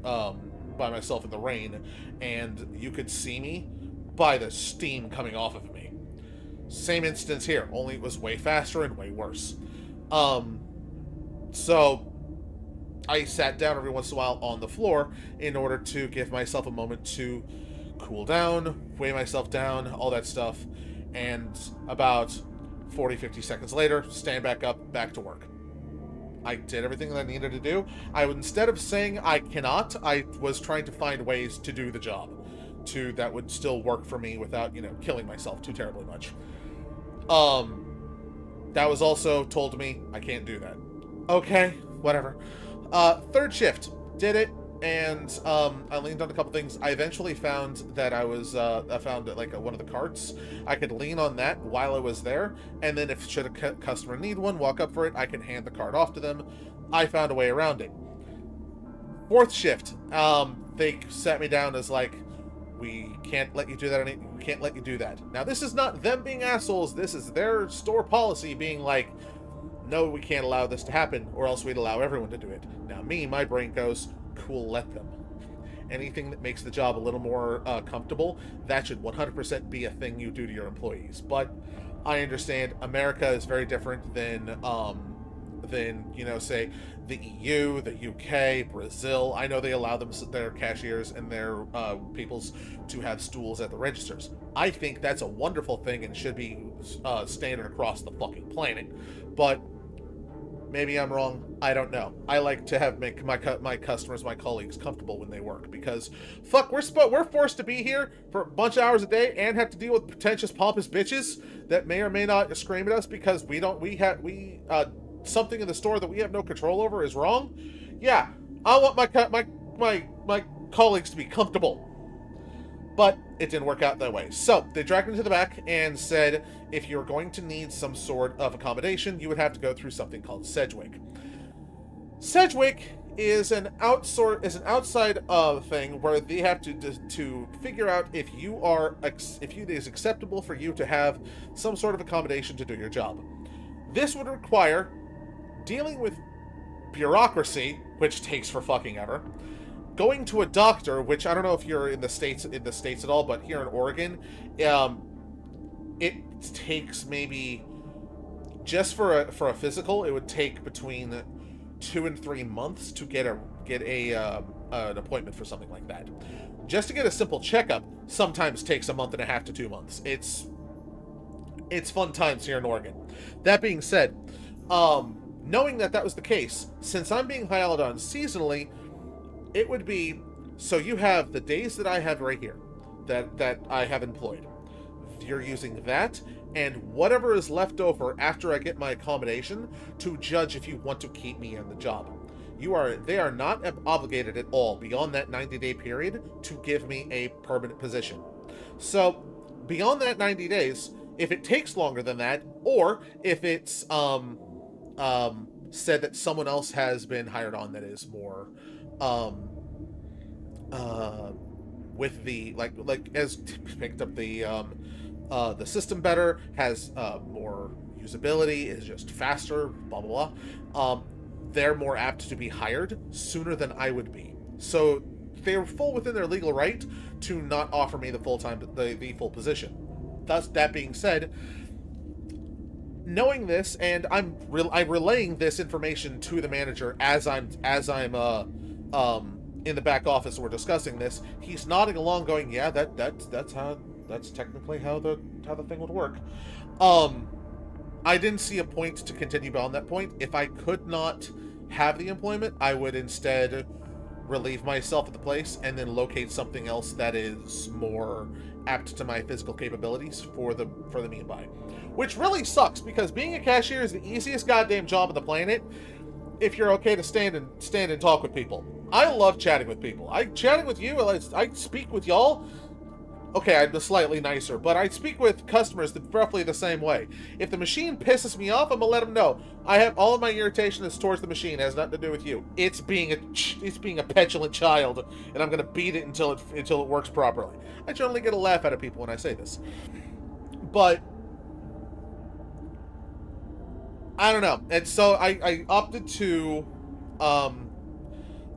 by myself in the rain, and you could see me by the steam coming off of me. Same instance here, only it was way faster and way worse. So I sat down every once in a while on the floor in order to give myself a moment to cool down, weigh myself down, all that stuff, and about 40-50 seconds later, stand back up, back to work. I did everything that I needed to do. Instead of saying I cannot, I was trying to find ways to do the job that would still work for me without, killing myself too terribly much. That was also told to me, I can't do that. Okay, whatever. Third shift. Did it. and I leaned on a couple things. I eventually found that I found like one of the carts. I could lean on that while I was there, and then if should a customer need one, walk up for it, I can hand the cart off to them. I found a way around it. Fourth shift, they sat me down as like, we can't let you do that. We can't let you do that. Now, this is not them being assholes. This is their store policy being like, no, we can't allow this to happen, or else we'd allow everyone to do it. Now, my brain goes, cool, let them. Anything that makes the job a little more comfortable, that should 100% be a thing you do to your employees. But I understand America is very different than you know, say, the EU, the UK, Brazil. I know they allow their cashiers and their peoples to have stools at the registers. I think that's a wonderful thing and should be standard across the fucking planet. But maybe I'm wrong. I don't know. I like to make my customers, my colleagues, comfortable when they work, because fuck, we're forced to be here for a bunch of hours a day and have to deal with pretentious, pompous bitches that may or may not scream at us because something in the store that we have no control over is wrong. Yeah, I want my colleagues to be comfortable. But it didn't work out that way. So they dragged me to the back and said, if you're going to need some sort of accommodation, you would have to go through something called Sedgwick. Sedgwick is an outside thing where they have to figure out if it is acceptable for you to have some sort of accommodation to do your job. This would require dealing with bureaucracy, which takes for fucking ever. Going to a doctor, which I don't know if you're in the states at all, but here in Oregon, it takes maybe just for a physical, it would take between 2 and 3 months to get an appointment for something like that. Just to get a simple checkup sometimes takes a month and a half to 2 months. It's fun times here in Oregon. That being said, knowing that was the case, since I'm being hired on seasonally, it would be, so you have the days that I have right here, that I have employed. You're using that, and whatever is left over after I get my accommodation to judge if you want to keep me in the job. They are not obligated at all beyond that 90-day period to give me a permanent position. So, beyond that 90 days, if it takes longer than that, or if it's said that someone else has been hired on that is more with the like has picked up the system better, has more usability, is just faster, blah blah blah, they're more apt to be hired sooner than I would be. So they're full within their legal right to not offer me the full position. Thus, that being said, knowing this, and I'm relaying this information to the manager as I'm in the back office and we're discussing this. He's nodding along, going, "Yeah, that's technically how the thing would work." I didn't see a point to continue beyond that point. If I could not have the employment, I would instead relieve myself at the place and then locate something else that is more apt to my physical capabilities for the meanwhile. Which really sucks, because being a cashier is the easiest goddamn job on the planet if you're okay to stand and talk with people. I love chatting with people. Chatting with you, I speak with y'all. Okay, I'm slightly nicer, but I speak with customers roughly the same way. If the machine pisses me off, I'm gonna let them know. I have all of my irritation is towards the machine. It has nothing to do with you. It's being a petulant child, and I'm gonna beat it until it works properly. I generally get a laugh out of people when I say this, but I don't know. And so I opted to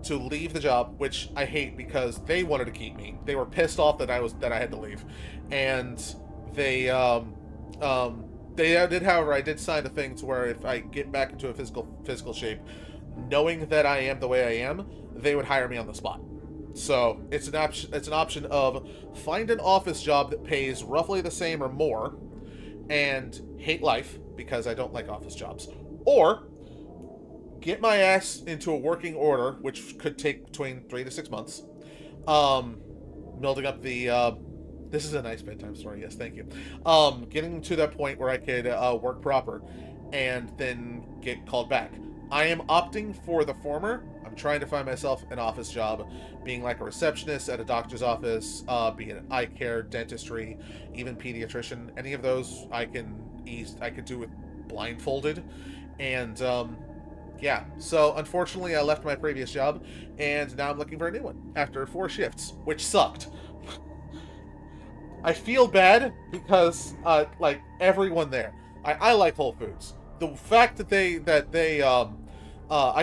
leave the job, which I hate because they wanted to keep me. They were pissed off that I had to leave, and they did. However, I did sign a thing to where if I get back into a physical shape, knowing that I am the way I am, they would hire me on the spot. So it's an option. It's an option of find an office job that pays roughly the same or more, and hate life because I don't like office jobs, or get my ass into a working order, which could take between 3 to 6 months. Building up the this is a nice bedtime story, yes, thank you. Getting to that point where I could work proper and then get called back. I am opting for the former. I'm trying to find myself an office job, being like a receptionist at a doctor's office, be it eye care, dentistry, even pediatrician. Any of those I can do with blindfolded. And yeah, so unfortunately I left my previous job, and now I'm looking for a new one after 4 shifts, which sucked. I feel bad because like everyone there, I like Whole Foods. The fact that I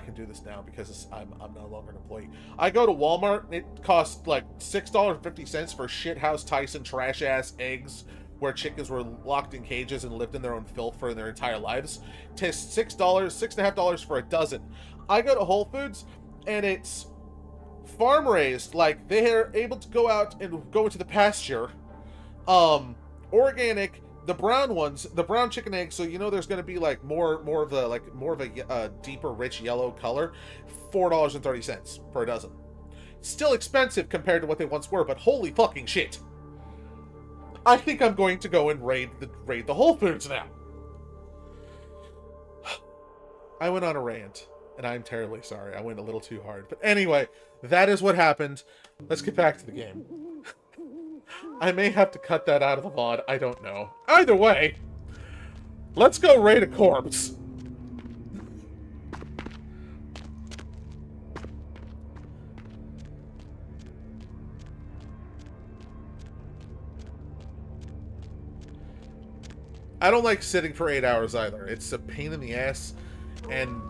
can do this now because I'm no longer an employee. I go to Walmart. It costs like $6.50 for shithouse Tyson trash ass eggs, where chickens were locked in cages and lived in their own filth for their entire lives. To $6.50 for a dozen. I go to Whole Foods and it's farm raised. Like, they're able to go out and go into the pasture. Organic. The brown ones, the brown chicken eggs, so you know there's going to be like more of a deeper, rich yellow color. $4.30 for a dozen. Still expensive compared to what they once were, but holy fucking shit! I think I'm going to go and raid the Whole Foods now. I went on a rant, and I'm terribly sorry. I went a little too hard, but anyway, that is what happened. Let's get back to the game. I may have to cut that out of the VOD. I don't know. Either way, let's go raid a corpse. I don't like sitting for 8 hours either. It's a pain in the ass, and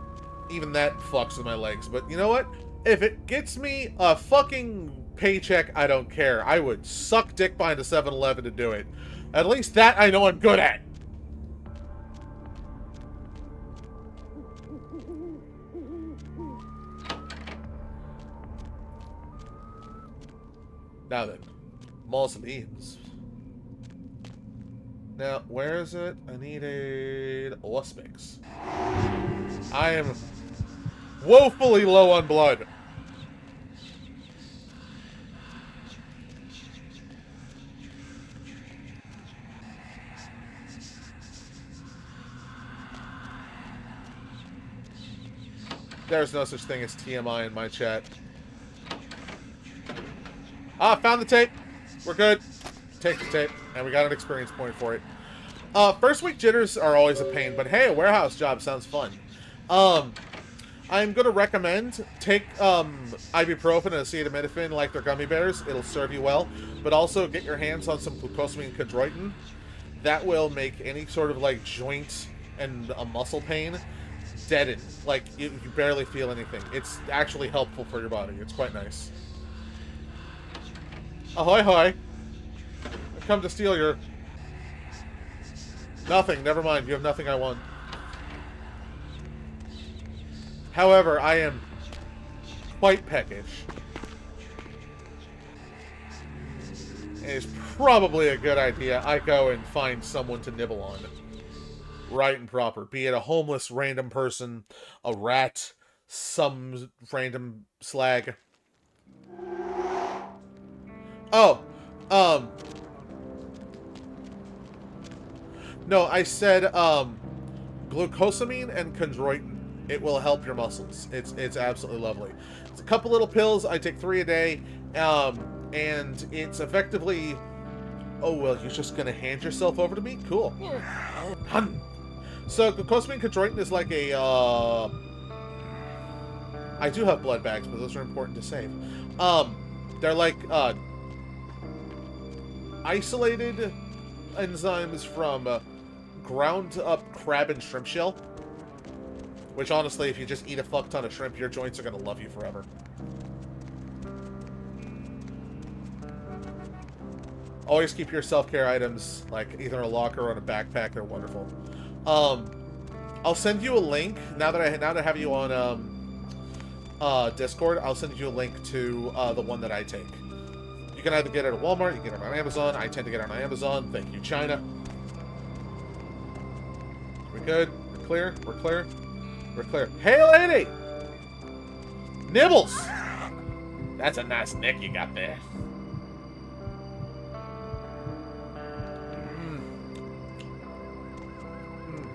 even that fucks with my legs. But you know what? If it gets me a fucking paycheck, I don't care. I would suck dick behind a 7-Eleven to do it. At least that I know I'm good at. Now then, mausoleums. Now, where is it? I needed Auspics. I am woefully low on blood. There's no such thing as TMI in my chat. Ah, found the tape. We're good. Take the tape. And we got an experience point for it. First week jitters are always a pain, but hey, a warehouse job sounds fun. I'm going to recommend take ibuprofen and acetaminophen like they're gummy bears. It'll serve you well. But also get your hands on some glucosamine chondroitin. That will make any sort of like joint and a muscle pain deaden. Like, you barely feel anything. It's actually helpful for your body. It's quite nice. Ahoy hoy! I've come to steal your... Nothing. Never mind. You have nothing I want. However, I am quite peckish. It's probably a good idea I go and find someone to nibble on. Right and proper. Be it a homeless random person, a rat, some random slag. Oh, no, I said, glucosamine and chondroitin. It will help your muscles. It's absolutely lovely. It's a couple little pills. I take 3 a day, and it's effectively... Oh, well, you're just gonna hand yourself over to me? Cool. So, glucosamine and chondroitin is like a, I do have blood bags, but those are important to save. They're like, isolated enzymes from ground up crab and shrimp shell. Which, honestly, if you just eat a fuck ton of shrimp, your joints are gonna love you forever. Always keep your self-care items, like, either in a locker or in a backpack. They're wonderful. I'll send you a link, now that I have you on, Discord, I'll send you a link to, the one that I take. You can either get it at Walmart, you can get it on Amazon. I tend to get it on Amazon. Thank you, China. We good? We're clear? We're clear? We're clear. Hey, lady! Nibbles! That's a nice neck you got there.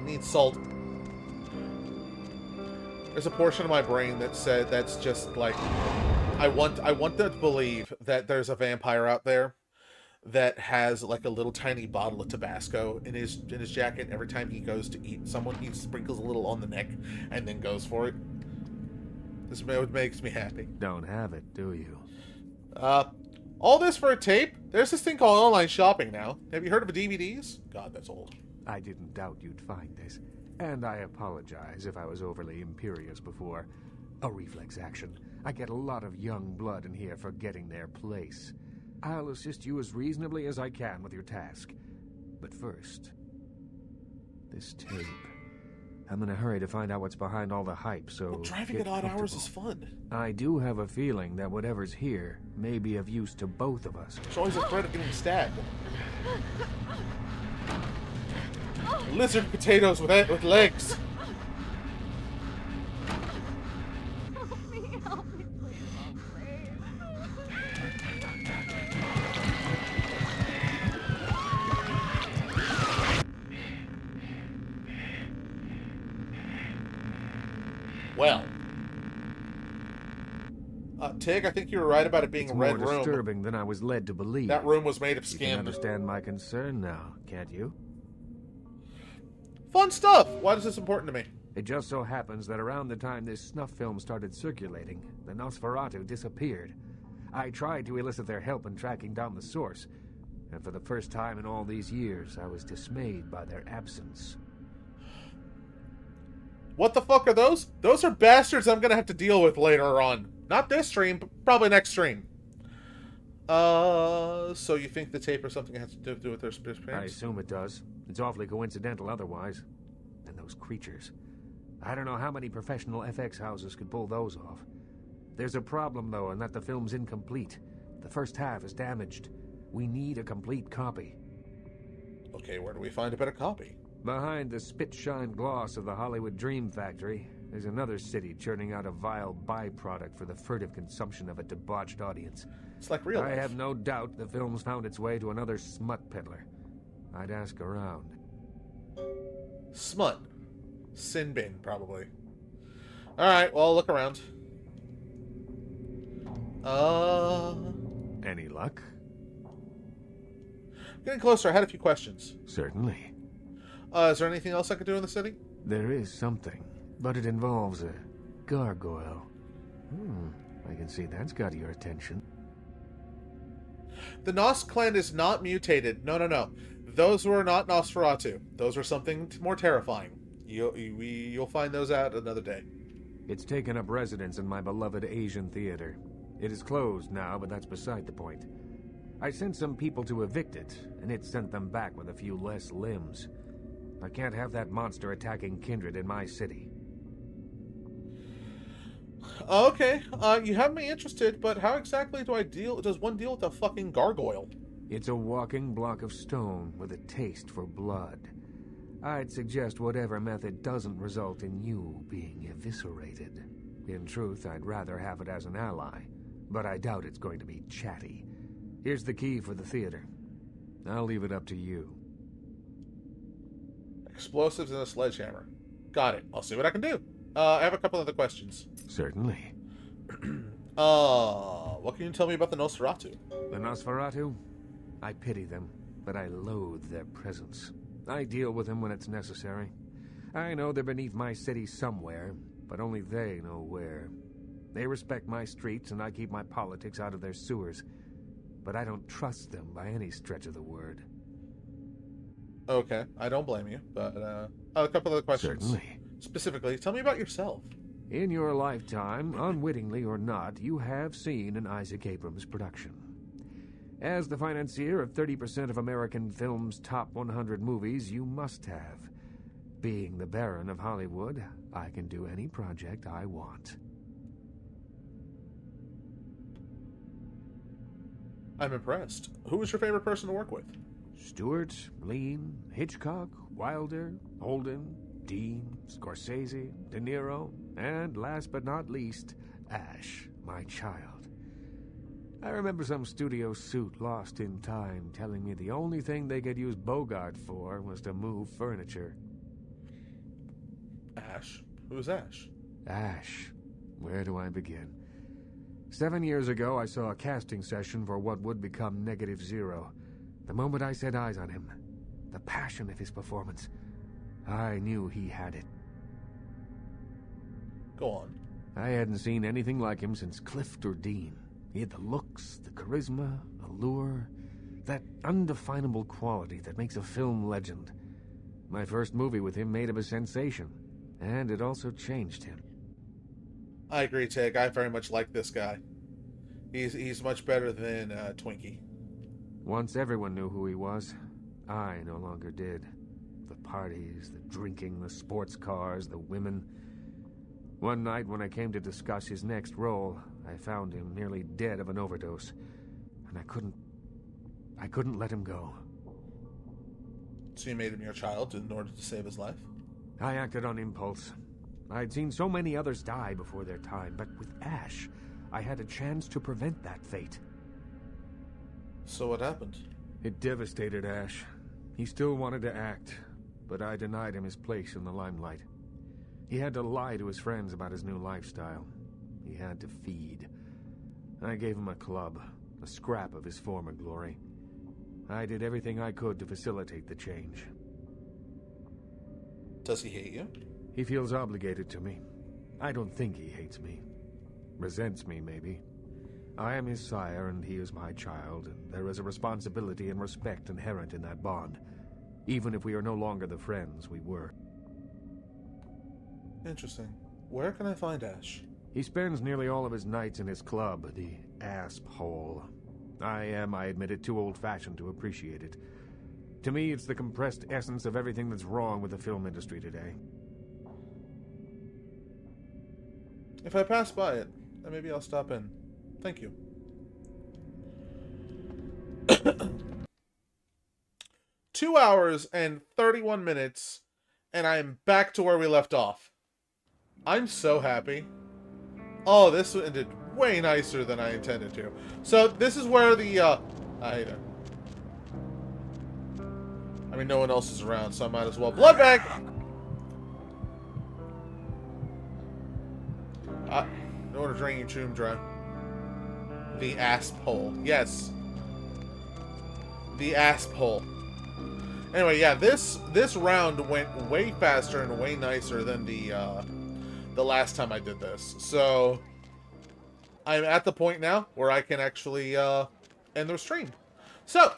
Needs salt. There's a portion of my brain that said that's just like I want to believe that there's a vampire out there that has like a little tiny bottle of Tabasco in his jacket. Every time he goes to eat someone, he sprinkles a little on the neck and then goes for it. This makes me happy. Don't have it, do you? All this for a tape? There's this thing called online shopping now. Have you heard of DVDs? God, that's old. I didn't doubt you'd find this. And I apologize if I was overly imperious before. A reflex action. I get a lot of young blood in here forgetting their place. I'll assist you as reasonably as I can with your task. But first, this tape. I'm in a hurry to find out what's behind all the hype, so... Well, driving at odd hours is fun. I do have a feeling that whatever's here may be of use to both of us. There's always a threat of getting stabbed. Lizard potatoes with legs. Help me, please, Well. Tig, I think you were right about it being it's a red more room. Disturbing than I was led to believe. That room was made of You skin. can understand my concern now, can't you? Fun stuff! Why is this important to me? It just so happens that around the time this snuff film started circulating, the Nosferatu disappeared. I tried to elicit their help in tracking down the source, and for the first time in all these years, I was dismayed by their absence. What the fuck are those? Those are bastards I'm gonna have to deal with later on. Not this stream, but probably next stream. So you think the tape or something has to do with their disappearance? I assume it does. It's awfully coincidental otherwise. And those creatures. I don't know how many professional FX houses could pull those off. There's a problem, though, in that the film's incomplete. The first half is damaged. We need a complete copy. Okay, where do we find a better copy? Behind the spit-shine gloss of the Hollywood Dream Factory, there's another city churning out a vile byproduct for the furtive consumption of a debauched audience. It's like real life. I have no doubt the film's found its way to another smut peddler. I'd ask around. Smut. Sin bin, probably. Alright, well, look around. Any luck? Getting closer, I had a few questions. Certainly. Is there anything else I could do in the city? There is something, but it involves a gargoyle. I can see that's got your attention. The Nos clan is not mutated. No. Those were not Nosferatu. Those were something more terrifying. You'll find those out another day. It's taken up residence in my beloved Asian theater. It is closed now, but that's beside the point. I sent some people to evict it, and it sent them back with a few less limbs. I can't have that monster attacking kindred in my city. Okay, you have me interested, but how exactly does one deal with a fucking gargoyle? It's a walking block of stone with a taste for blood. I'd suggest whatever method doesn't result in you being eviscerated. In truth, I'd rather have it as an ally, but I doubt it's going to be chatty. Here's the key for the theater. I'll leave it up to you. Explosives and a sledgehammer. Got it. I'll see what I can do. I have a couple other questions. Certainly. What can you tell me about the Nosferatu? The Nosferatu? I pity them, but I loathe their presence. I deal with them when it's necessary. I know they're beneath my city somewhere, but only they know where. They respect my streets, and I keep my politics out of their sewers. But I don't trust them by any stretch of the word. Okay, I don't blame you, but a couple other questions. Certainly. Specifically, tell me about yourself. In your lifetime, unwittingly or not, you have seen an Isaac Abrams production. As the financier of 30% of American film's top 100 movies, you must have. Being the Baron of Hollywood, I can do any project I want. I'm impressed. Who was your favorite person to work with? Stewart, Lean, Hitchcock, Wilder, Holden, Dean, Scorsese, De Niro, and last but not least, Ash, my child. I remember some studio suit lost in time telling me the only thing they could use Bogart for was to move furniture. Ash? Who's Ash? Ash, where do I begin? 7 years ago, I saw a casting session for what would become Negative Zero. The moment I set eyes on him, the passion of his performance, I knew he had it. Go on. I hadn't seen anything like him since Clift or Dean. He had the looks, the charisma, allure, that undefinable quality that makes a film legend. My first movie with him made him a sensation, and it also changed him. I agree, Tig. I very much like this guy. He's much better than Twinkie. Once everyone knew who he was, I no longer did. The parties, the drinking, the sports cars, the women. One night when I came to discuss his next role, I found him nearly dead of an overdose, and I couldn't let him go. So you made him your child in order to save his life? I acted on impulse. I'd seen so many others die before their time, but with Ash, I had a chance to prevent that fate. So what happened? It devastated Ash. He still wanted to act, but I denied him his place in the limelight. He had to lie to his friends about his new lifestyle. He had to feed. I gave him a club, a scrap of his former glory. I did everything I could to facilitate the change. Does he hate you? He feels obligated to me. I don't think he hates me. Resents me, maybe. I am his sire and he is my child, and there is a responsibility and respect inherent in that bond, even if we are no longer the friends we were. Interesting. Where can I find Ash? He spends nearly all of his nights in his club, the Asp Hole. I admit it, too old-fashioned to appreciate it. To me, it's the compressed essence of everything that's wrong with the film industry today. If I pass by it, then maybe I'll stop in. Thank you. 2 hours and 31 minutes, and I am back to where we left off. I'm so happy. Oh, this ended way nicer than I intended to. So, this is where the, I hate it. I mean, no one else is around, so I might as well. Blood bag! No order draining tomb dry. The asp hole. Yes. The asp hole. Anyway, yeah, this round went way faster and way nicer than the last time I did this. So I'm at the point now where I can actually end the stream. So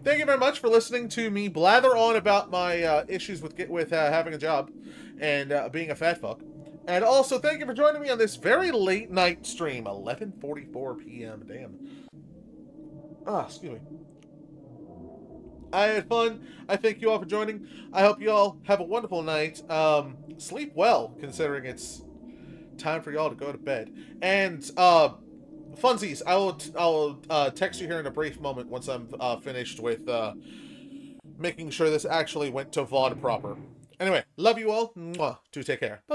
thank you very much for listening to me blather on about my issues with having a job and being a fat fuck. And also, thank you for joining me on this very late night stream, 11:44 p.m. Damn. Excuse me. I had fun. I thank you all for joining. I hope you all have a wonderful night. Sleep well, considering it's time for y'all to go to bed. And funsies, I'll text you here in a brief moment once I'm finished with making sure this actually went to VOD proper. Anyway, love you all. Mwah. Do take care. Bye.